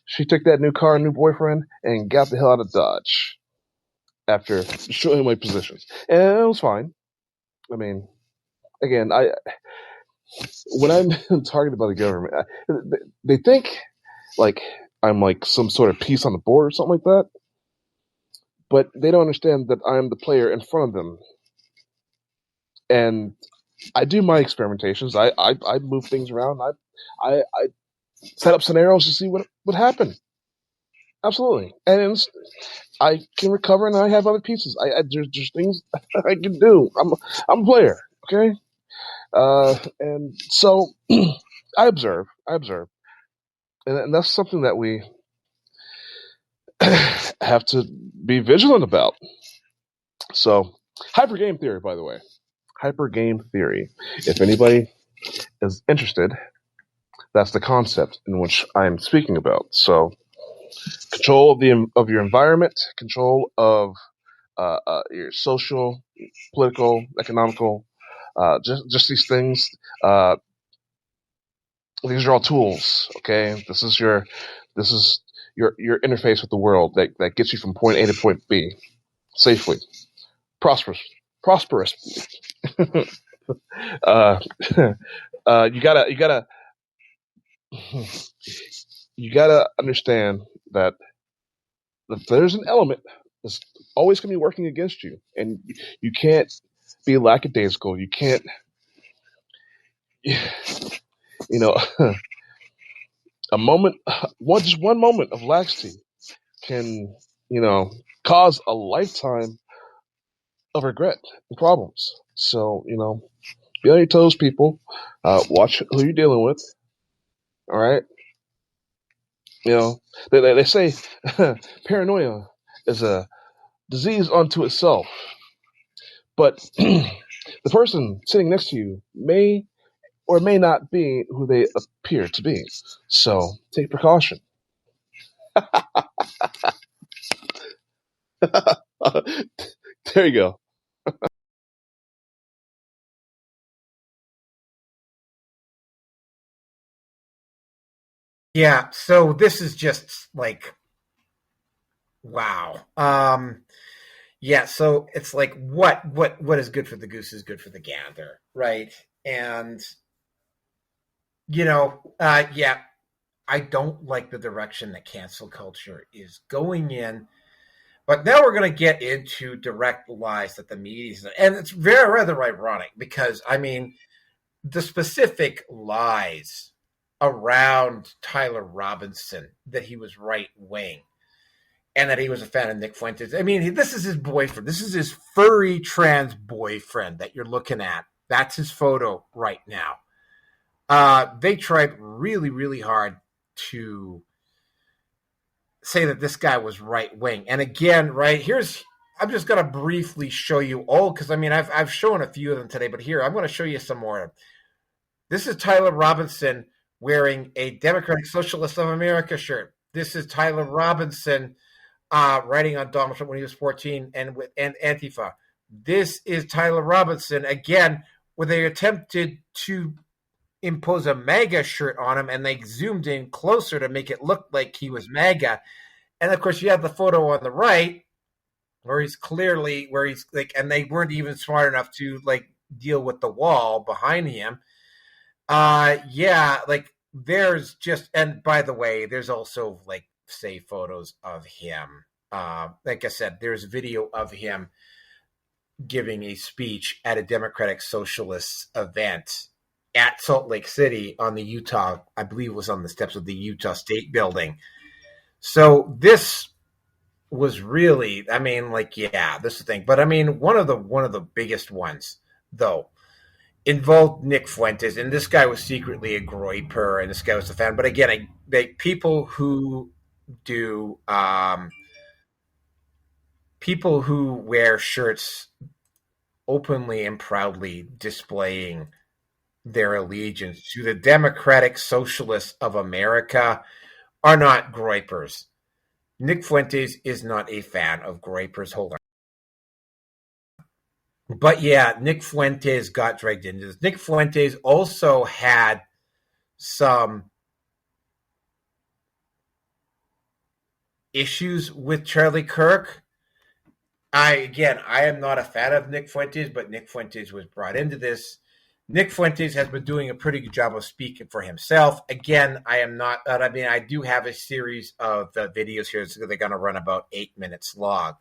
she took that new car, new boyfriend, and got the hell out of Dodge after showing my positions. And it was fine. I mean, again, when I'm targeted by the government, they think like I'm like some sort of piece on the board or something like that. But they don't understand that I'm the player in front of them. And I do my experimentations. I move things around. I set up scenarios to see what would happen. Absolutely. And I can recover, and I have other pieces. There's things I can do. I'm a player, okay? And so I observe, and that's something that we have to be vigilant about. So, hyper game theory, by the way, hyper game theory. If anybody is interested, that's the concept in which I'm speaking about. So, control of your environment, control of your social, political, economical, just these things. These are all tools. Okay, this is your interface with the world that gets you from point A to point B safely, prosperously. You gotta understand that if there's an element that's always going to be working against you, and you can't be lackadaisical. You can't, just one moment of laxity can, cause a lifetime of regret and problems. So, be on your toes, people. Watch who you're dealing with. All right. They say paranoia is a disease unto itself, but the person sitting next to you may or may not be who they appear to be. So take precaution. There you go. Yeah, so this is just like, wow. Yeah, so it's like what is good for the goose is good for the gander, right? And yeah, I don't like the direction that cancel culture is going in. But now we're going to get into direct lies that the media is, and it's very rather ironic because I mean the specific lies around Tyler Robinson that he was right wing and that he was a fan of Nick Fuentes. I mean, this is his boyfriend. This is his furry trans boyfriend that you're looking at. That's his photo right now. They tried really, really hard to say that this guy was right wing. And again, right I'm just going to briefly show you all because I mean, I've shown a few of them today, but here I'm going to show you some more. This is Tyler Robinson wearing a Democratic Socialist of America shirt. This is Tyler Robinson writing on Donald Trump when he was 14 and Antifa. This is Tyler Robinson again, where they attempted to impose a MAGA shirt on him, and they zoomed in closer to make it look like he was MAGA. And of course, you have the photo on the right where he's like, and they weren't even smart enough to like deal with the wall behind him. Like there's just, and by the way, there's also like say photos of him. Like I said, there's video of him giving a speech at a Democratic Socialist event at Salt Lake City on the Utah, I believe it was on the steps of the Utah State Building. So this was really, I mean, like, yeah, this is the thing. But I mean, one of the biggest ones, though, involved Nick Fuentes, and this guy was secretly a groyper, and this guy was a fan. But again, people who wear shirts openly and proudly displaying their allegiance to the Democratic Socialists of America are not groypers. Nick Fuentes is not a fan of groypers. Hold on. But yeah, Nick Fuentes got dragged into this. Nick Fuentes also had some issues with Charlie Kirk. I am not a fan of Nick Fuentes, but Nick Fuentes was brought into this. Nick Fuentes has been doing a pretty good job of speaking for himself. Again, I am not, I mean, I do have a series of videos here. So they're going to run about 8 minutes long,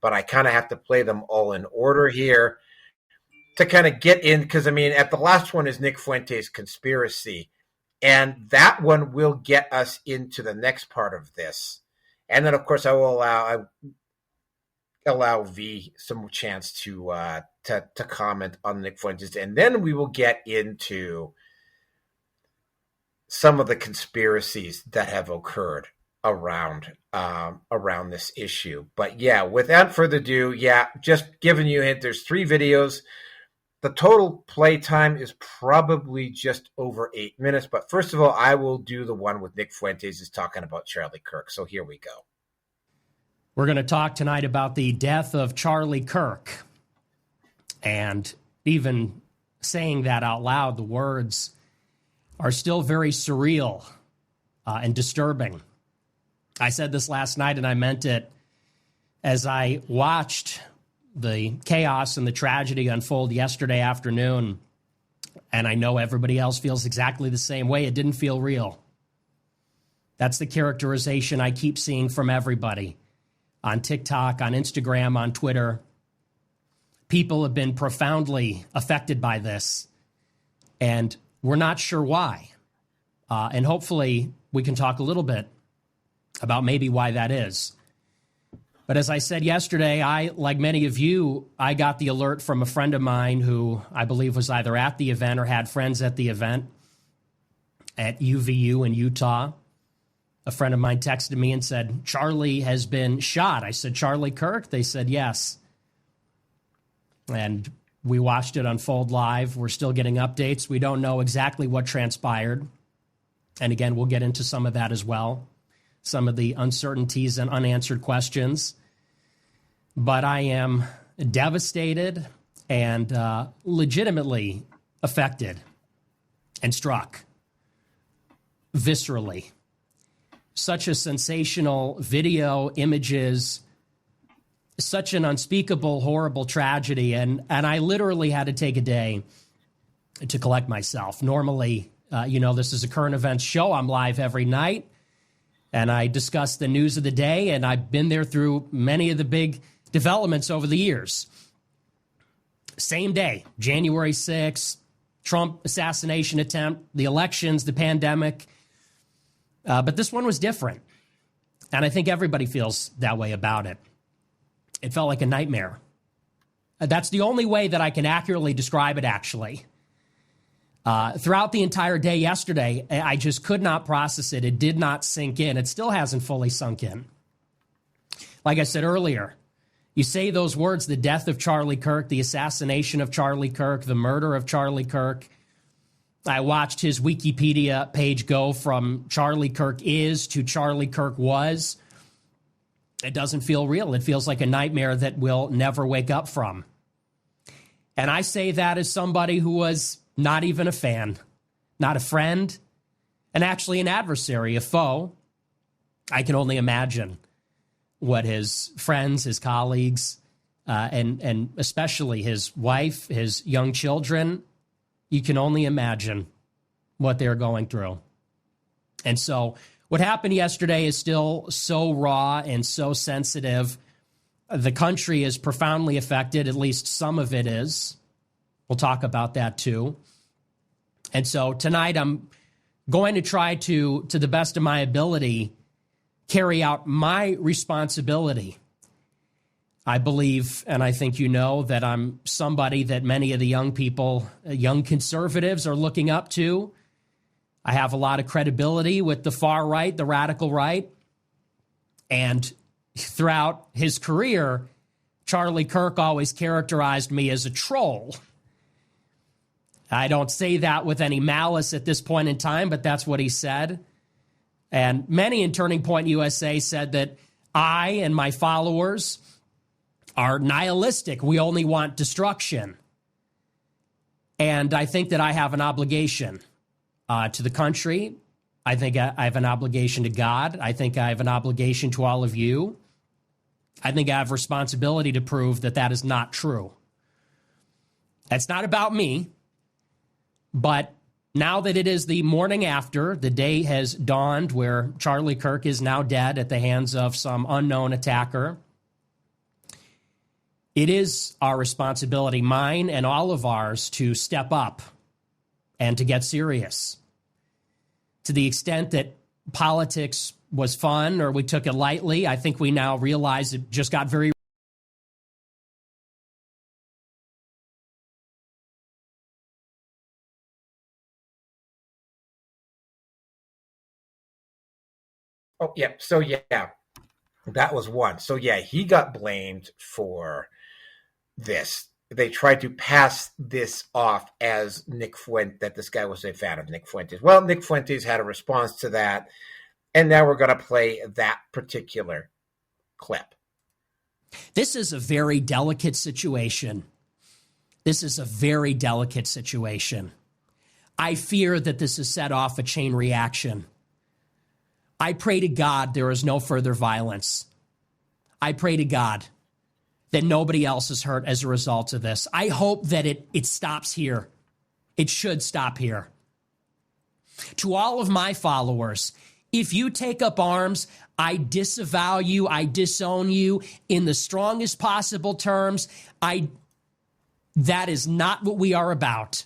but I kind of have to play them all in order here to kind of get in. Because, I mean, at the last one is Nick Fuentes' conspiracy. And that one will get us into the next part of this. And then, of course, I will allow V some chance to comment on Nick Fuentes, and then we will get into some of the conspiracies that have occurred around this issue. But yeah, without further ado, just giving you a hint. There's 3 videos. The total play time is probably just over 8 minutes. But first of all, I will do the one with Nick Fuentes is talking about Charlie Kirk. So here we go. We're going to talk tonight about the death of Charlie Kirk. And even saying that out loud, the words are still very surreal and disturbing. I said this last night, and I meant it as I watched the chaos and the tragedy unfold yesterday afternoon. And I know everybody else feels exactly the same way. It didn't feel real. That's the characterization I keep seeing from everybody. On TikTok, on Instagram, on Twitter. People have been profoundly affected by this, and we're not sure why. And hopefully we can talk a little bit about maybe why that is. But as I said yesterday, like many of you, I got the alert from a friend of mine who I believe was either at the event or had friends at the event at UVU in Utah. A friend of mine texted me and said, Charlie has been shot. I said, Charlie Kirk? They said, yes. And we watched it unfold live. We're still getting updates. We don't know exactly what transpired. And again, we'll get into some of that as well. Some of the uncertainties and unanswered questions. But I am devastated and legitimately affected and struck viscerally. Such a sensational video, images, such an unspeakable, horrible tragedy. And I literally had to take a day to collect myself. Normally, this is a current events show. I'm live every night, and I discuss the news of the day, and I've been there through many of the big developments over the years. Same day, January 6th, Trump assassination attempt, the elections, the pandemic. But this one was different, and I think everybody feels that way about it. It felt like a nightmare. That's the only way that I can accurately describe it, actually. Throughout the entire day yesterday, I just could not process it. It did not sink in. It still hasn't fully sunk in. Like I said earlier, you say those words, the death of Charlie Kirk, the assassination of Charlie Kirk, the murder of Charlie Kirk. I watched his Wikipedia page go from Charlie Kirk is to Charlie Kirk was. It doesn't feel real. It feels like a nightmare that we'll never wake up from. And I say that as somebody who was not even a fan, not a friend, and actually an adversary, a foe. I can only imagine what his friends, his colleagues, and especially his wife, his young children. You can only imagine what they're going through. And so what happened yesterday is still so raw and so sensitive. The country is profoundly affected, at least some of it is. We'll talk about that too. And so tonight I'm going to try to the best of my ability, carry out my responsibility. I believe, and I think you know, that I'm somebody that many of the young people, young conservatives, are looking up to. I have a lot of credibility with the far right, the radical right. And throughout his career, Charlie Kirk always characterized me as a troll. I don't say that with any malice at this point in time, but that's what he said. And many in Turning Point USA said that I and my followers are nihilistic. We only want destruction. And I think that I have an obligation to the country. I think I have an obligation to God. I think I have an obligation to all of you. I think I have responsibility to prove that that is not true. It's not about me, but now that it is the morning after, the day has dawned where Charlie Kirk is now dead at the hands of some unknown attacker. It is our responsibility, mine and all of ours, to step up and to get serious. To the extent that politics was fun or we took it lightly, I think we now realize it just got very... Oh, yeah. So, yeah, that was one. So, yeah, he got blamed for this. They tried to pass this off as Nick Fuentes, that this guy was a fan of Nick Fuentes. Well, Nick Fuentes had a response to that, and now we're going to play that particular clip. This is a very delicate situation. This is a very delicate situation. I fear that this has set off a chain reaction. I pray to God there is no further violence. I pray to God that nobody else is hurt as a result of this. I hope that it stops here. It should stop here. To all of my followers, if you take up arms, I disavow you, I disown you in the strongest possible terms. That is not what we are about.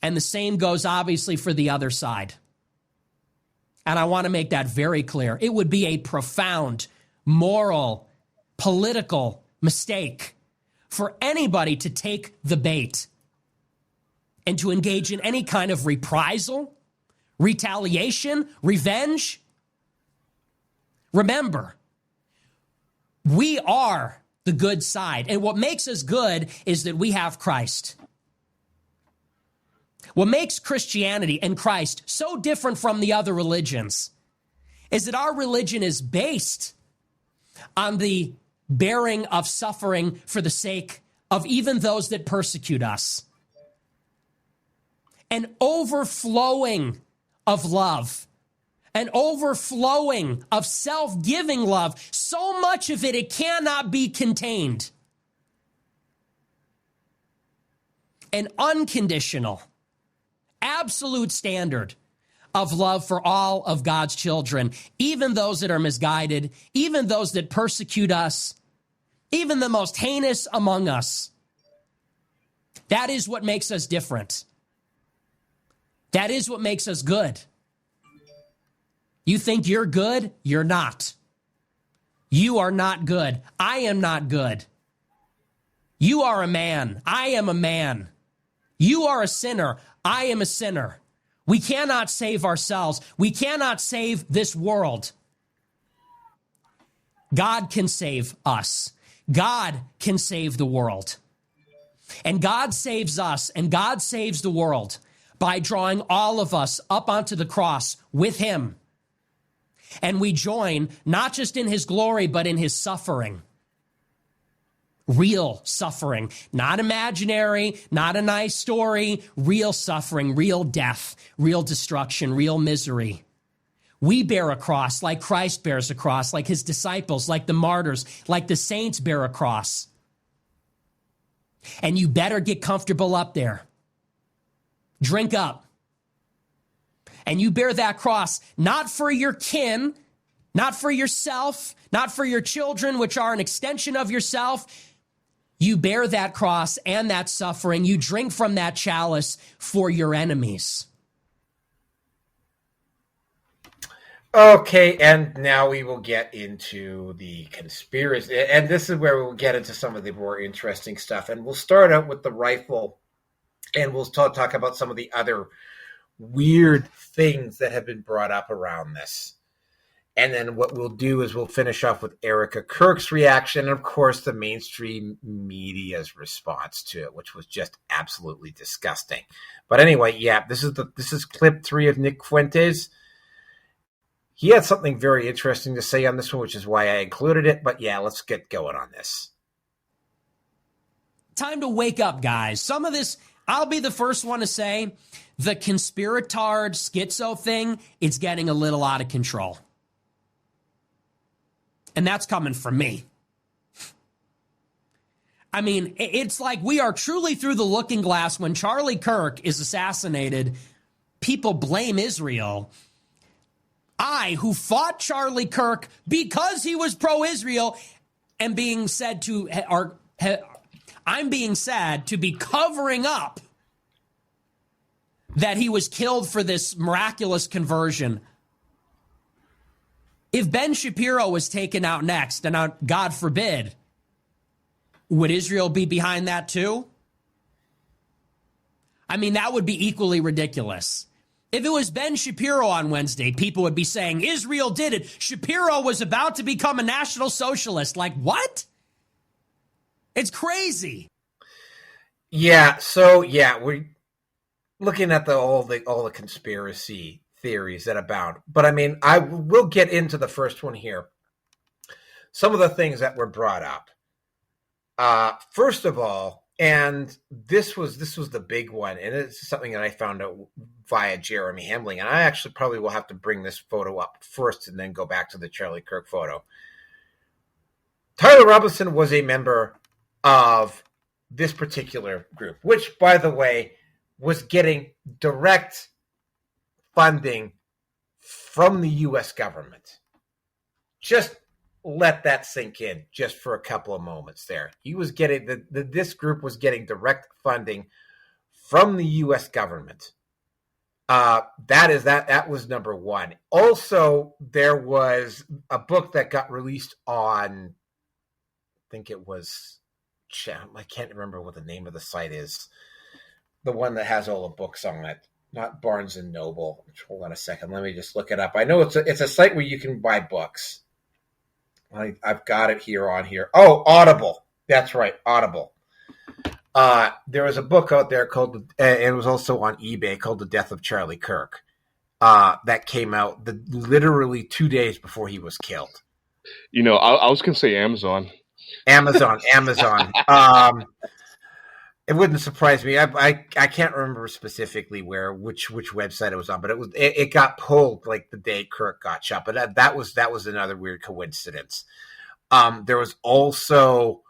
And the same goes obviously for the other side. And I want to make that very clear. It would be a profound moral, political mistake for anybody to take the bait and to engage in any kind of reprisal, retaliation, revenge. Remember, we are the good side. And what makes us good is that we have Christ. What makes Christianity and Christ so different from the other religions is that our religion is based on the bearing of suffering for the sake of even those that persecute us. An overflowing of love, an overflowing of self-giving love, so much of it cannot be contained. An unconditional, absolute standard of love for all of God's children, even those that are misguided, even those that persecute us, even the most heinous among us. That is what makes us different. That is what makes us good. You think you're good? You're not. You are not good. I am not good. You are a man. I am a man. You are a sinner. I am a sinner. We cannot save ourselves. We cannot save this world. God can save us. God can save the world. And God saves us and God saves the world by drawing all of us up onto the cross with him. And we join not just in his glory, but in his suffering. Real suffering, not imaginary, not a nice story, real suffering, real death, real destruction, real misery. We bear a cross like Christ bears a cross, like his disciples, like the martyrs, like the saints bear a cross. And you better get comfortable up there. Drink up. And you bear that cross not for your kin, not for yourself, not for your children, which are an extension of yourself. You bear that cross and that suffering. You drink from that chalice for your enemies. Okay, and now we will get into the conspiracy. And this is where we'll get into some of the more interesting stuff. And we'll start out with the rifle, and we'll talk about some of the other weird things that have been brought up around this. And then what we'll do is we'll finish off with Erica Kirk's reaction, and of course the mainstream media's response to it, which was just absolutely disgusting. But anyway, yeah, this is clip 3 of Nick Fuentes. He had something very interesting to say on this one, which is why I included it. But yeah, let's get going on this. Time to wake up, guys. Some of this, I'll be the first one to say, the conspiratard schizo thing is getting a little out of control. And that's coming from me. I mean, it's like we are truly through the looking glass. When Charlie Kirk is assassinated, people blame Israel. I, who fought Charlie Kirk because he was pro-Israel, am being said to, I'm being said to be covering up that he was killed for this miraculous conversion. If Ben Shapiro was taken out next, and God forbid, would Israel be behind that too? I mean, that would be equally ridiculous. If it was Ben Shapiro on Wednesday, people would be saying, Israel did it. Shapiro was about to become a National Socialist. Like, what? It's crazy. Yeah, so, yeah, we're looking at all the conspiracy theories that abound. But, I mean, I will get into the first one here. Some of the things that were brought up. First of all, and this was the big one, and it's something that I found out via Jeremy Hambling, and I actually probably will have to bring this photo up first and then go back to the Charlie Kirk photo. Tyler Robinson was a member of this particular group, which, by the way, was getting direct funding from the U.S. government. Just let that sink in just for a couple of moments there. He was getting this group was getting direct funding from the U.S. government. That was number one. Also, there was a book that got released on, I think it was, I can't remember what the name of the site is. The one that has all the books on it, not Barnes and Noble. Hold on a second. Let me just look it up. I know it's a site where you can buy books. I've got it here on here. Oh, Audible. That's right, Audible. There was a book out there called, and it was also on eBay, called The Death of Charlie Kirk, that came out literally 2 days before he was killed. You know, I was going to say Amazon. Amazon. It wouldn't surprise me. I can't remember specifically which website it was on, but it got pulled like the day Kirk got shot. But that was another weird coincidence. There was also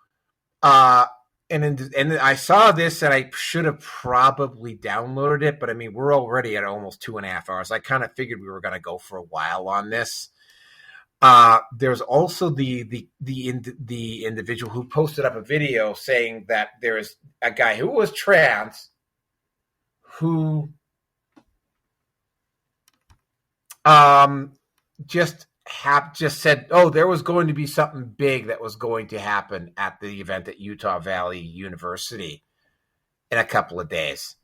and I saw this, and I should have probably downloaded it, but I mean, we're already at almost 2.5 hours. I kind of figured we were going to go for a while on this. There's also the individual who posted up a video saying that there is a guy who was trans who just said, oh, there was going to be something big that was going to happen at the event at Utah Valley University in a couple of days.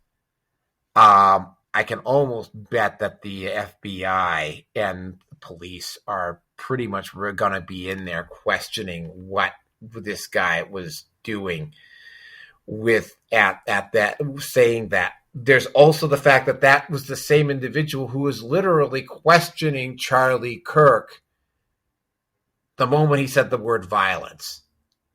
I can almost bet that the FBI and the police are pretty much going to be in there questioning what this guy was doing at that, saying that. There's also the fact that was the same individual who was literally questioning Charlie Kirk the moment he said the word violence.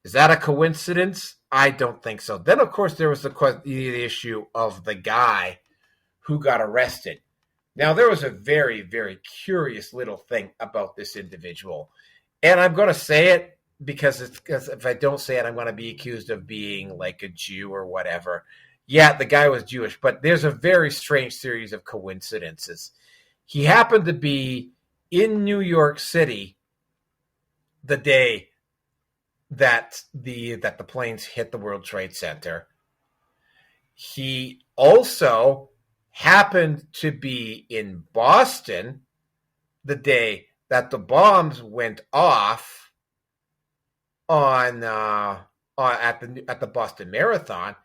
Is that a coincidence? I don't think so. Then, of course, there was the issue of the guy who got arrested. Now, there was a very, very curious little thing about this individual. And I'm going to say it because if I don't say it, I'm going to be accused of being like a Jew or whatever. Yeah, the guy was Jewish, but there's a very strange series of coincidences. He happened to be in New York City the day that the planes hit the World Trade Center. He also happened to be in Boston the day that the bombs went off at the Boston Marathon,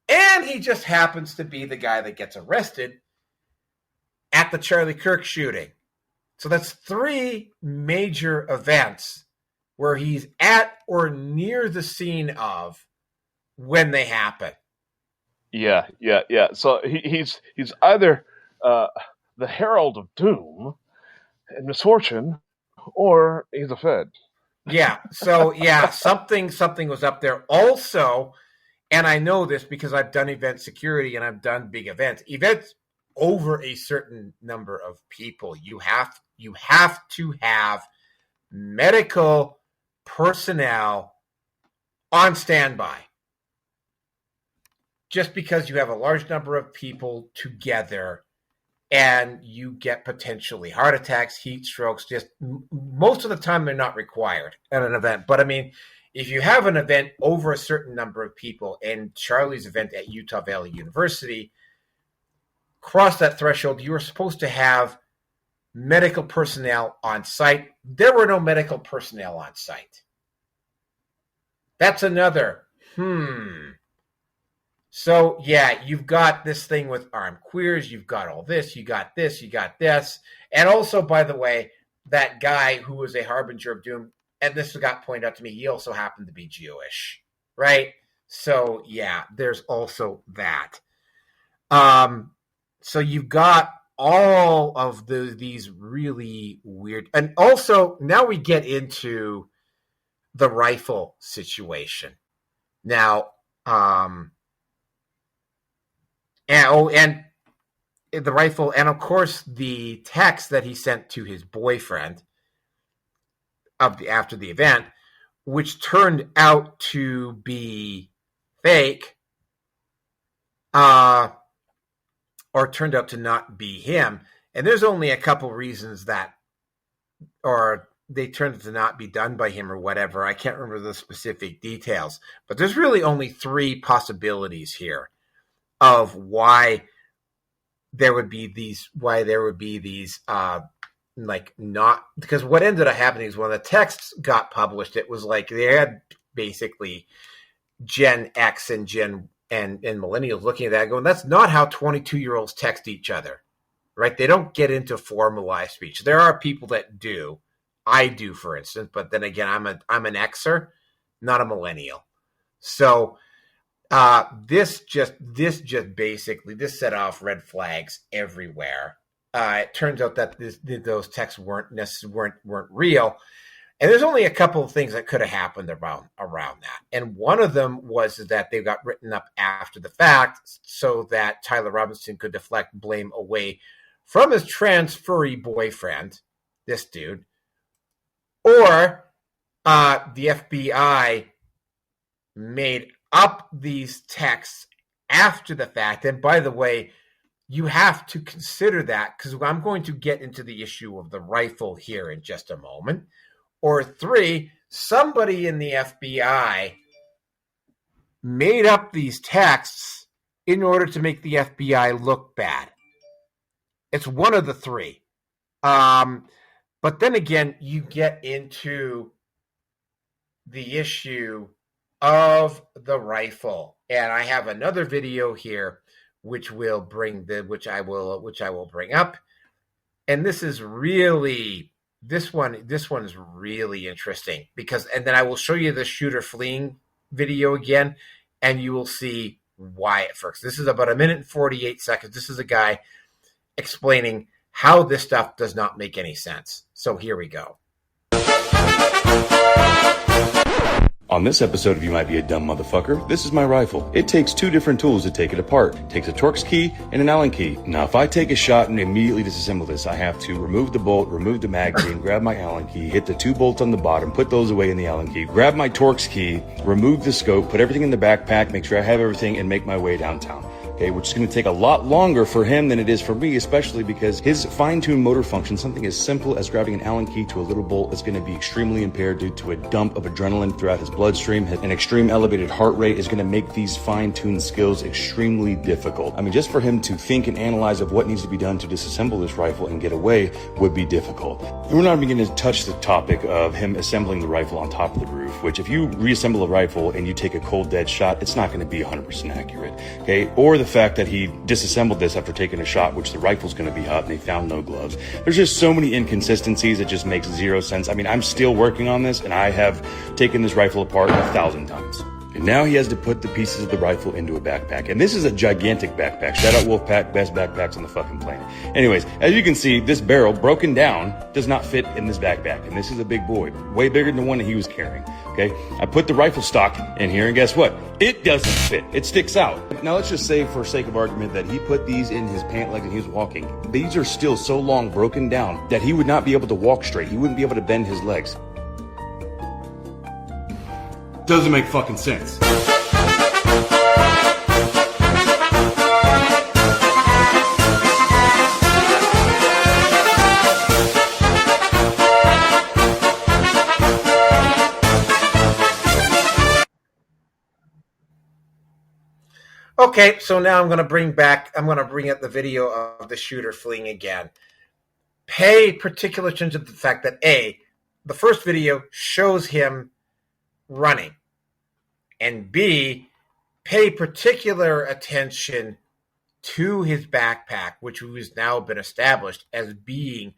and he just happens to be the guy that gets arrested at the Charlie Kirk shooting. So that's 3 major events where he's at or near the scene of when they happen. Yeah. So he's either the herald of doom and misfortune, or he's a Fed. Yeah. So something was up there. Also, and I know this because I've done event security and I've done big events. Events over a certain number of people, you have to have medical personnel on standby. Just because you have a large number of people together and you get potentially heart attacks, heat strokes, just most of the time they're not required at an event. But I mean, if you have an event over a certain number of people, and Charlie's event at Utah Valley University crossed that threshold, you were supposed to have medical personnel on site. There were no medical personnel on site. That's another So, yeah, you've got this thing with armed queers. You've got all this. You got this. You got this. And also, by the way, that guy who was a harbinger of doom, and this got pointed out to me, he also happened to be Jewish, right? So, yeah, there's also that. So you've got all of these really weird. And also, now we get into the rifle situation. Now, and the rifle, and of course the text that he sent to his boyfriend after the event, which turned out to be fake, or turned out to not be him. And there's only a couple reasons that, or they turned out to not be done by him or whatever. I can't remember the specific details, but there's really only 3 possibilities here of why there would be these, not, because what ended up happening is when the texts got published, it was like they had basically Gen X and and millennials looking at that going, that's not how 22-year-olds text each other, right? They don't get into formalized speech. There are people that do. I do, for instance, but then again, I'm an Xer, not a millennial. So this set off red flags everywhere. It turns out that those texts weren't real, and there's only a couple of things that could have happened around that. And one of them was that they got written up after the fact, so that Tyler Robinson could deflect blame away from his trans-furry boyfriend, this dude, or the FBI made up these texts after the fact. And by the way, you have to consider that, because I'm going to get into the issue of the rifle here in just a moment. Or 3, somebody in the FBI made up these texts in order to make the FBI look bad. It's one of the 3. But then again, you get into the issue of the rifle, and I have another video here which I will bring up, and this one is really interesting, because, and then I will show you the shooter fleeing video again, and you will see why it works. This is about 1 minute and 48 seconds. This is a guy explaining how this stuff does not make any sense. So here we go. On this episode of You Might Be a Dumb Motherfucker, this is my rifle. It takes two different tools to take it apart. It takes a Torx key and an Allen key. Now, if I take a shot and immediately disassemble this, I have to remove the bolt, remove the magazine, grab my Allen key, hit the two bolts on the bottom, put those away in the Allen key, grab my Torx key, remove the scope, put everything in the backpack, make sure I have everything, and make my way downtown. Okay, which is going to take a lot longer for him than it is for me, especially because his fine-tuned motor function, something as simple as grabbing an Allen key to a little bolt, is going to be extremely impaired due to a dump of adrenaline throughout his bloodstream. An extreme elevated heart rate is going to make these fine-tuned skills extremely difficult. I mean, just for him to think and analyze of what needs to be done to disassemble this rifle and get away would be difficult. And we're not even going to touch the topic of him assembling the rifle on top of the roof, which if you reassemble a rifle and you take a cold dead shot, it's not going to be 100% accurate. Okay, or the fact that he disassembled this after taking a shot, which the rifle's going to be hot and they found no gloves. There's just so many inconsistencies. It just makes zero sense. I mean, I'm still working on this and I have taken this rifle apart 1,000 times. And now he has to put the pieces of the rifle into a backpack. And this is a gigantic backpack. Shout out Wolfpack, best backpacks on the fucking planet. Anyways, as you can see, this barrel, broken down, does not fit in this backpack. And this is a big boy, way bigger than the one that he was carrying. Okay, I put the rifle stock in here and guess what? It doesn't fit. It sticks out. Now let's just say for sake of argument that he put these in his pant leg and he was walking. These are still so long broken down that he would not be able to walk straight. He wouldn't be able to bend his legs. Doesn't make fucking sense. Okay, so now I'm going to bring up the video of the shooter fleeing again. Pay particular attention to the fact that A, the first video shows him running, and B, pay particular attention to his backpack, which has now been established as being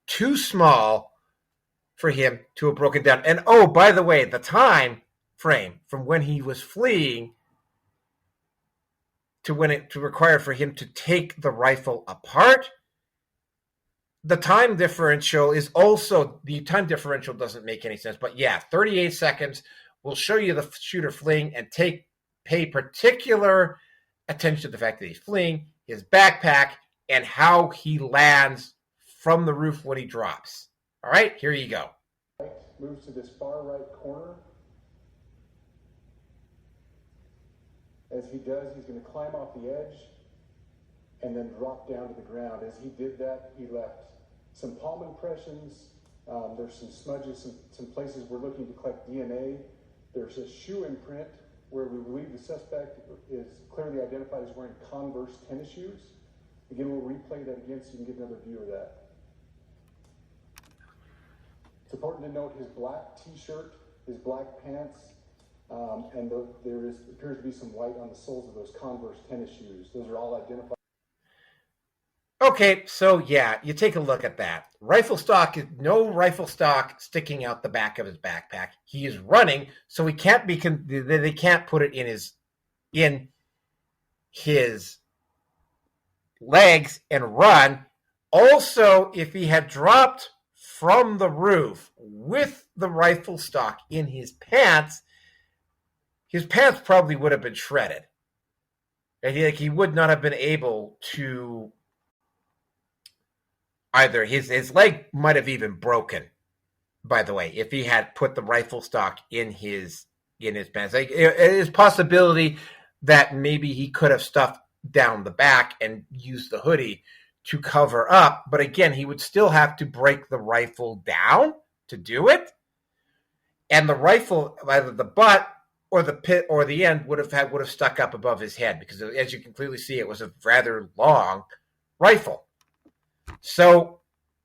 too small for him to have broken down. And oh, by the way, the time frame from when he was fleeing to when it to require for him to take the rifle apart, the time differential is also, the time differential doesn't make any sense. But yeah, 38 seconds will show you the shooter fleeing, and pay particular attention to the fact that he's fleeing, his backpack, and how he lands from the roof when he drops. All right, here you go. Moves to this far right corner. As he does, he's going to climb off the edge and then drop down to the ground. As he did that, he left some palm impressions. There's some smudges, some places we're looking to collect DNA. There's a shoe imprint where we believe the suspect is clearly identified as wearing Converse tennis shoes. Again, we'll replay that again so you can get another view of that. It's important to note his black t-shirt, his black pants, and there appears to be some white on the soles of those Converse tennis shoes. Those are all identified. Okay, so yeah, you take a look at that. Rifle stock, no rifle stock sticking out the back of his backpack. He is running, so he can't be. They can't put it in his legs and run. Also, if he had dropped from the roof with the rifle stock in his pants probably would have been shredded. And he would not have been able to. Either his leg might have even broken, by the way, if he had put the rifle stock in his pants. Like, it is possibility that maybe he could have stuffed down the back and used the hoodie to cover up. But again, he would still have to break the rifle down to do it. And the rifle, either the butt or the pit or the end, would have stuck up above his head, because as you can clearly see, it was a rather long rifle. So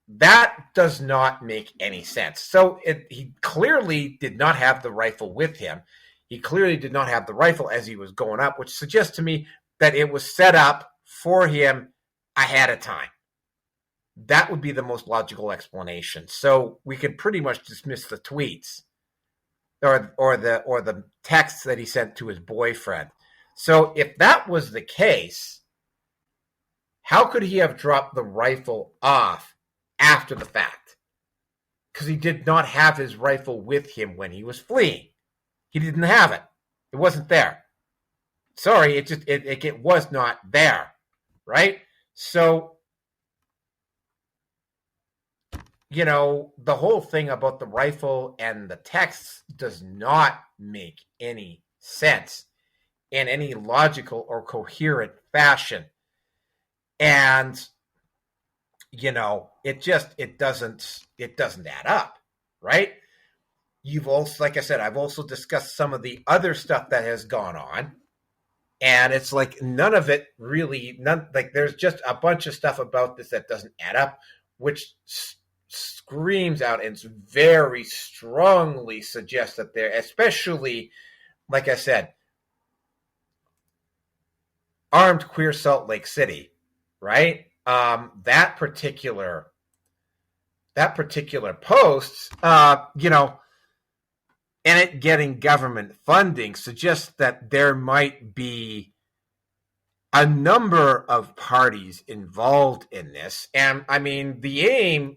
that does not make any sense. So he clearly did not have the rifle with him. He clearly did not have the rifle as he was going up, which suggests to me that it was set up for him ahead of time. That would be the most logical explanation. So we could pretty much dismiss the tweets or the texts that he sent to his boyfriend. So if that was the case, how could he have dropped the rifle off after the fact? Because he did not have his rifle with him when he was fleeing. He didn't have it. It wasn't there. Sorry, it was not there, right? So, the whole thing about the rifle and the texts does not make any sense in any logical or coherent fashion. And, it doesn't add up, right? You've also, like I said, I've also discussed some of the other stuff that has gone on. And it's like none of it really, there's just a bunch of stuff about this that doesn't add up, which screams out and very strongly suggests that there, especially, like I said, armed queer Salt Lake City, right? That particular post, and it getting government funding suggests that there might be a number of parties involved in this. And I mean, the aim,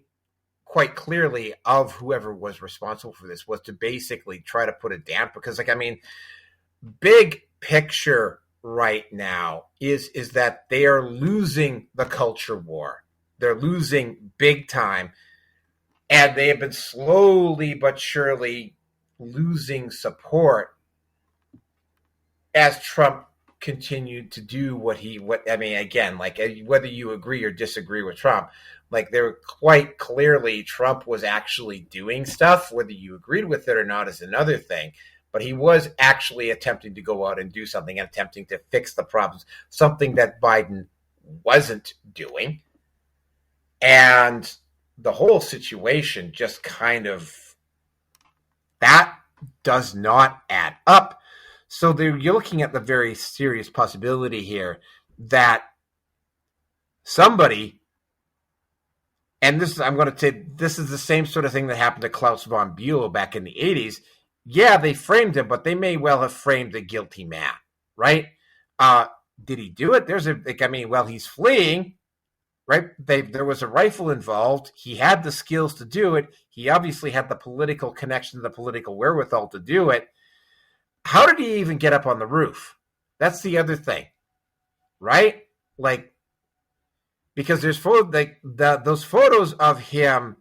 quite clearly, of whoever was responsible for this was to basically try to put it down. Because, big picture right now is that they are losing the culture war. They're losing big time. And they have been slowly but surely losing support as Trump continued to do whether you agree or disagree with Trump, they're quite clearly Trump was actually doing stuff. Whether you agreed with it or not is another thing, but he was actually attempting to go out and do something, attempting to fix the problems, something that Biden wasn't doing. And the whole situation just kind of, that does not add up. So you're looking at the very serious possibility here that somebody, and I'm going to say this is the same sort of thing that happened to Klaus von Bülow back in the 80s. Yeah, they framed him, but they may well have framed a guilty man, right? Did he do it? He's fleeing, right? There was a rifle involved. He had the skills to do it. He obviously had the political connection, the political wherewithal to do it. How did he even get up on the roof? That's the other thing, right? Because there's those photos of him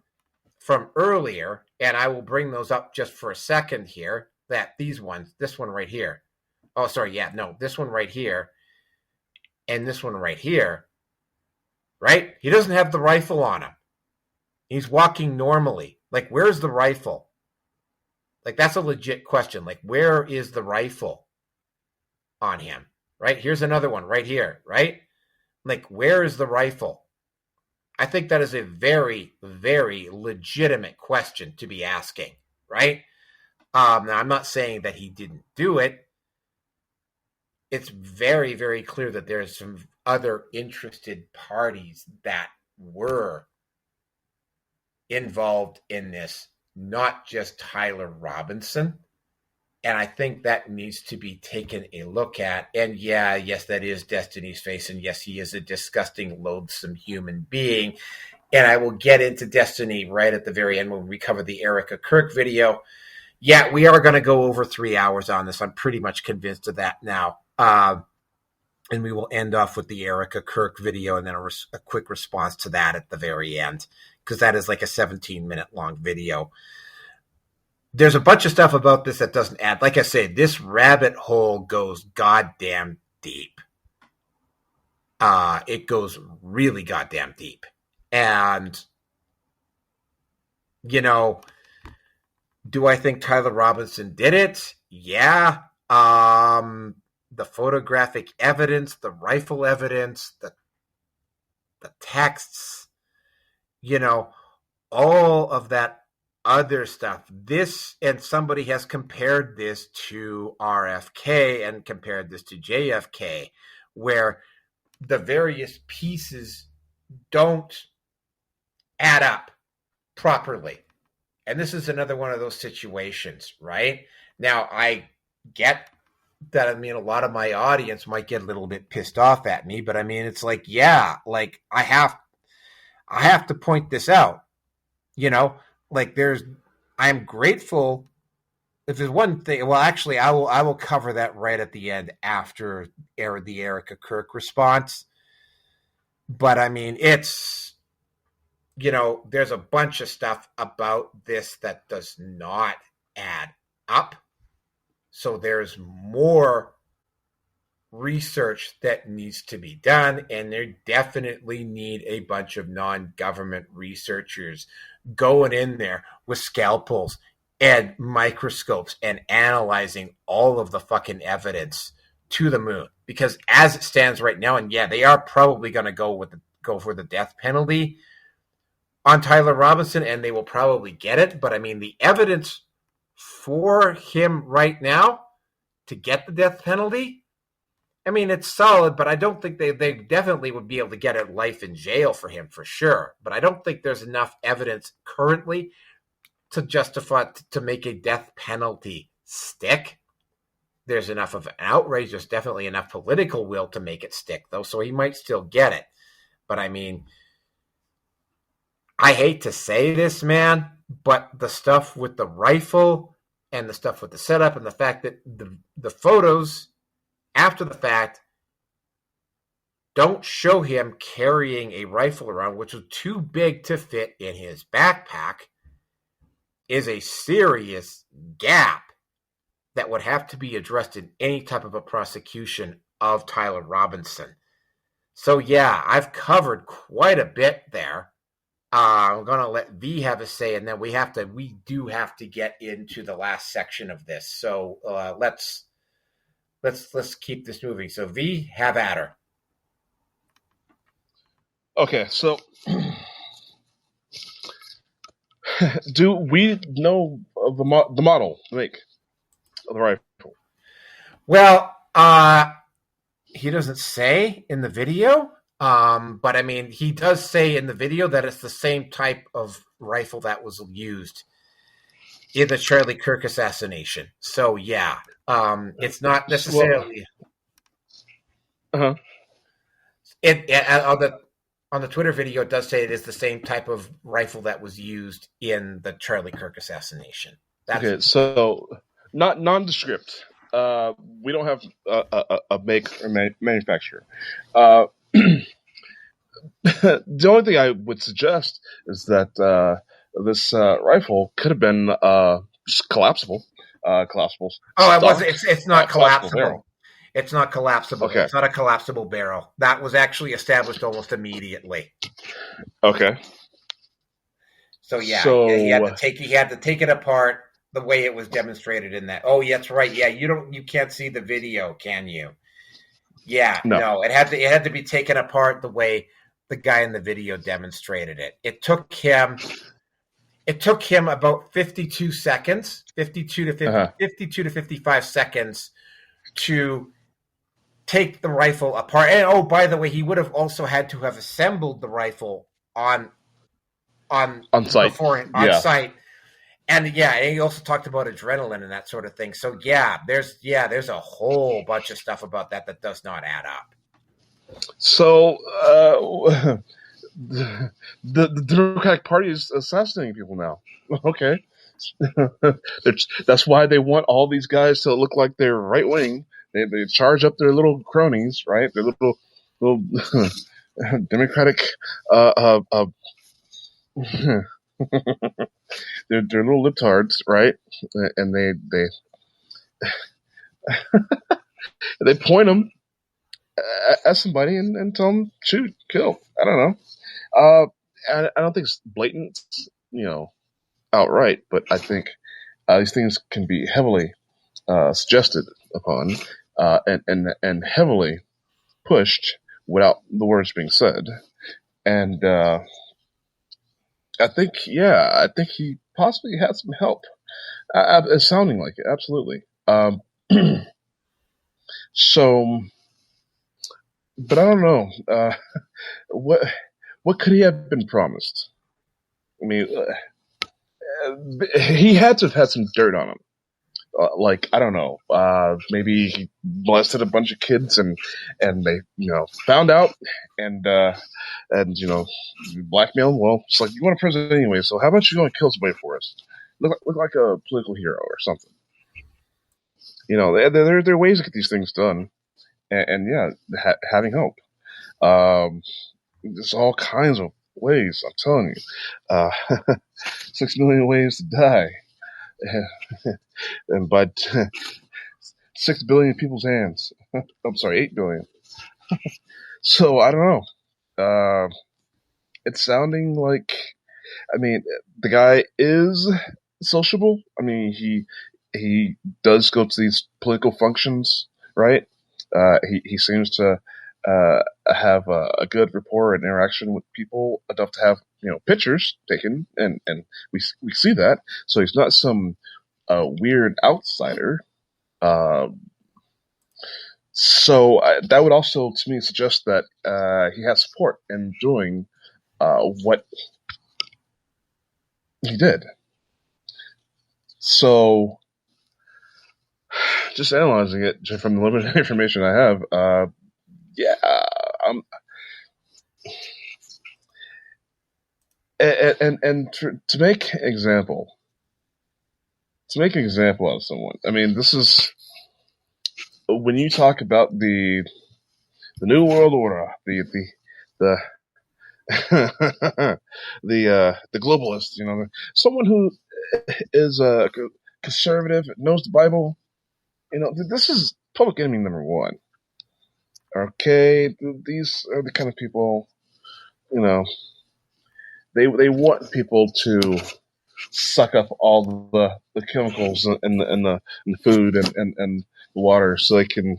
from earlier, and I will bring those up just for a second here. This one right here. Oh, sorry, yeah, no, this one right here, and this one right here. Right? He doesn't have the rifle on him. He's walking normally. Where's the rifle? That's a legit question. Where is the rifle on him? Right? Here's another one right here, right? Where is the rifle? I think that is a very, very legitimate question to be asking, right? Now, I'm not saying that he didn't do it. It's very, very clear that there's some other interested parties that were involved in this, not just Tyler Robinson. And I think that needs to be taken a look at. And yes, that is Destiny's face. And yes, he is a disgusting, loathsome human being. And I will get into Destiny right at the very end when we cover the Erica Kirk video. Yeah, we are going to go over 3 hours on this. I'm pretty much convinced of that now. And we will end off with the Erica Kirk video and then a quick response to that at the very end, because that is a 17-minute long video. There's a bunch of stuff about this that doesn't add. Like I said, this rabbit hole goes goddamn deep. It goes really goddamn deep. And, do I think Tyler Robinson did it? Yeah. The photographic evidence, the rifle evidence, the texts, all of that other stuff. This, and somebody has compared this to RFK and compared this to JFK, where the various pieces don't add up properly. And this is another one of those situations, right? Now, I get that, a lot of my audience might get a little bit pissed off at me, but it's I have to point this out, I'm grateful if there's one thing, well, actually, I will cover that right at the end after the Erica Kirk response. But I mean, it's, there's a bunch of stuff about this that does not add up. So there's more research that needs to be done, and they definitely need a bunch of non-government researchers going in there with scalpels and microscopes and analyzing all of the fucking evidence to the moon. Because as it stands right now, and yeah, they are probably going to go for the death penalty on Tyler Robinson, and they will probably get it. But I mean, the evidence for him right now to get the death penalty, I mean, it's solid, but I don't think they definitely would be able to get it life in jail for him for sure. But I don't think there's enough evidence currently to justify, to make a death penalty stick. There's enough of an outrage. There's definitely enough political will to make it stick, though, so he might still get it. But I mean, I hate to say this, man, but the stuff with the rifle and the stuff with the setup and the fact that the photos after the fact don't show him carrying a rifle around, which was too big to fit in his backpack, is a serious gap that would have to be addressed in any type of a prosecution of Tyler Robinson. So yeah, I've covered quite a bit there. I'm going to let V have a say, and then we do have to get into the last section of this. So let's keep this moving. So V, have at her. Okay, so do we know of the model, the make of the rifle? Well, he doesn't say in the video, but I mean, he does say in the video that it's the same type of rifle that was used in the Charlie Kirk assassination. So yeah, it's not necessarily. Uh-huh. On the Twitter video, it does say it is the same type of rifle that was used in the Charlie Kirk assassination. Okay, so not nondescript. We don't have a make or manufacturer. The only thing I would suggest is that this rifle could have been just collapsible. Collapsible. Oh, it wasn't. It's not collapsible. Barrel. It's not collapsible. Okay. It's not a collapsible barrel. That was actually established almost immediately. Okay. So yeah, he had to take it apart the way it was demonstrated in that. Oh, yeah, that's right. Yeah, you can't see the video, can you? Yeah, no. It had to be taken apart the way the guy in the video demonstrated it. It took him about 52 seconds, 52 to 55 seconds to take the rifle apart. And oh, by the way, he would have also had to have assembled the rifle on site. Site. And yeah, he also talked about adrenaline and that sort of thing. So yeah, there's a whole bunch of stuff about that does not add up. So the Democratic Party is assassinating people now. Okay. That's why they want all these guys to look like they're right wing. They charge up their little cronies, right? Their little Democratic they're little libtards, right? And they point them at somebody and tell them shoot, kill. I don't know. I don't think it's blatant, outright, but I think these things can be heavily suggested upon and heavily pushed without the words being said. And I think he possibly had some help. It's sounding like it, absolutely. So, but I don't know. What could he have been promised? I mean, he had to have had some dirt on him. I don't know. Maybe he molested a bunch of kids and they, found out and blackmailed him. Well, it's like, you want a president anyway, so how about you go and kill somebody for us? Look like a political hero or something. there are ways to get these things done, and yeah, having hope. There's all kinds of ways. I'm telling you, 6 million ways to die, and but 6 billion people's hands. I'm sorry, 8 billion. So I don't know. It's sounding like, I mean, the guy is sociable. I mean, he does go to these political functions, right? He seems to have a good rapport and interaction with people enough to have pictures taken, and we see that. So he's not some weird outsider. So that would also, to me, suggest that he has support in doing what he did. So, just analyzing it from the limited information I have, and to make an example of someone. I mean, this is when you talk about the New World Order, the the globalist, someone who is a conservative, knows the Bible. This is public enemy number one. Okay, these are the kind of people, they want people to suck up all the chemicals in the food and the water, so they can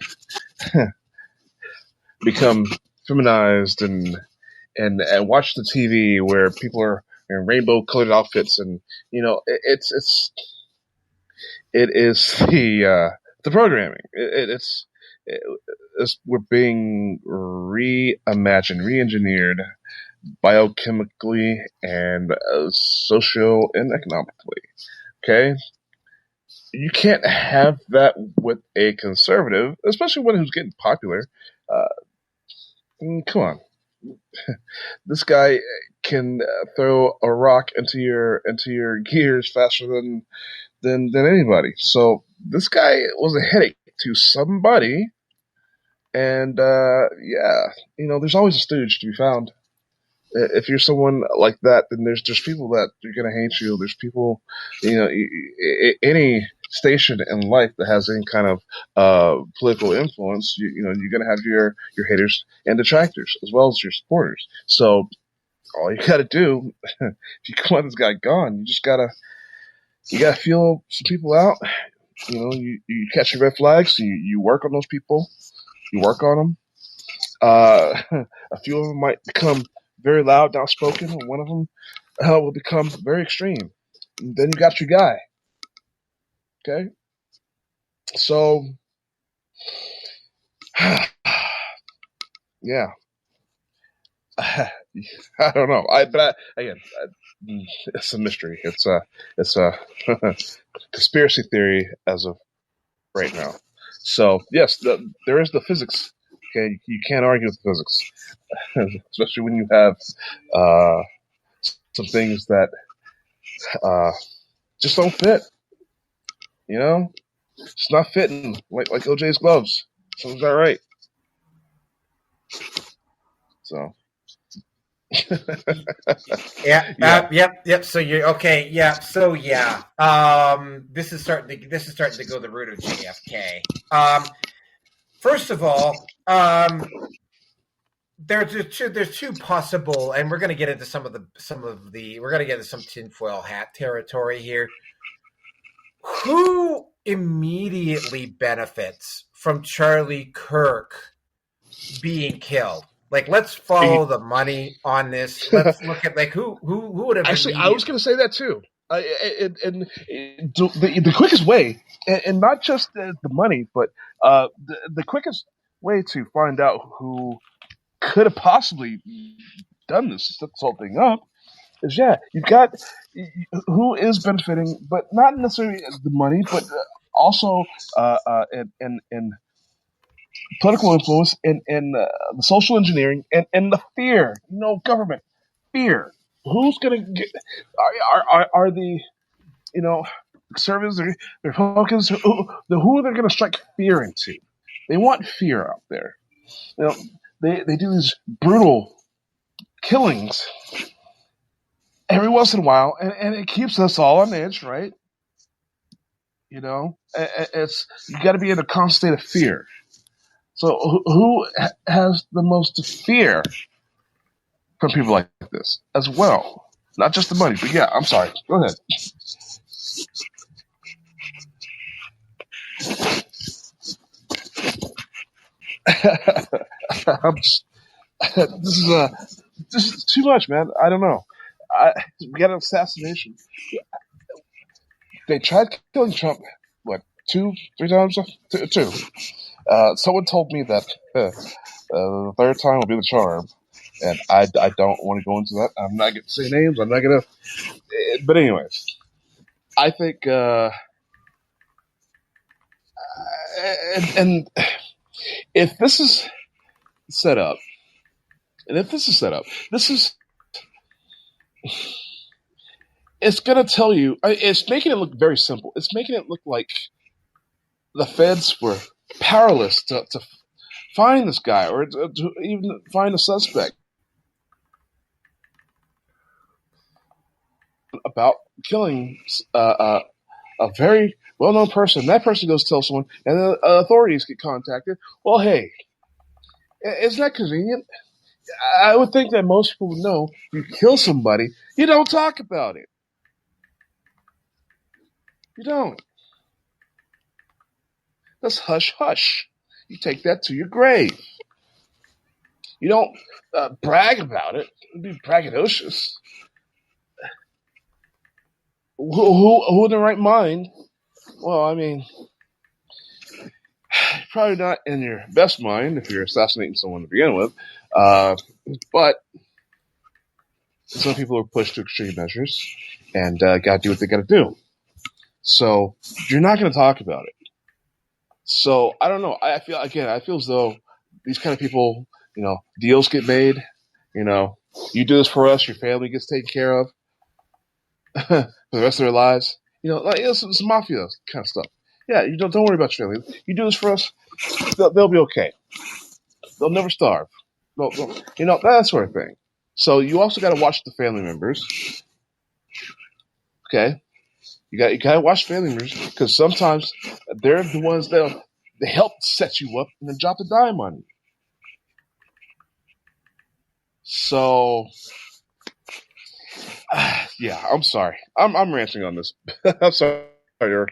become feminized and watch the TV where people are in rainbow colored outfits, and it is the programming. It's we're being reimagined, re-engineered biochemically and social and economically. Okay, you can't have that with a conservative, especially one who's getting popular. Come on. This guy can throw a rock into your gears faster than anybody. So this guy was a headache to somebody, and there's always a stooge to be found. If you're someone like that, then there's people that are gonna hate you. There's people, any station in life that has any kind of political influence, you're gonna have your haters and detractors as well as your supporters. So all you gotta do, if you want this guy gone, you gotta feel some people out. You catch your red flags. You work on those people. You work on them. A few of them might become very loud, outspoken, and one of them will become very extreme. And then you got your guy. Okay? So, yeah. I don't know. Again, it's a mystery. It's a conspiracy theory as of right now. So, yes, there is the physics. Okay, you can't argue with physics, especially when you have some things that just don't fit. It's not fitting like OJ's gloves. Something's not right. So. Yep. So you're okay. Yeah. So yeah. This is starting to go the route of JFK. First of all, there's two possible, and we're going to get into some of the we're going to get into some tinfoil hat territory here. Who immediately benefits from Charlie Kirk being killed? Like, let's follow the money on this. Let's look at who would have. Actually, I was going to say that too. And the quickest way, and not just the money, but the quickest way to find out who could have possibly done this, set this whole thing up, is you've got who is benefiting, but not necessarily the money, but also in political influence and the social engineering and the fear, government fear. Who's going to get? Are the conservatives, they're Republicans, who they're going to strike fear into. They want fear out there. You know, they do these brutal killings every once in a while, and it keeps us all on edge, right? You know, it's you got to be in a constant state of fear. So who has the most to fear from people like this as well? Not just the money, but yeah, I'm sorry. Go ahead. This is too much, man. I don't know. We got an assassination. They tried killing Trump, what, 2-3 times? Two. Someone told me that the third time will be the charm, and I don't want to go into that. I'm not going to say names. I'm not going to. But anyways, I think, and if this is set up, this is. It's going to tell you, it's making it look very simple. It's making it look like the feds were powerless to find this guy or to even find a suspect about killing a very well-known person. That person goes tell someone, and the authorities get contacted. Well, hey, isn't that convenient? I would think that most people would know you kill somebody, you don't talk about it. You don't. That's hush hush. You take that to your grave. You don't brag about it. It'd be braggadocious. Who in their right mind? Well, I mean, probably not in your best mind if you're assassinating someone to begin with. But some people are pushed to extreme measures and got to do what they got to do. So you're not going to talk about it. So I don't know. I feel as though these kind of people, deals get made. You do this for us, your family gets taken care of for the rest of their lives. It's mafia kind of stuff. Yeah, you don't worry about your family. You do this for us, they'll be okay. They'll never starve. That sort of thing. So you also got to watch the family members. Okay. You got to watch family members because sometimes they're the ones that they help set you up and then drop the dime on you. So, yeah, I'm sorry. I'm ranting on this. I'm sorry, Eric.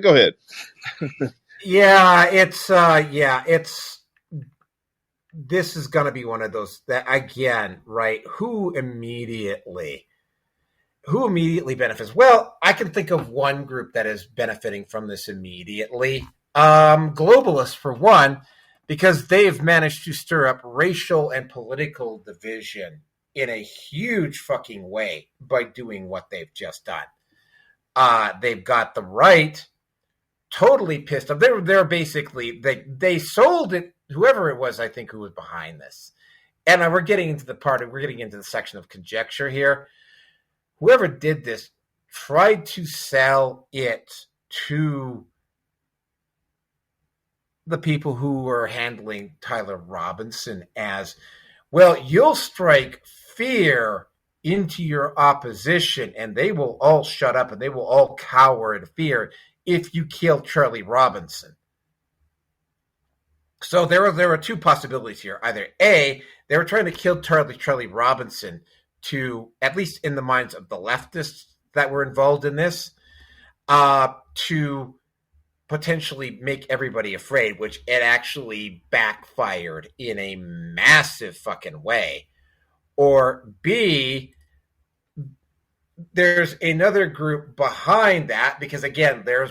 Go ahead. This is going to be one of those that, again, right? Who immediately benefits? Well, I can think of one group that is benefiting from this immediately. Globalists, for one, because they've managed to stir up racial and political division in a huge fucking way by doing what they've just done. They've got the right totally pissed off. They're basically, they sold it, whoever it was, I think, who was behind this. And we're getting into the section of conjecture here. Whoever did this tried to sell it to the people who were handling Tyler Robinson as, well, you'll strike fear into your opposition and they will all shut up and they will all cower in fear if you kill Charlie Robinson. So there were two possibilities here. Either A, they were trying to kill Charlie Robinson to, at least in the minds of the leftists that were involved in this, to potentially make everybody afraid, which it actually backfired in a massive fucking way. Or B, there's another group behind that, because again, I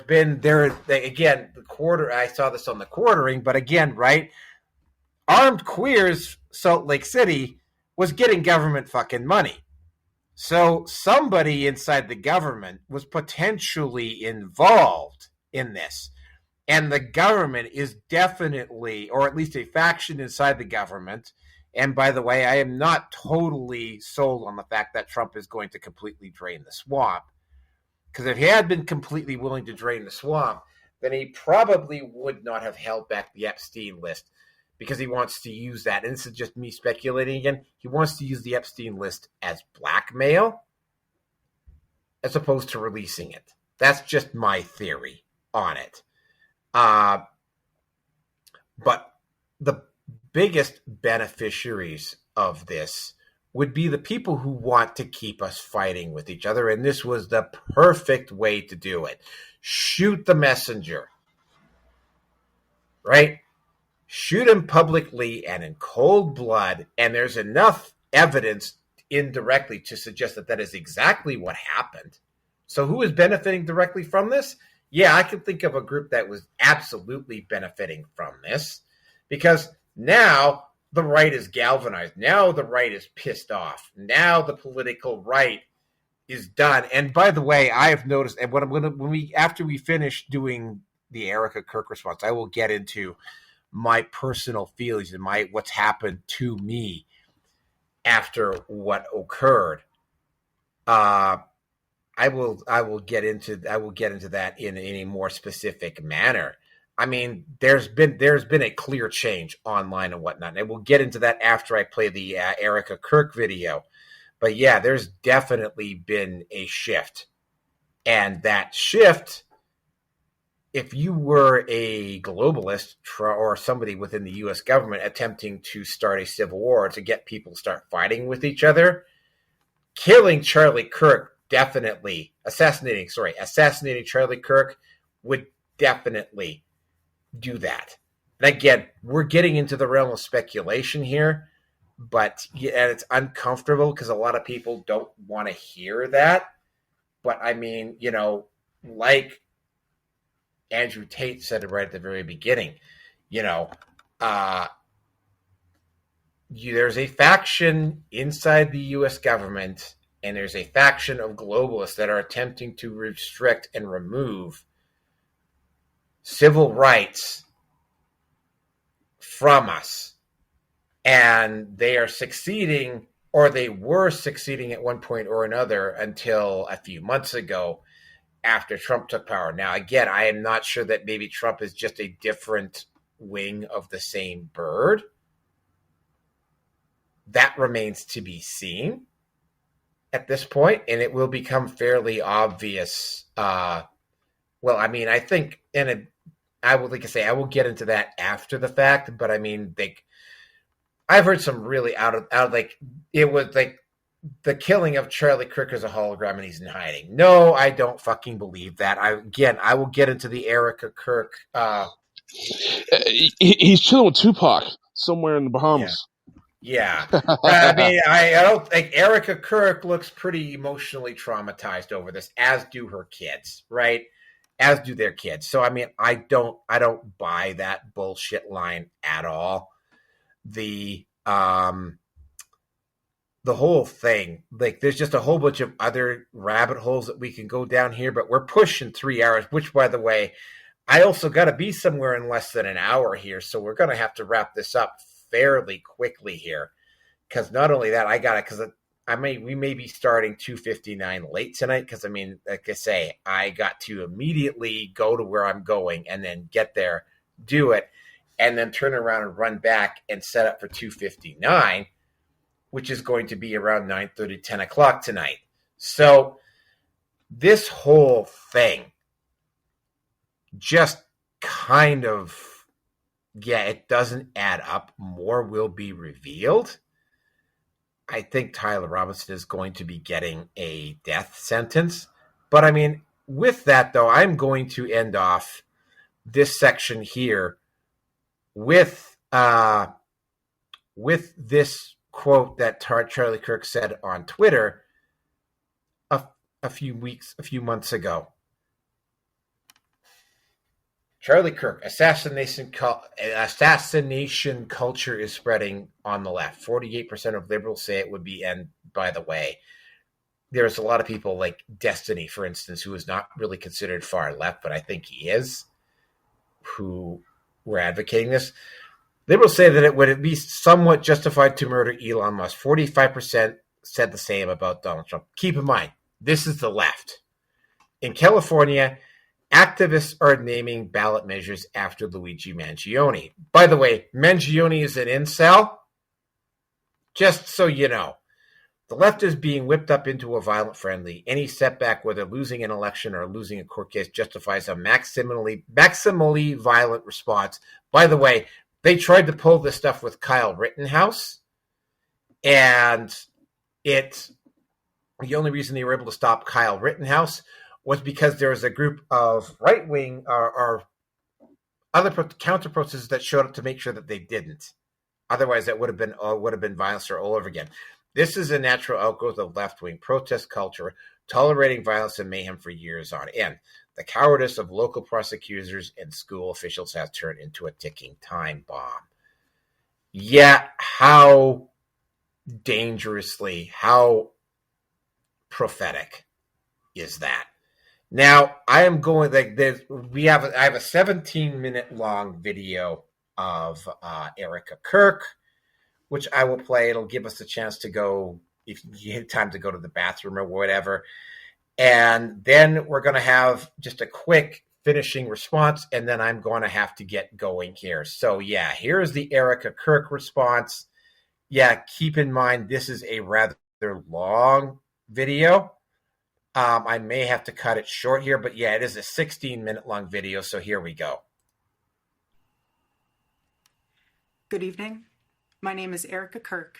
saw this on the quartering, but again, right, Armed Queers Salt Lake City was getting government fucking money. So somebody inside the government was potentially involved in this. And the government is definitely, or at least a faction inside the government. And by the way, I am not totally sold on the fact that Trump is going to completely drain the swamp. Because if he had been completely willing to drain the swamp, then he probably would not have held back the Epstein list, because he wants to use that. And this is just me speculating again. He wants to use the Epstein list as blackmail as opposed to releasing it. That's just my theory on it. But the biggest beneficiaries of this would be the people who want to keep us fighting with each other. And this was the perfect way to do it. Shoot the messenger. Right? Shoot him publicly and in cold blood. And there's enough evidence indirectly to suggest that that is exactly what happened. So who is benefiting directly from this? Yeah, I can think of a group that was absolutely benefiting from this, because now the right is galvanized. Now the right is pissed off. Now the political right is done. And by the way, I have noticed, and after we finish doing the Erica Kirk response, I will get into my personal feelings and what's happened to me after what occurred. I will get into that in a more specific manner. I mean, there's been a clear change online and whatnot, and we'll get into that after I play the Erica Kirk video. But yeah, there's definitely been a shift, and that shift, if you were a globalist or somebody within the U.S. government attempting to start a civil war to get people to start fighting with each other, killing Charlie Kirk assassinating Charlie Kirk would definitely do that. And again, we're getting into the realm of speculation here, but and it's uncomfortable because a lot of people don't want to hear that. But I mean, like Andrew Tate said it right at the very beginning, there's a faction inside the U.S. government, and there's a faction of globalists that are attempting to restrict and remove civil rights from us. And they are succeeding, or they were succeeding at one point or another until a few months ago after Trump took power. Now, again, I am not sure that maybe Trump is just a different wing of the same bird. That remains to be seen at this point, and it will become fairly obvious. I think I will get into that after the fact, but I mean, I've heard some really out of it was like the killing of Charlie Kirk as a hologram and he's in hiding. No, I don't fucking believe that. I will get into the Erica Kirk. He's chilling with Tupac somewhere in the Bahamas. Yeah. I mean, I don't think Erica Kirk looks pretty emotionally traumatized over this, as do her kids, right? As do their kids. So, I mean, I don't buy that bullshit line at all. The whole thing, there's just a whole bunch of other rabbit holes that we can go down here, but we're pushing 3 hours, which, by the way, I also got to be somewhere in less than an hour here. So we're going to have to wrap this up fairly quickly here, because not only that, we may be starting 2:59 late tonight, because I mean, like I say, I got to immediately go to where I'm going and then get there, do it, and then turn around and run back and set up for 2:59, which is going to be around 9:30, 10 o'clock tonight. So this whole thing just kind of, it doesn't add up. More will be revealed. I think Tyler Robinson is going to be getting a death sentence. But I mean, with that though, I'm going to end off this section here with this quote that Charlie Kirk said on Twitter a few months ago. Charlie Kirk, assassination culture is spreading on the left. 48% of liberals say it would be, and by the way, there's a lot of people like Destiny, for instance, who is not really considered far left, but I think he is, who were advocating this. Liberals say that it would be somewhat justified to murder Elon Musk. 45% said the same about Donald Trump. Keep in mind, this is the left. In California, activists are naming ballot measures after Luigi Mangione. By the way, Mangione is an incel, just so you know. The left is being whipped up into a violent frenzy. Any setback, whether losing an election or losing a court case, justifies a maximally violent response. By the way, they tried to pull this stuff with Kyle Rittenhouse, and the only reason they were able to stop Kyle Rittenhouse was because there was a group of right-wing or other counter-protesters that showed up to make sure that they didn't. Otherwise, that would have been violence all over again. This is a natural outgrowth of left-wing protest culture, tolerating violence and mayhem for years on end. The cowardice of local prosecutors and school officials has turned into a ticking time bomb. Yet, how dangerously, how prophetic is that? Now, I am going like this. I have a 17-minute long video of Erica Kirk, which I will play. It'll give us a chance to go, if you have time to go to the bathroom or whatever. And then we're going to have just a quick finishing response, and then I'm going to have to get going here. So, yeah, here's the Erica Kirk response. Yeah, keep in mind, this is a rather long video. I may have to cut it short here, but yeah, it is a 16-minute long video, so here we go. Good evening. My name is Erica Kirk.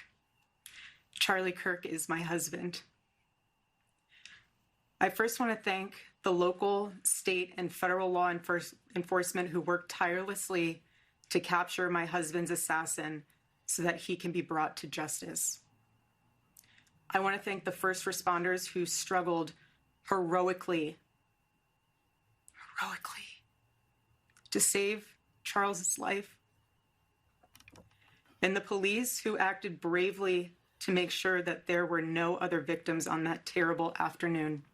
Charlie Kirk is my husband. I first want to thank the local, state, and federal law enforcement who worked tirelessly to capture my husband's assassin so that he can be brought to justice. I want to thank the first responders who struggled heroically to save Charles's life, and the police who acted bravely to make sure that there were no other victims on that terrible afternoon.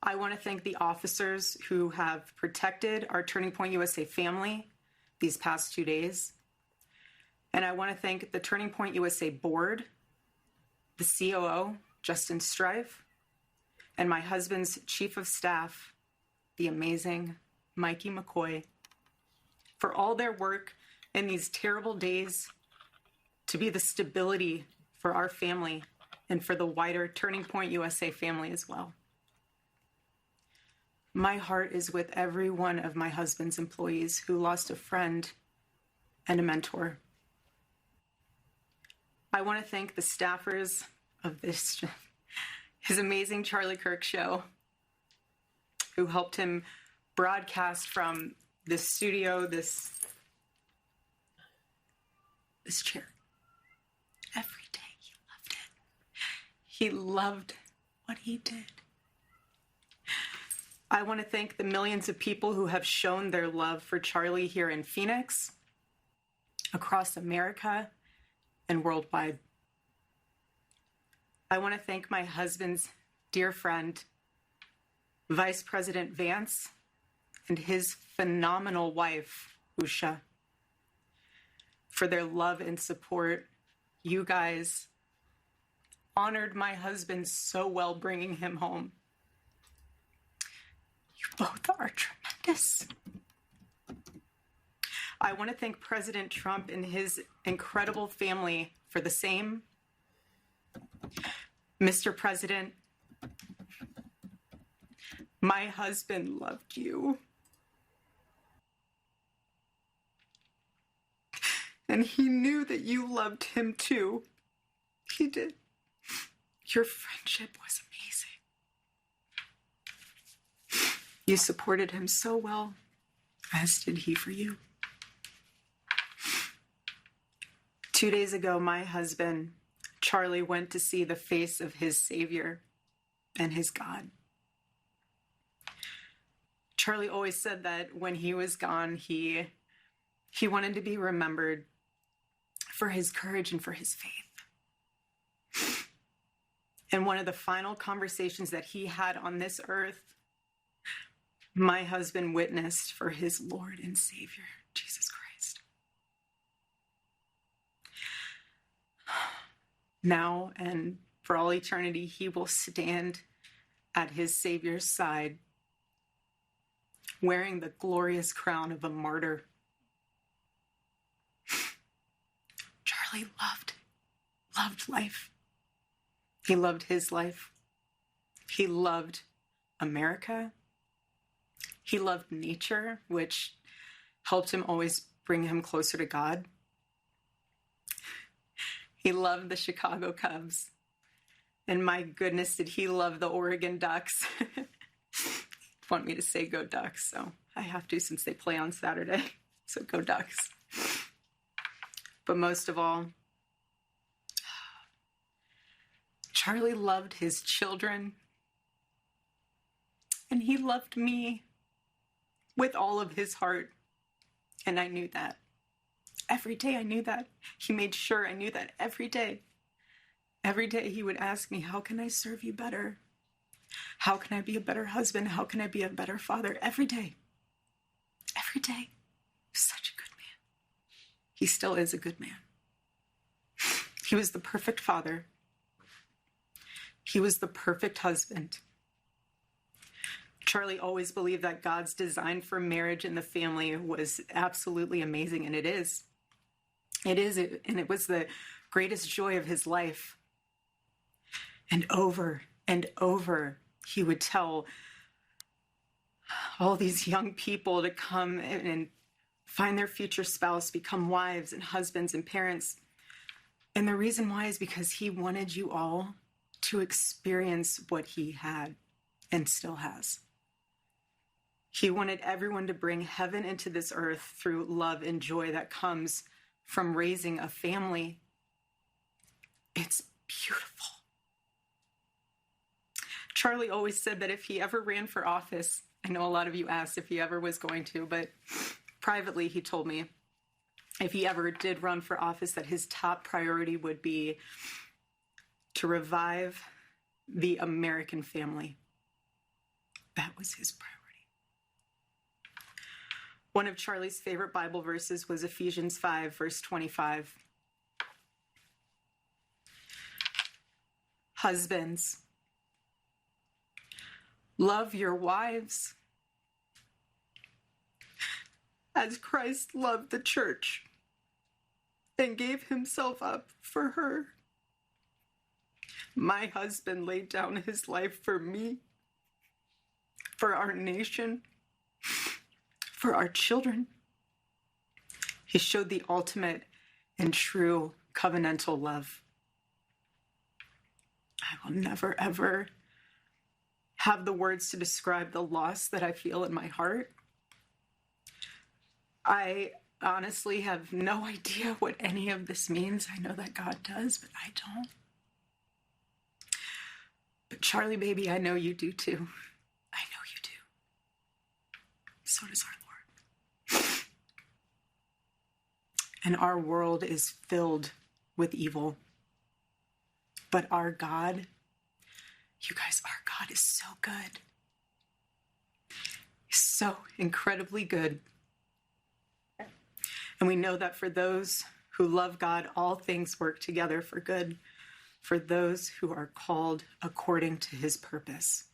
I want to thank the officers who have protected our Turning Point USA family these past 2 days. And I want to thank the Turning Point USA board, the COO, Justin Strife, and my husband's chief of staff, the amazing Mikey McCoy, for all their work in these terrible days to be the stability for our family and for the wider Turning Point USA family as well. My heart is with every one of my husband's employees who lost a friend and a mentor. I want to thank the staffers of his amazing Charlie Kirk show, who helped him broadcast from this studio, this chair. Every day he loved it. He loved what he did. I want to thank the millions of people who have shown their love for Charlie here in Phoenix, across America, and worldwide. I want to thank my husband's dear friend, Vice President Vance, and his phenomenal wife, Usha, for their love and support. You guys honored my husband so well, bringing him home. You both are tremendous. I want to thank President Trump and his incredible family for the same. Mr. President, my husband loved you. And he knew that you loved him too. He did. Your friendship was amazing. You supported him so well, as did he for you. 2 days ago, my husband, Charlie, went to see the face of his Savior and his God. Charlie always said that when he was gone, he wanted to be remembered for his courage and for his faith. And one of the final conversations that he had on this earth, my husband witnessed for his Lord and Savior, Jesus Christ. Now and for all eternity, he will stand at his Savior's side, wearing the glorious crown of a martyr. Charlie loved life. He loved his life. He loved America. He loved nature, which helped him always bring him closer to God. He loved the Chicago Cubs. And my goodness, did he love the Oregon Ducks. Want me to say go Ducks, so I have to since they play on Saturday. So go Ducks. But most of all, Charlie loved his children. And he loved me with all of his heart. And I knew that. Every day I knew that. He made sure I knew that every day. Every day he would ask me, how can I serve you better? How can I be a better husband? How can I be a better father? Every day. Every day. Such a good man. He still is a good man. He was the perfect father. He was the perfect husband. Charlie always believed that God's design for marriage and the family was absolutely amazing, and it is. It is, and it was the greatest joy of his life. And over, he would tell all these young people to come and find their future spouse, become wives and husbands and parents. And the reason why is because he wanted you all to experience what he had and still has. He wanted everyone to bring heaven into this earth through love and joy that comes from raising a family. It's beautiful. Charlie always said that if he ever ran for office, I know a lot of you asked if he ever was going to, but privately he told me if he ever did run for office that his top priority would be to revive the American family. That was his priority. One of Charlie's favorite Bible verses was Ephesians 5, verse 25. Husbands, love your wives as Christ loved the church and gave himself up for her. My husband laid down his life for me, for our nation, for our children. He showed the ultimate and true covenantal love. I will never, ever have the words to describe the loss that I feel in my heart. I honestly have no idea what any of this means. I know that God does, but I don't. But Charlie, baby, I know you do too. I know you do. So does our Lord. And our world is filled with evil. But our God, you guys, our God is so good. He's so incredibly good. And we know that for those who love God, all things work together for good, for those who are called according to his purpose.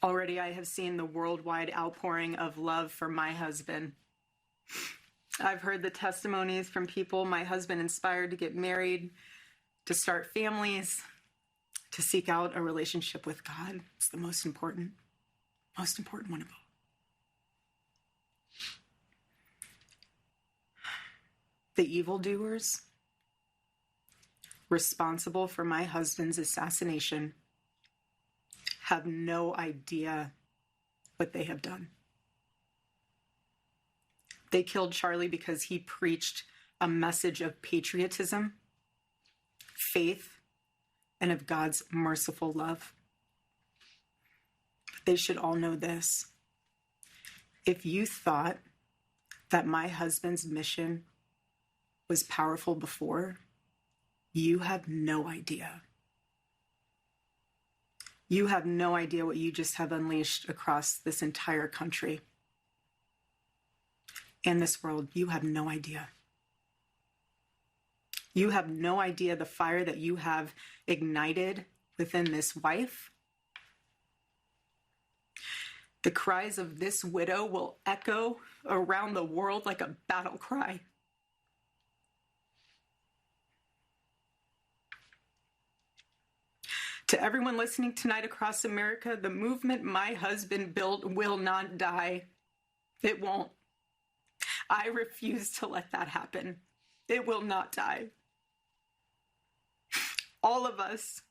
Already I have seen the worldwide outpouring of love for my husband. I've heard the testimonies from people my husband inspired to get married, to start families, to seek out a relationship with God. It's the most important one of all. The evildoers responsible for my husband's assassination have no idea what they have done. They killed Charlie because he preached a message of patriotism, faith, and of God's merciful love. But they should all know this. If you thought that my husband's mission was powerful before, you have no idea. You have no idea what you just have unleashed across this entire country. In this world, you have no idea. You have no idea the fire that you have ignited within this wife, the cries of this widow will echo around the world like a battle cry. To everyone listening tonight across America, the movement my husband built will not die. It won't. I refuse to let that happen. It will not die. All of us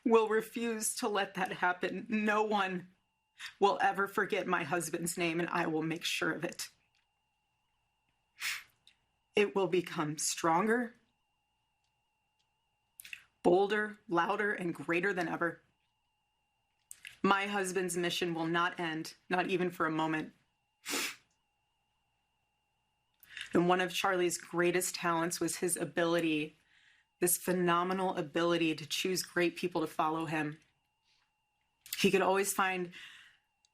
will refuse to let that happen. No one will ever forget my husband's name, and I will make sure of it. It will become stronger, bolder, louder, and greater than ever. My husband's mission will not end, not even for a moment. And one of Charlie's greatest talents was his ability, this phenomenal ability to choose great people to follow him. He could always find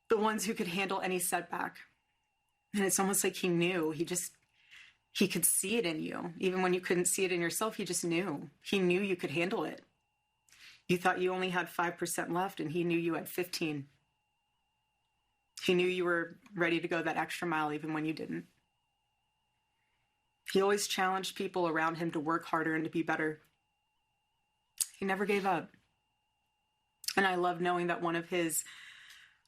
the ones who could handle any setback. And it's almost like he knew. He could see it in you. Even when you couldn't see it in yourself, he just knew. He knew you could handle it. You thought you only had 5% left, and he knew you had 15. He knew you were ready to go that extra mile even when you didn't. He always challenged people around him to work harder and to be better. He never gave up. And I love knowing that one of his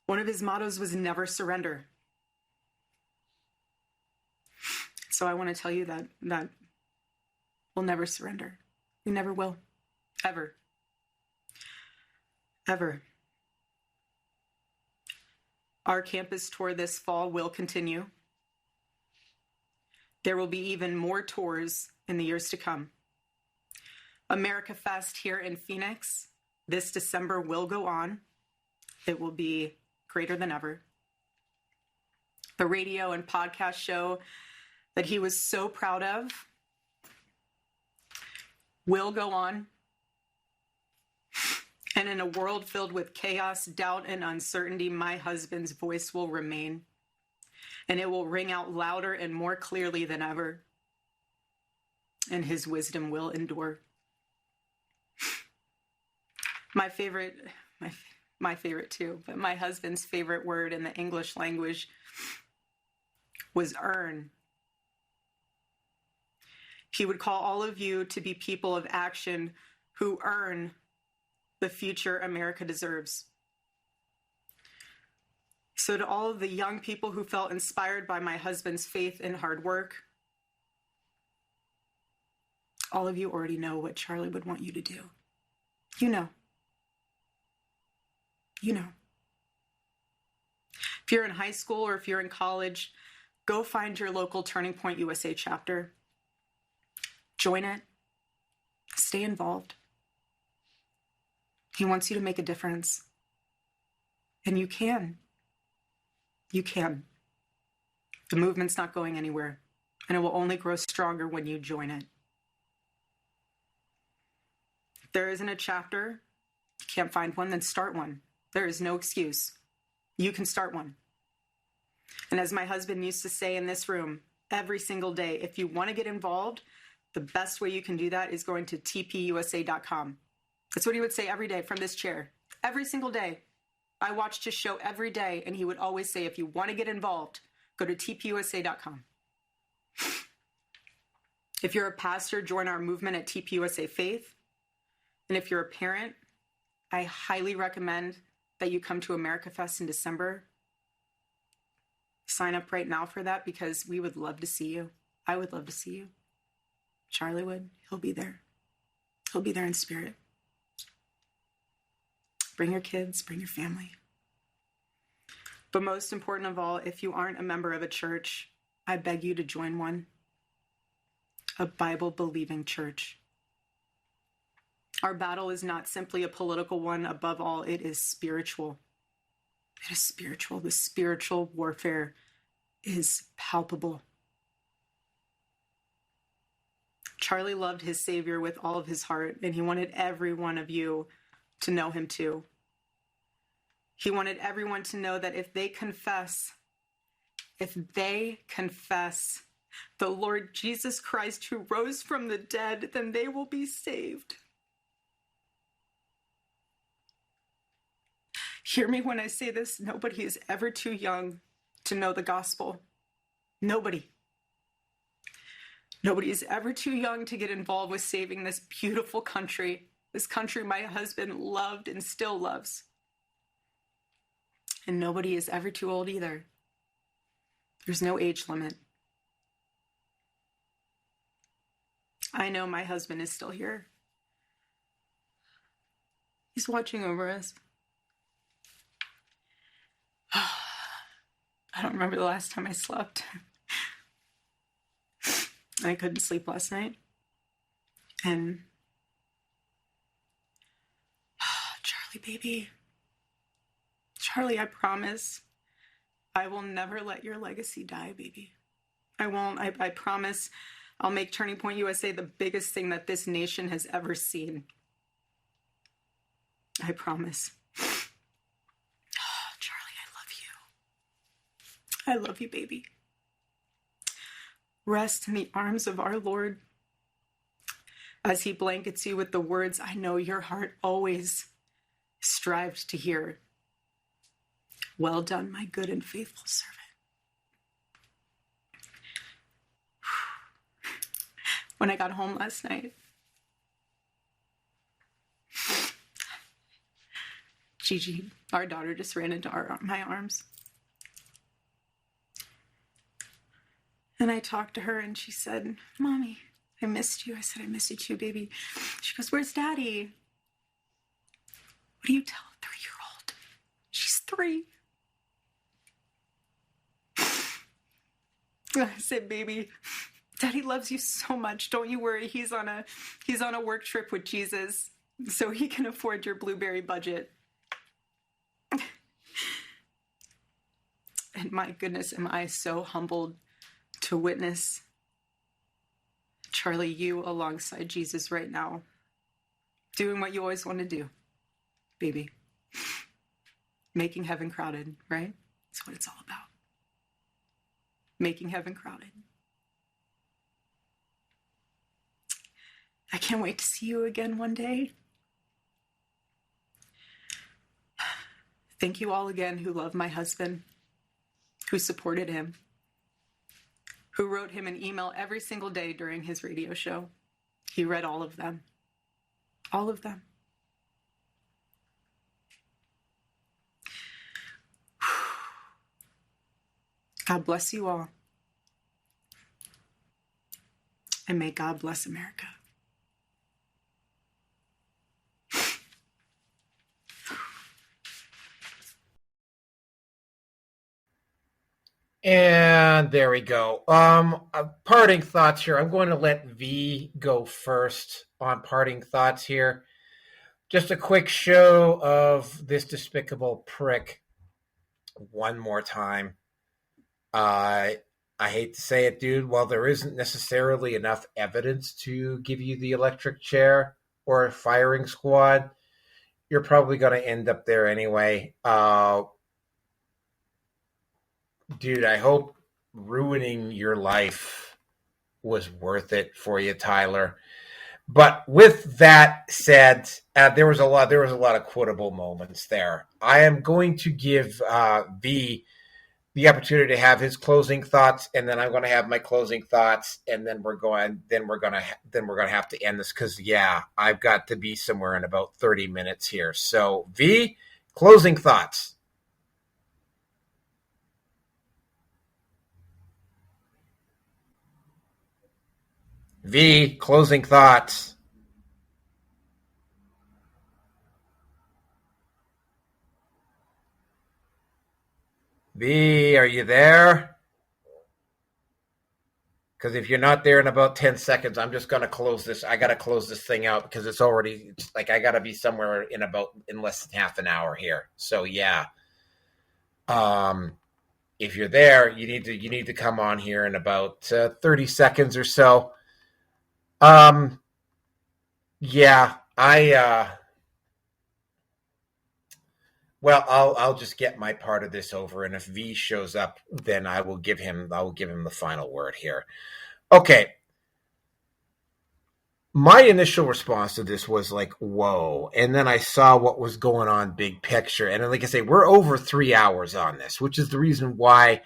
mottos was never surrender. So I want to tell you that we'll never surrender. We never will. Ever. Ever. Our campus tour this fall will continue. There will be even more tours in the years to come. America Fest here in Phoenix this December will go on. It will be greater than ever. The radio and podcast show that he was so proud of will go on. And in a world filled with chaos, doubt, and uncertainty, my husband's voice will remain. And it will ring out louder and more clearly than ever. And his wisdom will endure. My favorite too, but my husband's favorite word in the English language was earn. He would call all of you to be people of action who earn the future America deserves. So to all of the young people who felt inspired by my husband's faith and hard work, all of you already know what Charlie would want you to do. You know. You know. If you're in high school or if you're in college, go find your local Turning Point USA chapter. Join it. Stay involved. He wants you to make a difference. And you can. You can. The movement's not going anywhere, and it will only grow stronger when you join it. If there isn't a chapter, you can't find one, then start one. There is no excuse. You can start one. And as my husband used to say in this room, every single day, if you want to get involved, the best way you can do that is going to tpusa.com. That's what he would say every day from this chair. Every single day. I watched his show every day, and he would always say, if you want to get involved, go to tpusa.com. If you're a pastor, join our movement at TPUSA Faith. And if you're a parent, I highly recommend that you come to America Fest in December. Sign up right now for that because we would love to see you. I would love to see you. Charlie would. He'll be there. He'll be there in spirit. Bring your kids, bring your family. But most important of all, if you aren't a member of a church, I beg you to join one. A Bible-believing church. Our battle is not simply a political one. Above all, it is spiritual. It is spiritual. The spiritual warfare is palpable. Charlie loved his Savior with all of his heart, and he wanted every one of you to know him too. He wanted everyone to know that if they confess the Lord Jesus Christ who rose from the dead, then they will be saved. Hear me when I say this. Nobody is ever too young to know the gospel. Nobody. Nobody is ever too young to get involved with saving this beautiful country. This country my husband loved and still loves. And nobody is ever too old either. There's no age limit. I know my husband is still here. He's watching over us. I don't remember the last time I slept. I couldn't sleep last night. And Charlie, baby. Charlie, I promise I will never let your legacy die, baby. I won't. I promise I'll make Turning Point USA the biggest thing that this nation has ever seen. I promise. Charlie, I love you, baby. Rest in the arms of our Lord as he blankets you with the words I know your heart always strived to hear. Well done, my good and faithful servant. When I got home last night, Gigi, our daughter, just ran into my arms. And I talked to her and she said, Mommy, I missed you. I said, I miss you too, baby. She goes, where's Daddy? What do you tell a 3-year-old? She's 3. I said, baby, Daddy loves you so much. Don't you worry. He's on a work trip with Jesus, so he can afford your blueberry budget. And my goodness, am I so humbled to witness Charlie, you alongside Jesus right now, doing what you always want to do, baby. Making heaven crowded, right? That's what it's all about. Making heaven crowded. I can't wait to see you again one day. Thank you all again who love my husband, who supported him, who wrote him an email every single day during his radio show. He read all of them. All of them. God bless you all. And may God bless America. And there we go. Parting thoughts here. I'm going to let V go first on parting thoughts here. Just a quick show of this despicable prick one more time. I hate to say it, dude. While there isn't necessarily enough evidence to give you the electric chair or firing squad, you're probably going to end up there anyway. Dude, I hope ruining your life was worth it for you, Tyler. But with that said, there was a lot of quotable moments there. I am going to give V the opportunity to have his closing thoughts, and then I'm going to have my closing thoughts, and then we're going to have to end this because I've got to be somewhere in about 30 minutes here. So V, closing thoughts. V, closing thoughts. V, are you there? Because if you're not there in about 10 seconds, I'm just going to close this. I got to close this thing out because it's like I got to be somewhere in less than half an hour here. So if you're there, you need to come on here in about 30 seconds or so. I'll just get my part of this over, and if V shows up, then I will give him the final word here. Okay. my initial response to this was like, whoa. And then I saw what was going on big picture. And like I say, we're over 3 hours on this, which is the reason why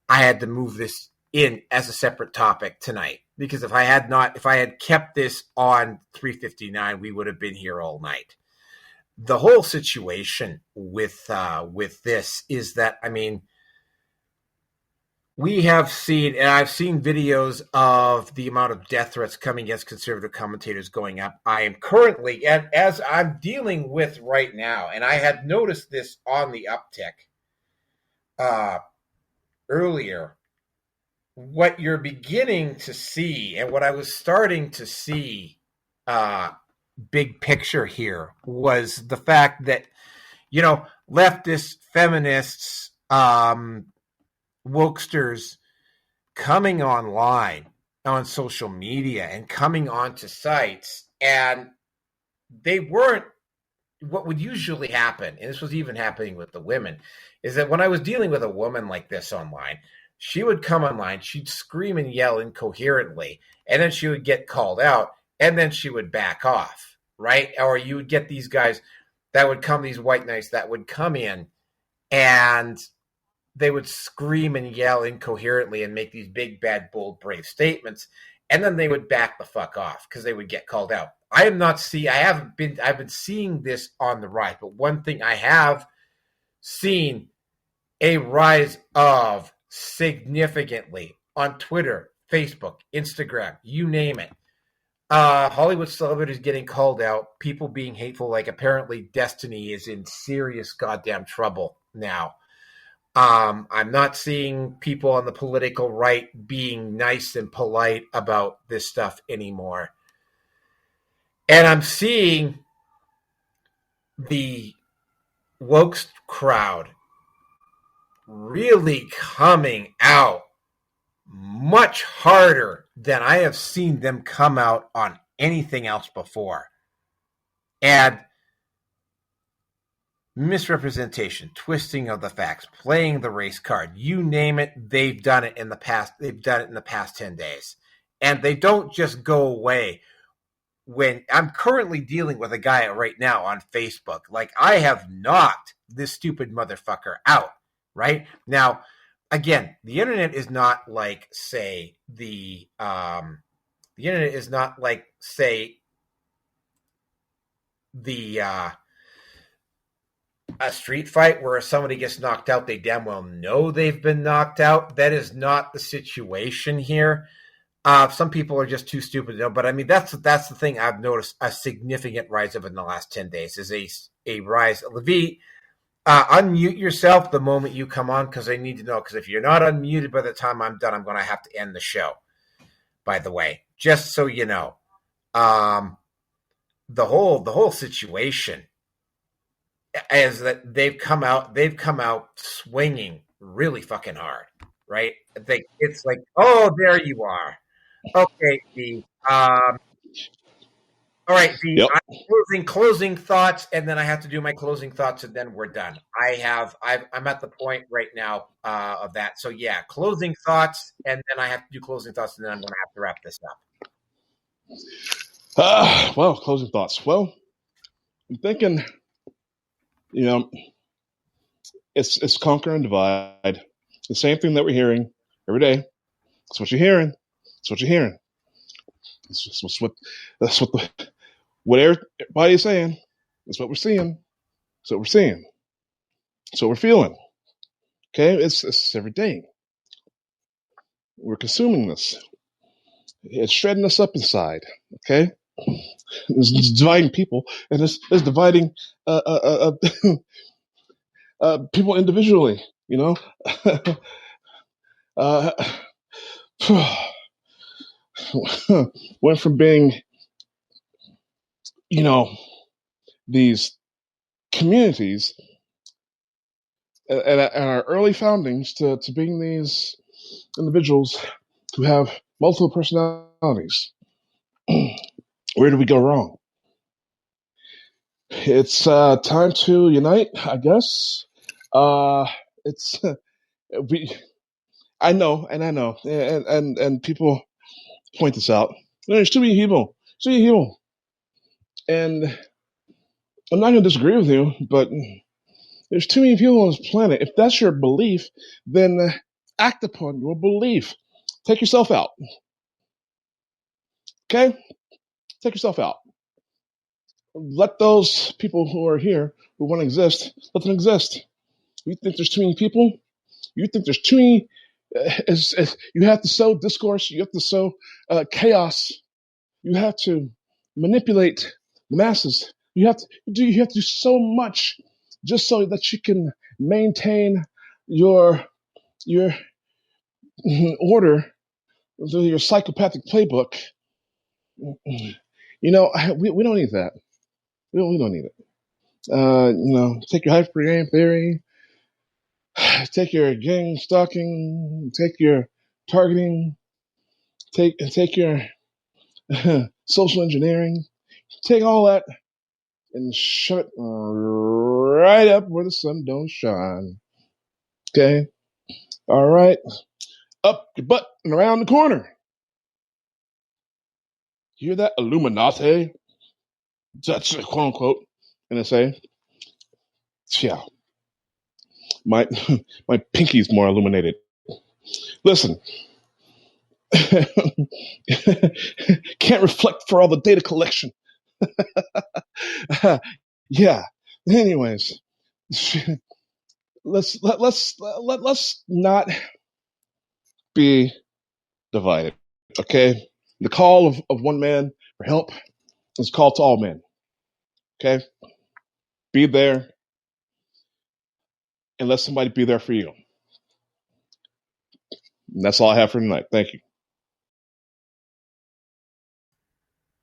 I had to move this in as a separate topic tonight. Because if I had kept this on 359, we would have been here all night. The whole situation with this is that, I mean, we have seen, and I've seen videos of the amount of death threats coming against conservative commentators going up. I am currently, and as I'm dealing with right now, and I had noticed this on the uptick earlier, what you're beginning to see, and what I was starting to see big picture here, was the fact that, you know, leftists, feminists, wokesters coming online on social media and coming onto sites, and they weren't what would usually happen, and this was even happening with the women, is that when I was dealing with a woman like this online, she would come online, she'd scream and yell incoherently, and then she would get called out, and then she would back off, right? Or you would get these guys that would come, these white knights that would come in, and they would scream and yell incoherently and make these big, bad, bold, brave statements, and then they would back the fuck off because they would get called out. I've been seeing this on the rise, but one thing I have seen a rise of significantly on Twitter, Facebook, Instagram, you name it. Hollywood celebrities getting called out, people being hateful, like apparently Destiny is in serious goddamn trouble now. I'm not seeing people on the political right being nice and polite about this stuff anymore. And I'm seeing the woke crowd really coming out much harder than I have seen them come out on anything else before. And misrepresentation, twisting of the facts, playing the race card, you name it, they've done it in the past. They've done it in the past 10 days. And they don't just go away. When I'm currently dealing with a guy right now on Facebook, like I have knocked this stupid motherfucker out, right? Now, again, the internet is not like, say, the internet is not like, say, a street fight where if somebody gets knocked out, they damn well know they've been knocked out. That is not the situation here. Some people are just too stupid to know, but I mean, that's the thing I've noticed a significant rise of in the last 10 days is a rise. Levy, unmute yourself the moment you come on, because I need to know, because if you're not unmuted by the time I'm done, I'm going to have to end the show, by the way, just so you know. The whole situation is that they've come out swinging really fucking hard, right? I think it's like, oh, there you are. Okay, D. All right, D. Yep. I'm closing thoughts, and then I have to do my closing thoughts, and then we're done. I'm at the point right now of that. So yeah, closing thoughts, and then I have to do closing thoughts, and then I'm going to have to wrap this up. Well, closing thoughts. Well, I'm thinking, it's conquer and divide. It's the same thing that we're hearing every day. That's what you're hearing. That's what you're hearing. That's what everybody's saying. That's what we're seeing. That's what we're seeing. That's what we're feeling. Okay, it's every day. We're consuming this. It's shredding us up inside. Okay, it's dividing people, and it's dividing people individually. Went from being, these communities and our early foundings to being these individuals who have multiple personalities. Where do we go wrong? It's time to unite, I guess. I know, and people point this out. There's too many people See, and I'm not going to disagree with you, but there's too many people on this planet. If that's your belief, then act upon your belief. Take yourself out. Okay? Take yourself out. Let those people who are here who want to exist, let them exist. You think there's too many people? You think there's too many? You have to sow discourse. You have to sow chaos. You have to manipulate the masses. You have to do so much just so that you can maintain your order, your psychopathic playbook. We don't need that. We don't need it. Take your hyper game theory, take your gang stalking, take your targeting, take your social engineering, take all that and shove it right up where the sun don't shine. Okay? All right. Up your butt and around the corner. You hear that? Illuminati? That's quote unquote NSA. Yeah. My pinky's more illuminated. Listen. Can't reflect for all the data collection. Yeah. Anyways, let's not be divided. Okay. The call of one man for help is a call to all men. Okay. Be there and let somebody be there for you. And that's all I have for tonight. Thank you.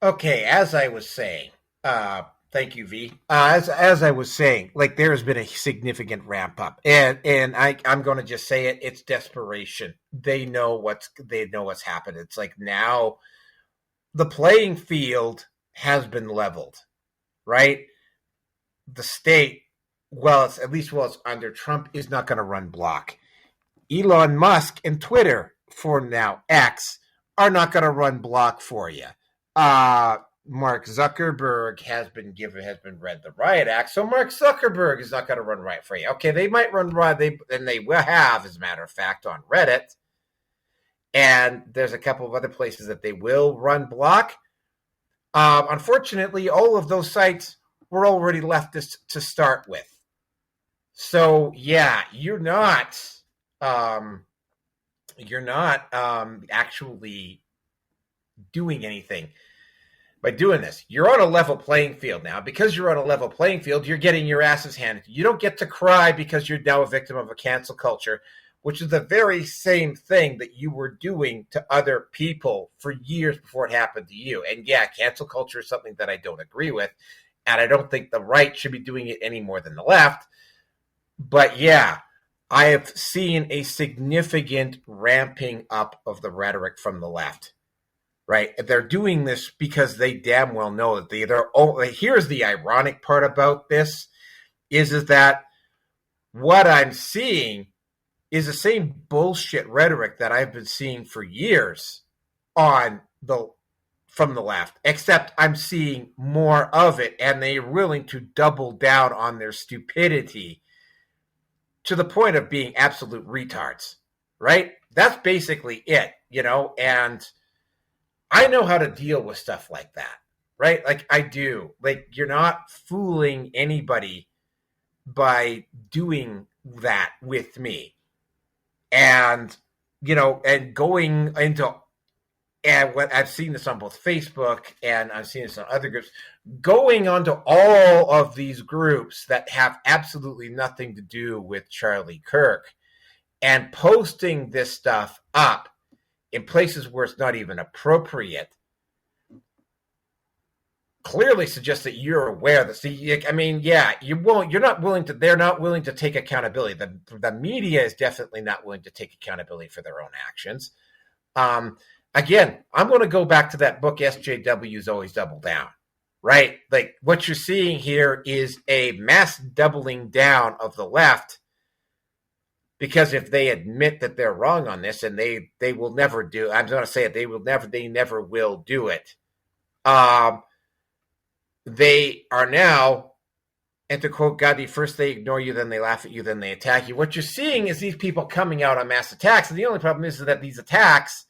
Okay, as I was saying, thank you, V. As I was saying, like there has been a significant ramp up, and I'm going to just say it. It's desperation. They know what's happened. It's like now the playing field has been leveled, right? The state, it's under Trump, is not going to run block. Elon Musk and Twitter, for now X, are not going to run block for you. Mark Zuckerberg has been read the riot act, so Mark Zuckerberg is not going to run riot for you. Okay, they might run riot, they will have, as a matter of fact, on Reddit, and there's a couple of other places that they will run block. Unfortunately, all of those sites were already leftist to start with, so yeah, you're not actually doing anything by doing this. You're on a level playing field now. Because you're on a level playing field, you're getting your asses handed. You don't get to cry because you're now a victim of a cancel culture, which is the very same thing that you were doing to other people for years before it happened to you. And yeah, cancel culture is something that I don't agree with, and I don't think the right should be doing it any more than the left. But yeah, I have seen a significant ramping up of the rhetoric from the left. Right? They're doing this because they damn well know that here's the ironic part about this is that what I'm seeing is the same bullshit rhetoric that I've been seeing for years from the left, except I'm seeing more of it, and they're willing to double down on their stupidity to the point of being absolute retards, right? That's basically it, and I know how to deal with stuff like that, right? Like I do. Like you're not fooling anybody by doing that with me. And, and going into, and what I've seen this on both Facebook and I've seen this on other groups, going onto all of these groups that have absolutely nothing to do with Charlie Kirk and posting this stuff up in places where it's not even appropriate, clearly suggests that you're aware that. They're not willing to take accountability. The media is definitely not willing to take accountability for their own actions. Again, I'm going to go back to that book, SJWs Always Double Down, right? Like what you're seeing here is a mass doubling down of the left. Because if they admit that they're wrong on this, and they will never do, I'm going to say it, they never will do it. They are now, and to quote Gandhi, first they ignore you, then they laugh at you, then they attack you. What you're seeing is these people coming out on mass attacks, and the only problem is that these attacks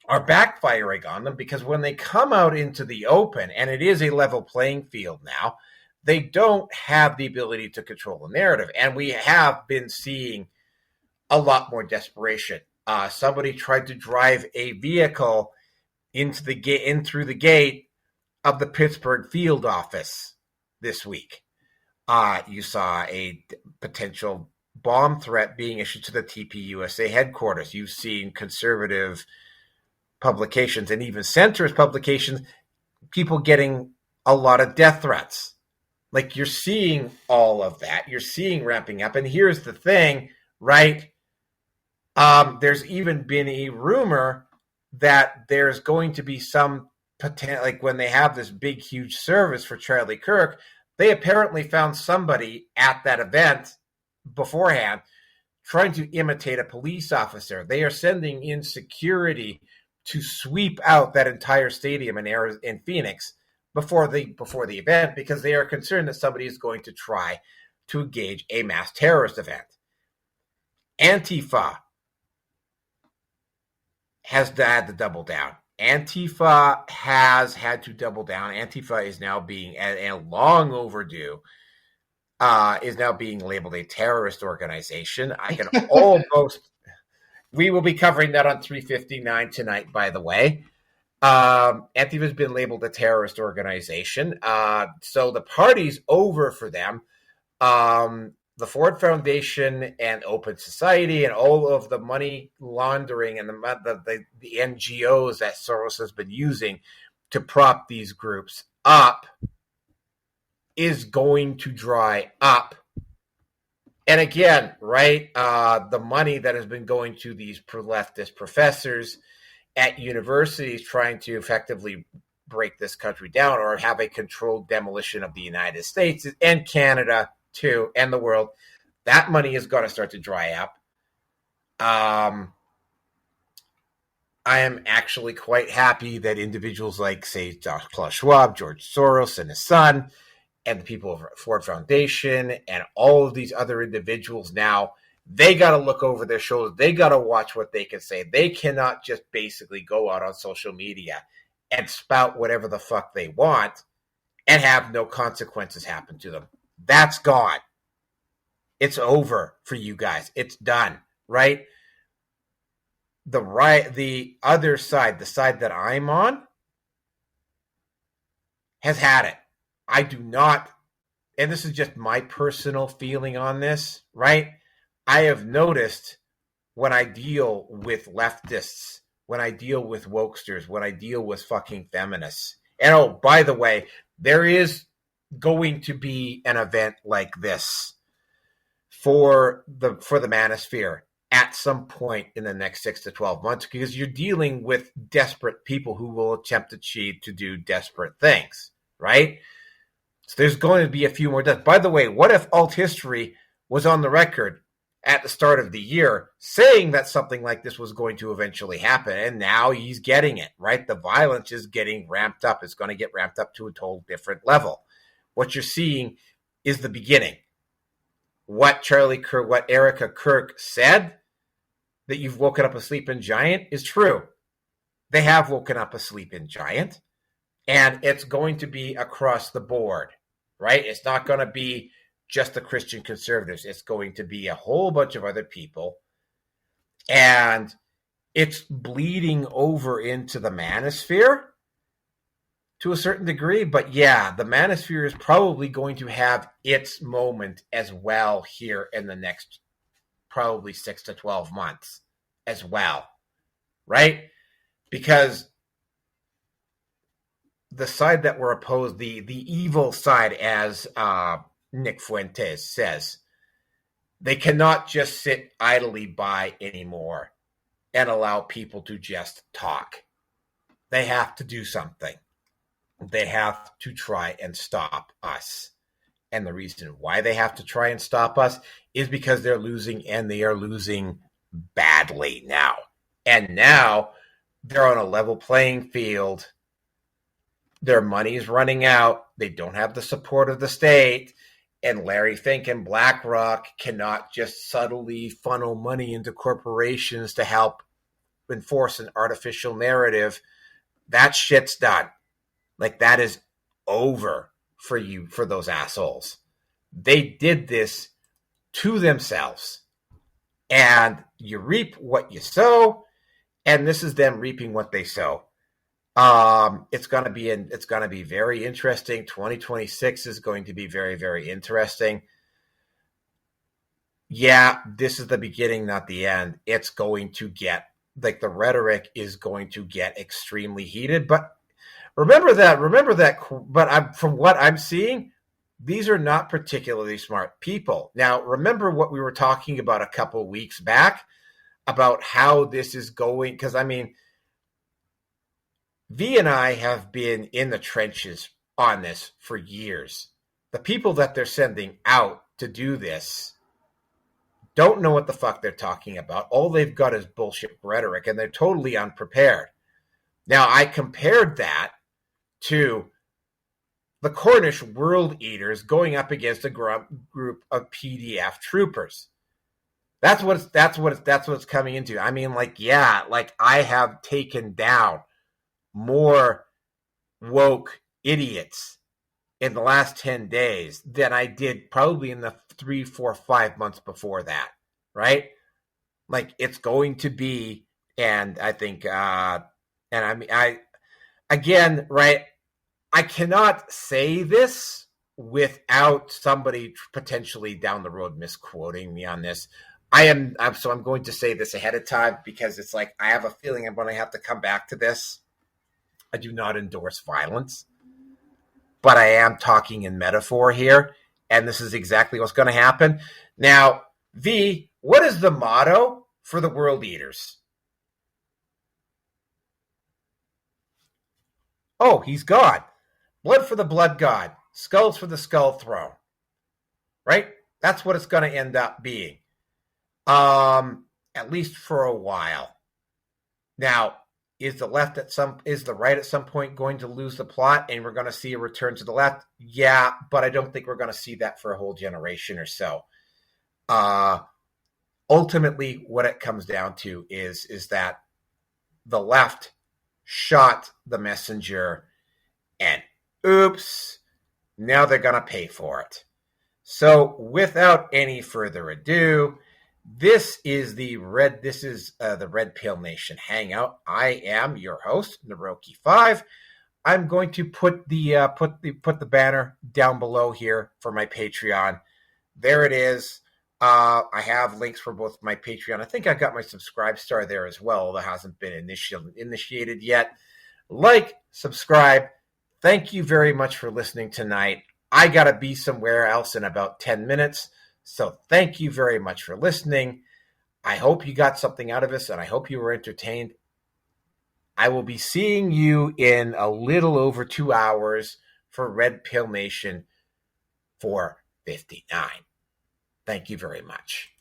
are backfiring on them, because when they come out into the open, and it is a level playing field now, they don't have the ability to control the narrative. And we have been seeing a lot more desperation. Somebody tried to drive a vehicle in through the gate of the Pittsburgh field office this week. You saw a potential bomb threat being issued to the TPUSA headquarters. You've seen conservative publications and even centrist publications, people getting a lot of death threats. Like, you're seeing all of that. You're seeing ramping up. And here's the thing, right? There's even been a rumor that there's going to be some potential, like when they have this big, huge service for Charlie Kirk, they apparently found somebody at that event beforehand trying to imitate a police officer. They are sending in security to sweep out that entire stadium in Phoenix before the event, because they are concerned that somebody is going to try to engage a mass terrorist event. Antifa has had to double down. Antifa has had to double down. Antifa is now being, and long overdue, is now being labeled a terrorist organization. I can almost... We will be covering that on 359 tonight, by the way. Antifa has been labeled a terrorist organization. So the party's over for them. The Ford Foundation and Open Society and all of the money laundering and the NGOs that Soros has been using to prop these groups up is going to dry up. And again, right, the money that has been going to these leftist professors at universities trying to effectively break this country down or have a controlled demolition of the United States and Canada too, and the world, that money is going to start to dry up. I am actually quite happy that individuals like, say, Klaus Schwab, George Soros and his son, and the people of Ford Foundation and all of these other individuals now, they got to look over their shoulders. They got to watch what they can say. They cannot just basically go out on social media and spout whatever the fuck they want and have no consequences happen to them. That's gone. It's over for you guys. It's done, right? The other side, the side that I'm on, has had it. I do not, and this is just my personal feeling on this, right? I have noticed when I deal with leftists, when I deal with wokesters, when I deal with fucking feminists, and oh, by the way, there is going to be an event like this for the manosphere at some point in the next 6 to 12 months, because you're dealing with desperate people who will attempt to cheat, to do desperate things, right? So there's going to be a few more deaths. By the way, what if alt history was on the record at the start of the year saying that something like this was going to eventually happen, and now he's getting it, right? The violence is getting ramped up. It's going to get ramped up to a total different level. What you're seeing is the beginning. What Charlie Kirk, what Erica Kirk said, that you've woken up a sleeping giant, is true. They have woken up a sleeping giant. And it's going to be across the board, right? It's not going to be just the Christian conservatives. It's going to be a whole bunch of other people. And it's bleeding over into the manosphere to a certain degree. But yeah, the manosphere is probably going to have its moment as well here in the next probably 6 to 12 months as well, right? Because the side that we're opposed, the evil side, as Nick Fuentes says, they cannot just sit idly by anymore and allow people to just talk. They have to do something. They have to try and stop us. And the reason why they have to try and stop us is because they're losing, and they are losing badly now. And now they're on a level playing field Their money is running out. They don't have the support of the state. And Larry Fink and BlackRock cannot just subtly funnel money into corporations to help enforce an artificial narrative. That shit's done. Like, that is over for you, for those assholes. They did this to themselves. And you reap what you sow, and this is them reaping what they sow. It's going to be very interesting. 2026 is going to be very, very interesting. Yeah, this is the beginning, not the end. It's going to get, like, the rhetoric is going to get extremely heated. But remember that. But from what I'm seeing, these are not particularly smart people. Now, remember what we were talking about a couple weeks back about how this is going? Because, I mean, V and I have been in the trenches on this for years. The people that they're sending out to do this don't know what the fuck they're talking about. All they've got is bullshit rhetoric, and they're totally unprepared. Now, I compared that to the Cornish World Eaters going up against a group of PDF troopers. That's what it's coming into. I mean, like, yeah, like, I have taken down more woke idiots in the last 10 days than I did probably in the 3, 4, 5 months before that, right? Like, it's going to be, and I think, and I mean, again, right, I cannot say this without somebody potentially down the road misquoting me on this. So I'm going to say this ahead of time, because it's like, I have a feeling I'm going to have to come back to this. I do not endorse violence, but I am talking in metaphor here, and this is exactly what's going to happen. Now, V, what is the motto for the World Eaters? Oh, he's gone. Blood for the blood god, skulls for the skull throne. Right? That's what it's going to end up being. At least for a while. Now, is the right at some point going to lose the plot and we're going to see a return to the left? Yeah, but I don't think we're going to see that for a whole generation or so. Ultimately, what it comes down to is that the left shot the messenger, and oops, now they're going to pay for it. So without any further ado, this is the Red Pill Nation Hangout. I am your host, Naroki5. I'm going to put the banner down below here for my Patreon. There it is. I have links for both my Patreon. I think I got my Subscribe Star there as well, that hasn't been initiated yet. Like, subscribe. Thank you very much for listening tonight. I got to be somewhere else in about 10 minutes. So thank you very much for listening. I hope you got something out of this, and I hope you were entertained. I will be seeing you in a little over 2 hours for Red Pill Nation 459. Thank you very much.